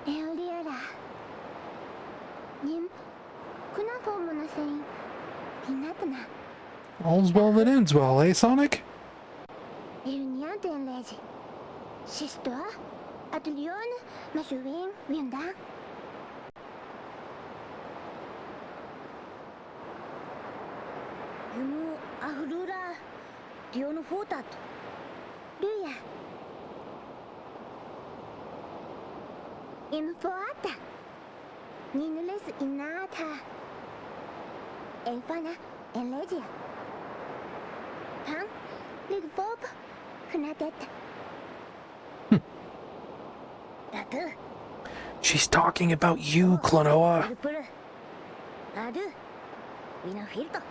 Eoliera. Nim, kuna formo na sein. Pinatna. All's well that ends well, eh, Sonic? Ilnianten legi. Sister, Atelion, Mashuin, Winda. Yumu, Ahrura, Dion Fotat. Luya. Infoata. Ninules Inata. Elfana, Elegia. Huh? Little Bob, Hunadet. Datu. She's talking about you, Klonoa. Adu. Wina filter.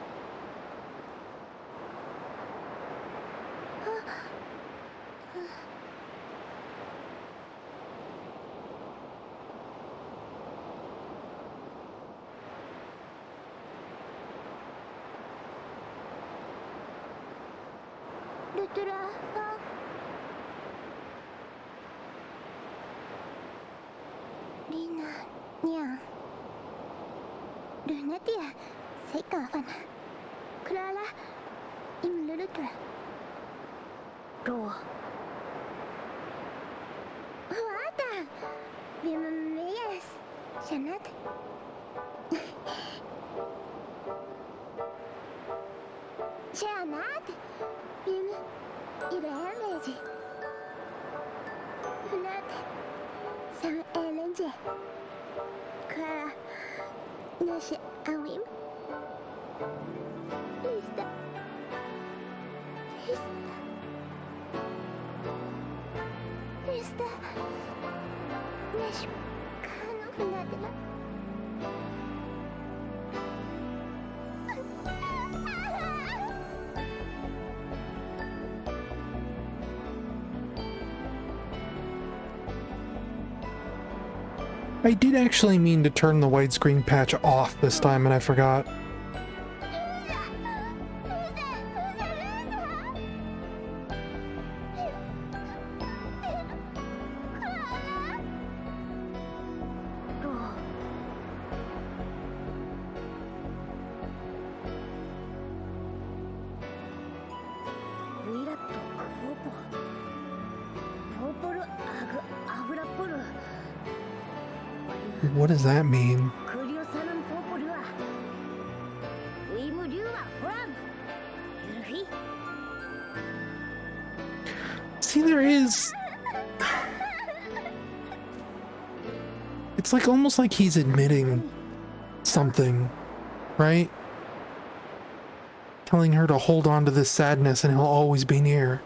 Lutura. Lina, Nia. Lunatea, Seikafana. Clara, in Lutra. Go. Wada! Vimeas, Shanat. Shanat, Vim, Irelegi. Hunat, San Elenge. Clara, Nashi Awim. Lista. Lista. Nash Kano Hunatela. I did actually mean to turn the widescreen patch off this time, and I forgot. What does that mean? クリオサナンポポリはウィムリュウはホランユルフィ See, there is... It's like almost like he's admitting something, right? Telling her to hold on to this sadness and he'll always be near.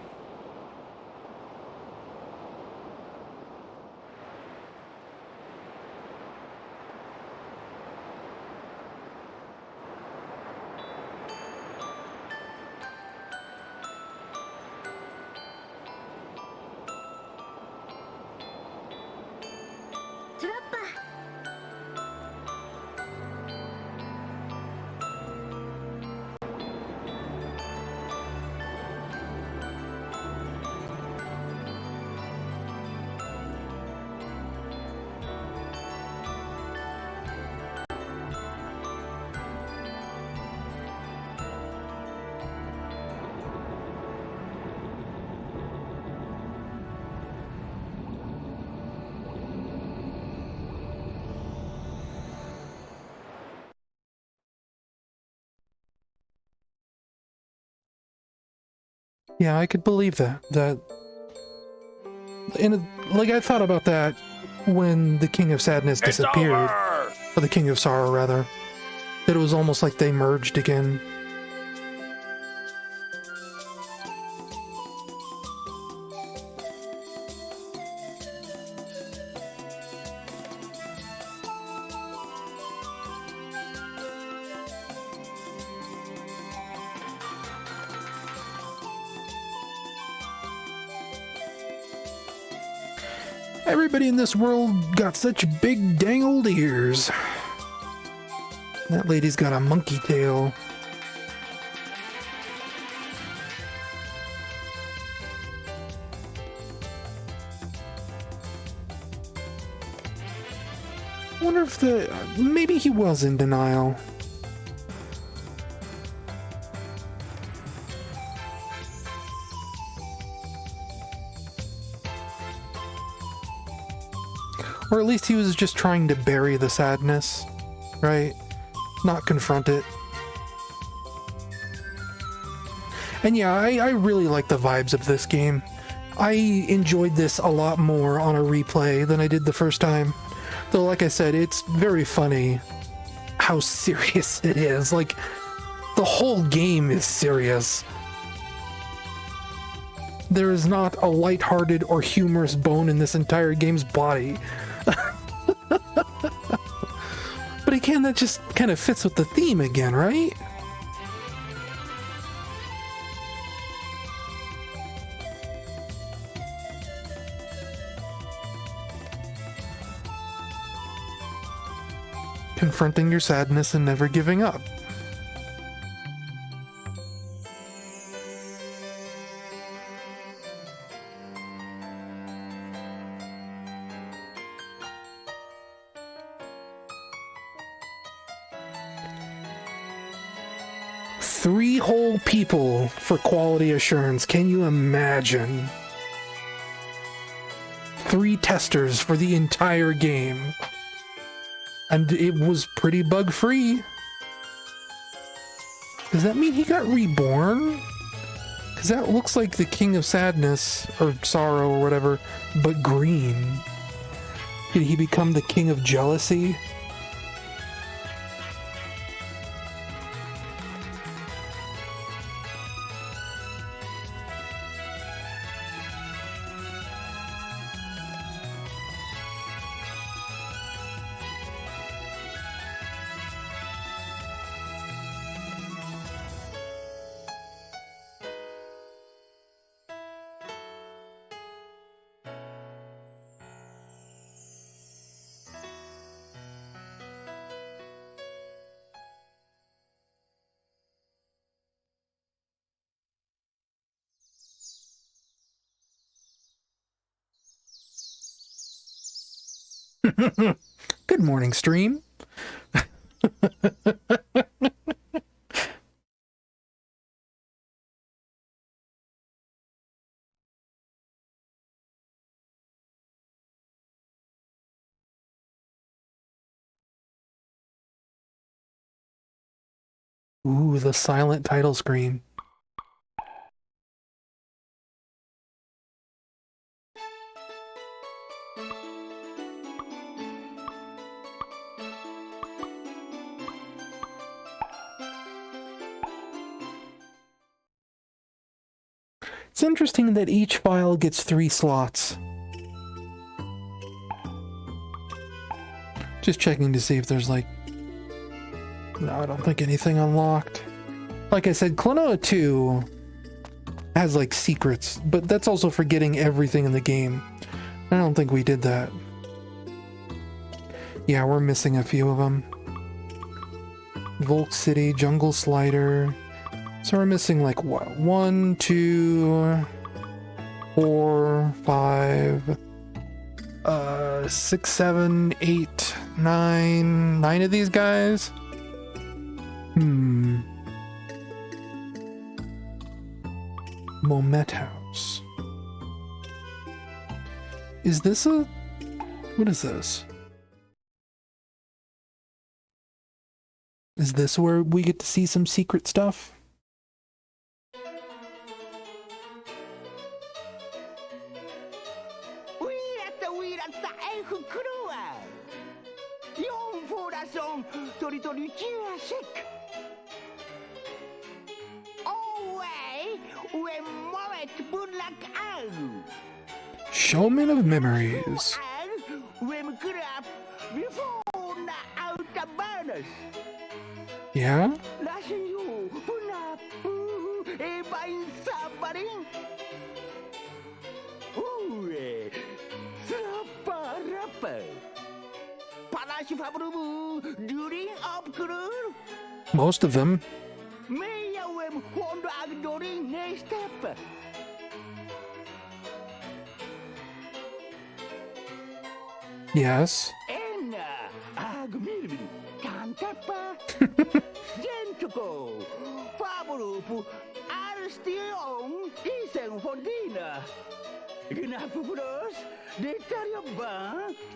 Yeah, I could believe that. Like, I thought about that when the King of Sadness disappeared. Or the King of Sorrow, rather. That it was almost like they merged again. Everybody in this world got such big dang old ears. That lady's got a monkey tail. I wonder if maybe he was in denial. Or at least he was just trying to bury the sadness, right? Not confront it. And yeah, I really like the vibes of this game. I enjoyed this a lot more on a replay than I did the first time. Though, like I said, it's very funny how serious it is. Like, the whole game is serious. There is not a lighthearted or humorous bone in this entire game's body. But again, that just kind of fits with the theme again, right? Confronting your sadness and never giving up. Three whole people for quality assurance. Can you imagine? 3 testers for the entire game. And it was pretty bug-free. Does that mean he got reborn? Because that looks like the King of Sadness, or Sorrow, or whatever, but green. Did he become the King of Jealousy? Good morning, stream. Ooh, the silent title screen. It's interesting that each file gets 3 slots. Just checking to see if there's like... No, I don't think anything unlocked. Like I said, Klonoa 2 has like secrets, but that's also for getting everything in the game. I don't think we did that. Yeah, we're missing a few of them. Volk City, Jungle Slider. So we're missing like what? 1, 2, 4, 5, 6, 7, 8, 9. 9 of these guys? Momet House. Is this a... What is this? Is this where we get to see some secret stuff? Showman of Memories. Yeah? Most of them. Yes.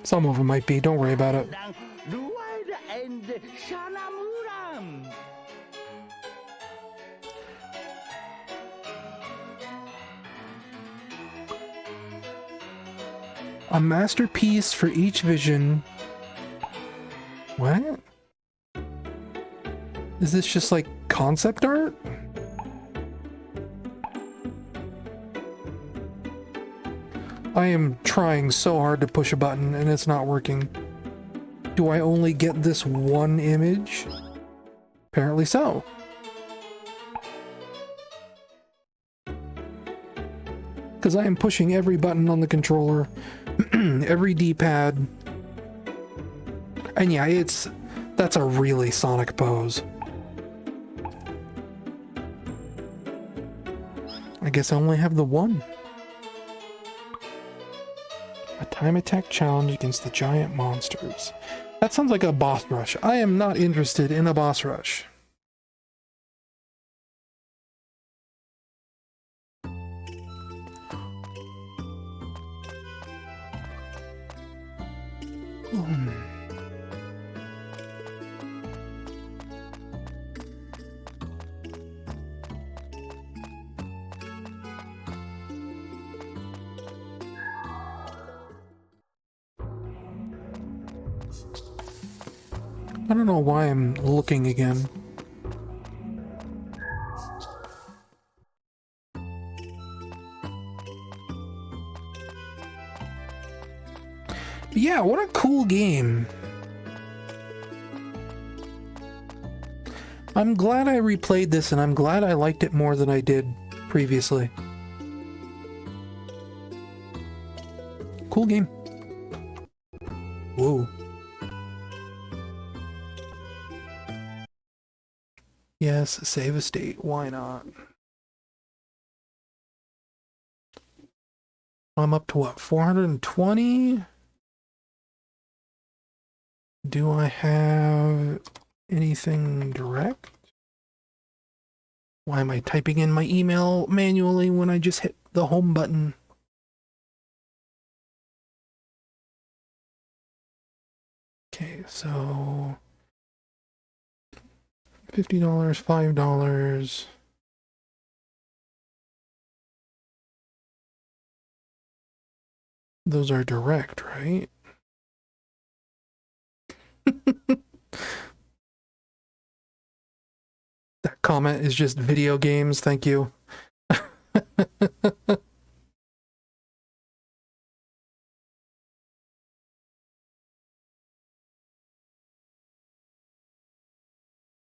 Some of them might be, don't worry about it. A masterpiece for each vision. What? Is this just like concept art? I am trying so hard to push a button and it's not working. Do I only get this one image? Apparently so. Because I am pushing every button on the controller, every D-pad. And yeah, that's a really Sonic pose. I guess I only have the one. A time attack challenge against the giant monsters. That sounds like a boss rush. I am not interested in a boss rush. I don't know why I'm looking again. Yeah, what a cool game. I'm glad I replayed this and I'm glad I liked it more than I did previously. Cool game. Whoa. Yes, save a state. Why not? I'm up to what, 420? Do I have anything direct? Why am I typing in my email manually when I just hit the home button? Okay, so $50, $5. Those are direct, right? That comment is just video games, thank you.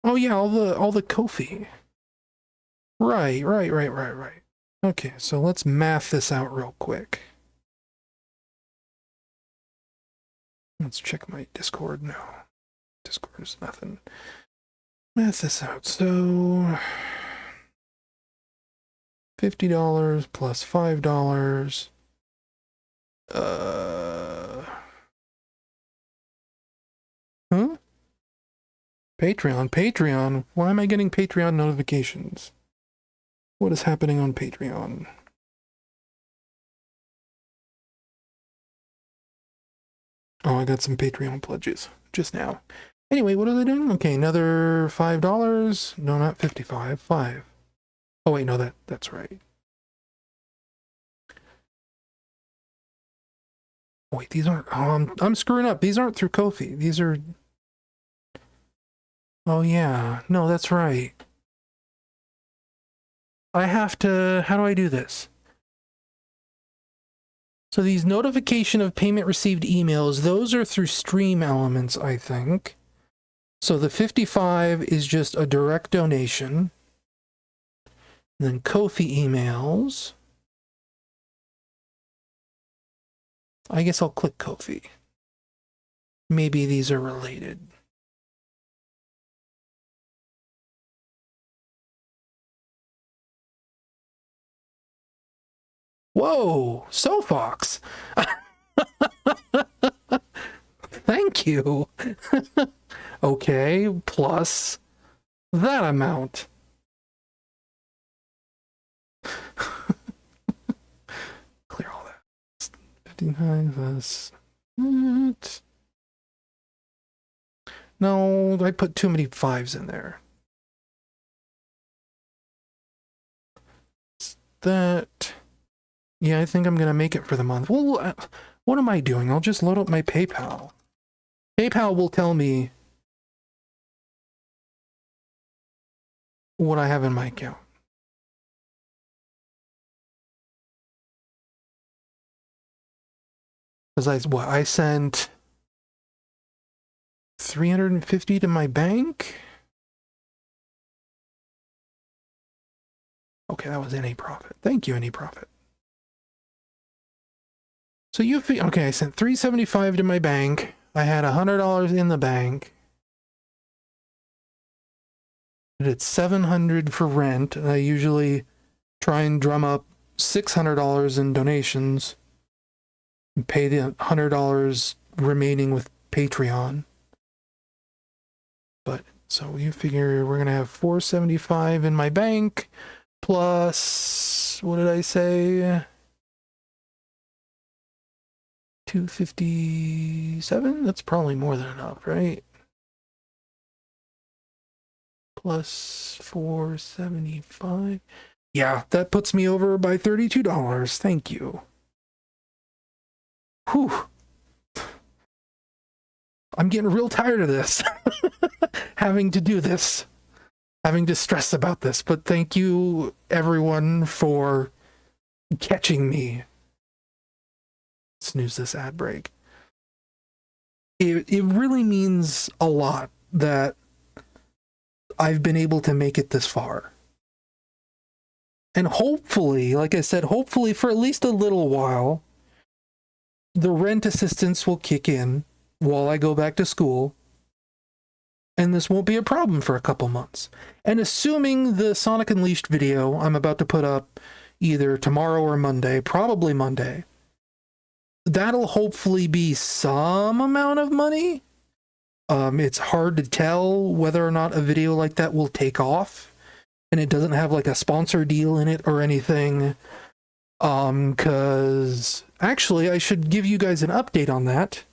Oh yeah, all the Ko-fi. Right. Okay, so let's math this out real quick. Let's check my Discord. No. Discord is nothing. Math this out. So $50 plus $5. Huh? Patreon. Why am I getting Patreon notifications? What is happening on Patreon? Oh, I got some Patreon pledges just now. Anyway, what are they doing? Okay, another $5. No, not 55. 5. Oh wait, no, that's right. Wait, these aren't. Oh, I'm screwing up. These aren't through Ko-fi. These are. Oh yeah, no, that's right. I have to. How do I do this? So these notification of payment received emails, those are through Stream Elements, I think. So the 55 is just a direct donation. And then Ko-fi emails. I guess I'll click Ko-fi. Maybe these are related. Whoa, Sofox. Thank you. Okay, plus that amount. Clear all that. 59 plus that. No, I put too many 5s in there. That. Yeah, I think I'm going to make it for the month. Well, what am I doing? I'll just load up my PayPal. PayPal will tell me what I have in my account. Because I sent 350 to my bank. Okay, that was Any Profit. Thank you, Any Profit. So okay, I sent 375 to my bank. I had $100 in the bank. It's 700 for rent. And I usually try and drum up $600 in donations and pay the $100 remaining with Patreon. But so you figure we're gonna have 475 in my bank plus, what did I say? 257? That's probably more than enough, right? Plus 475. Yeah, that puts me over by $32. Thank you. Whew. I'm getting real tired of this. Having to do this. Having to stress about this. But thank you, everyone, for catching me. Snooze this ad break. It really means a lot that I've been able to make it this far. And hopefully, like I said, hopefully for at least a little while, the rent assistance will kick in while I go back to school. And this won't be a problem for a couple months. And assuming the Sonic Unleashed video I'm about to put up either tomorrow or Monday, probably Monday, that'll hopefully be some amount of money. It's hard to tell whether or not a video like that will take off, and it doesn't have like a sponsor deal in it or anything. Cause actually I should give you guys an update on that.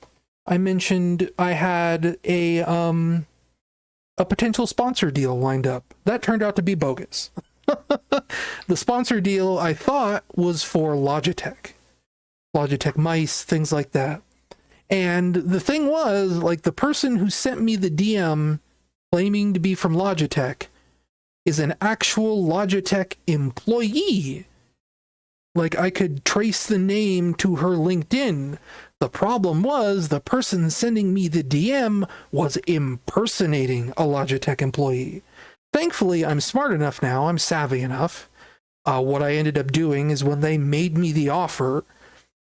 I mentioned I had a a potential sponsor deal lined up. That turned out to be bogus. The sponsor deal I thought was for Logitech mice, things like that. And the thing was, like, the person who sent me the DM claiming to be from Logitech is an actual Logitech employee. Like, I could trace the name to her LinkedIn. The problem was the person sending me the DM was impersonating a Logitech employee. Thankfully, I'm smart enough now, I'm savvy enough. What I ended up doing is when they made me the offer,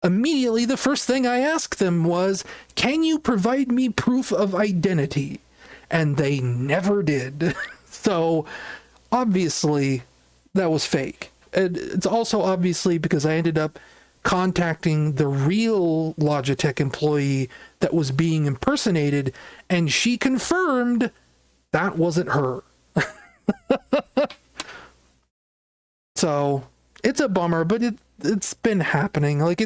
immediately the first thing I asked them was, can you provide me proof of identity? And they never did. So, obviously, that was fake. And it's also obviously because I ended up contacting the real Logitech employee that was being impersonated, and she confirmed that wasn't her. So, it's a bummer, but it's been happening. Like,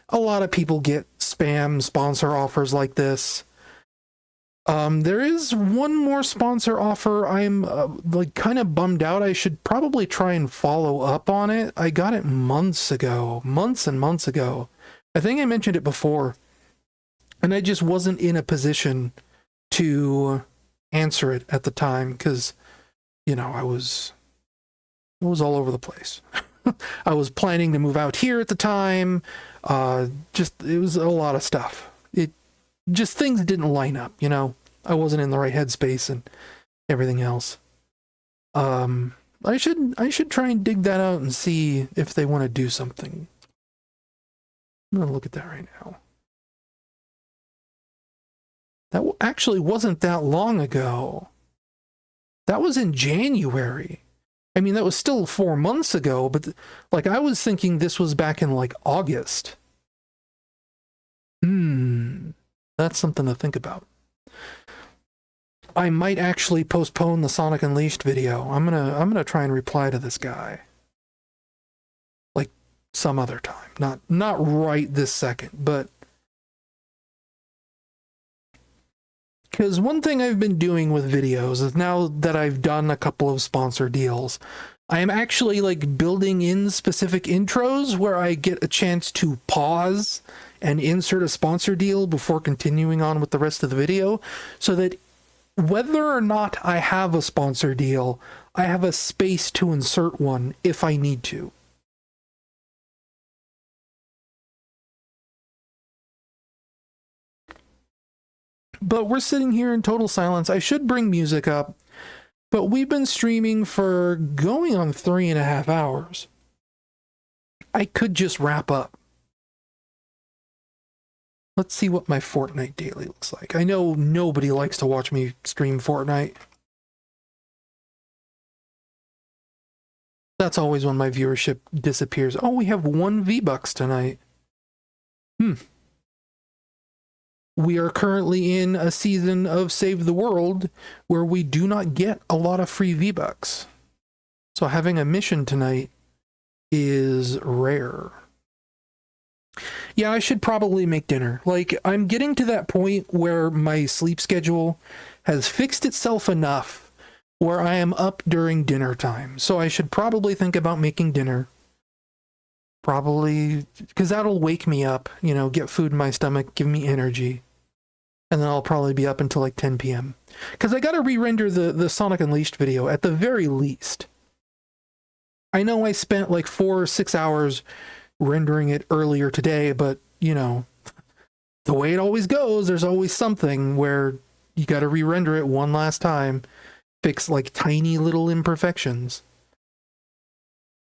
a lot of people get spam sponsor offers like this. There is one more sponsor offer. I'm like kind of bummed out. I should probably try and follow up on it. I got it months and months ago. I think I mentioned it before, and I just wasn't in a position to answer it at the time because, you know, I was all over the place. I was planning to move out here at the time. It was a lot of stuff. Just things didn't line up, you know. I wasn't in the right headspace and everything else. I should try and dig that out and see if they want to do something. I'm gonna look at that right now. That actually wasn't that long ago. That was in January. I mean, that was still 4 months ago, but like I was thinking this was back in like August. That's something to think about. I might actually postpone the Sonic Unleashed video. I'm gonna try and reply to this guy. Like some other time. Not right this second, but because one thing I've been doing with videos is now that I've done a couple of sponsor deals, I am actually like building in specific intros where I get a chance to pause and insert a sponsor deal before continuing on with the rest of the video, so that whether or not I have a sponsor deal, I have a space to insert one if I need to. But we're sitting here in total silence. I should bring music up, but we've been streaming for going on 3.5 hours. I could just wrap up. Let's see what my Fortnite daily looks like. I know nobody likes to watch me stream Fortnite. That's always when my viewership disappears. Oh, we have 1 V-Bucks tonight. We are currently in a season of Save the World where we do not get a lot of free V-Bucks. So having a mission tonight is rare. Yeah, I should probably make dinner. Like, I'm getting to that point where my sleep schedule has fixed itself enough where I am up during dinner time. So I should probably think about making dinner. Probably, because that'll wake me up, you know, get food in my stomach, give me energy. And then I'll probably be up until like 10 p.m. Because I gotta re-render the Sonic Unleashed video at the very least. I know I spent like 4 or 6 hours rendering it earlier today, but, you know, the way it always goes, there's always something where you gotta re-render it one last time, fix like tiny little imperfections.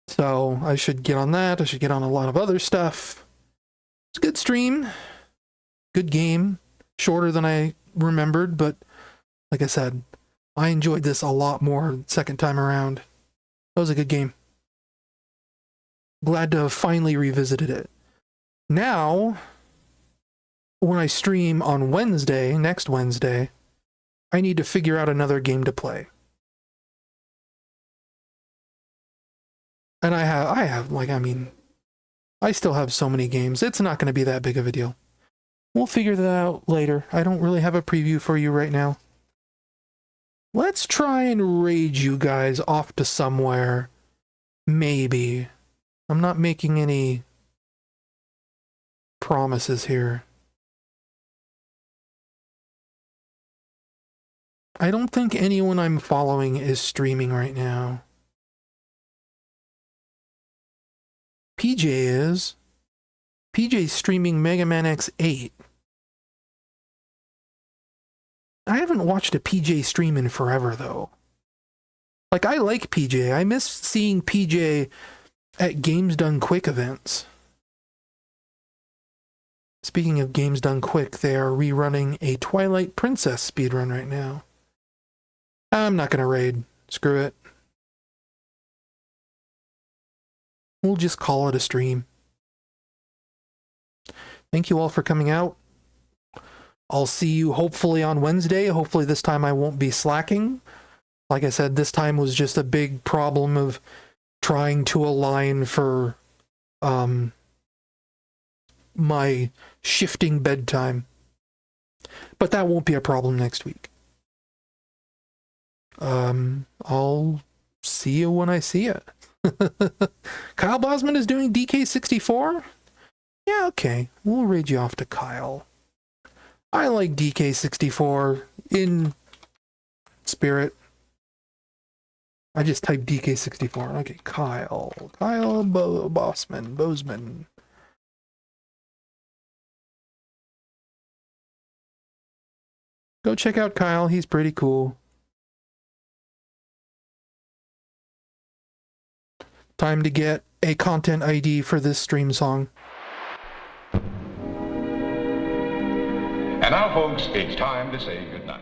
So I should get on that. I should get on a lot of other stuff. It's a good stream. Good game. Shorter than I remembered, but like I said, I enjoyed this a lot more second time around. That was a good game. Glad to have finally revisited it. Now, when I stream on Wednesday, next Wednesday, I need to figure out another game to play. And I still have so many games. It's not going to be that big of a deal. We'll figure that out later. I don't really have a preview for you right now. Let's try and raid you guys off to somewhere. Maybe. I'm not making any promises here. I don't think anyone I'm following is streaming right now. PJ is. PJ's streaming Mega Man X8. I haven't watched a PJ stream in forever, though. Like, I like PJ. I miss seeing PJ at Games Done Quick events. Speaking of Games Done Quick, they are rerunning a Twilight Princess speedrun right now. I'm not gonna raid. Screw it. We'll just call it a stream. Thank you all for coming out. I'll see you hopefully on Wednesday. Hopefully this time I won't be slacking. Like I said, this time was just a big problem of trying to align for my shifting bedtime. But that won't be a problem next week. I'll see you when I see you. Kyle Bosman is doing DK64? Yeah, okay. We'll raid you off to Kyle. I like DK64 in spirit. I just typed DK64. Okay, Kyle. Kyle Bozeman. Go check out Kyle. He's pretty cool. Time to get a content ID for this stream song. And now, folks, it's time to say goodnight.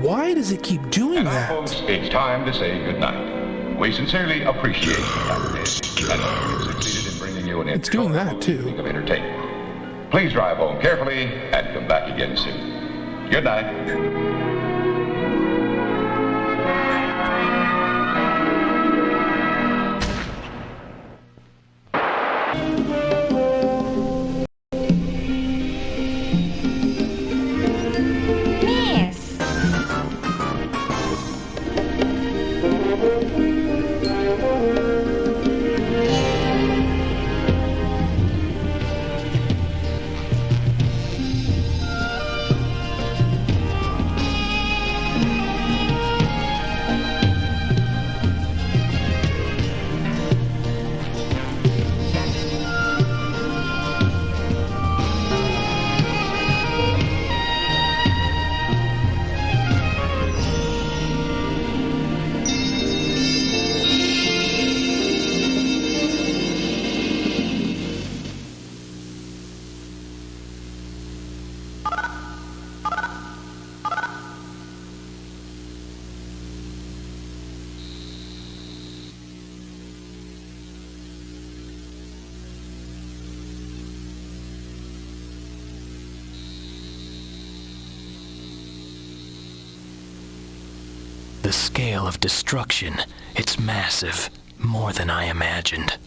Why does it keep doing and that? now, folks, it's time to say goodnight. We sincerely appreciate you and we've succeeded in bringing you an it's doing that too. Of entertainment. Please drive home carefully and come back again soon. Good night. The scale of destruction, it's massive, more than I imagined.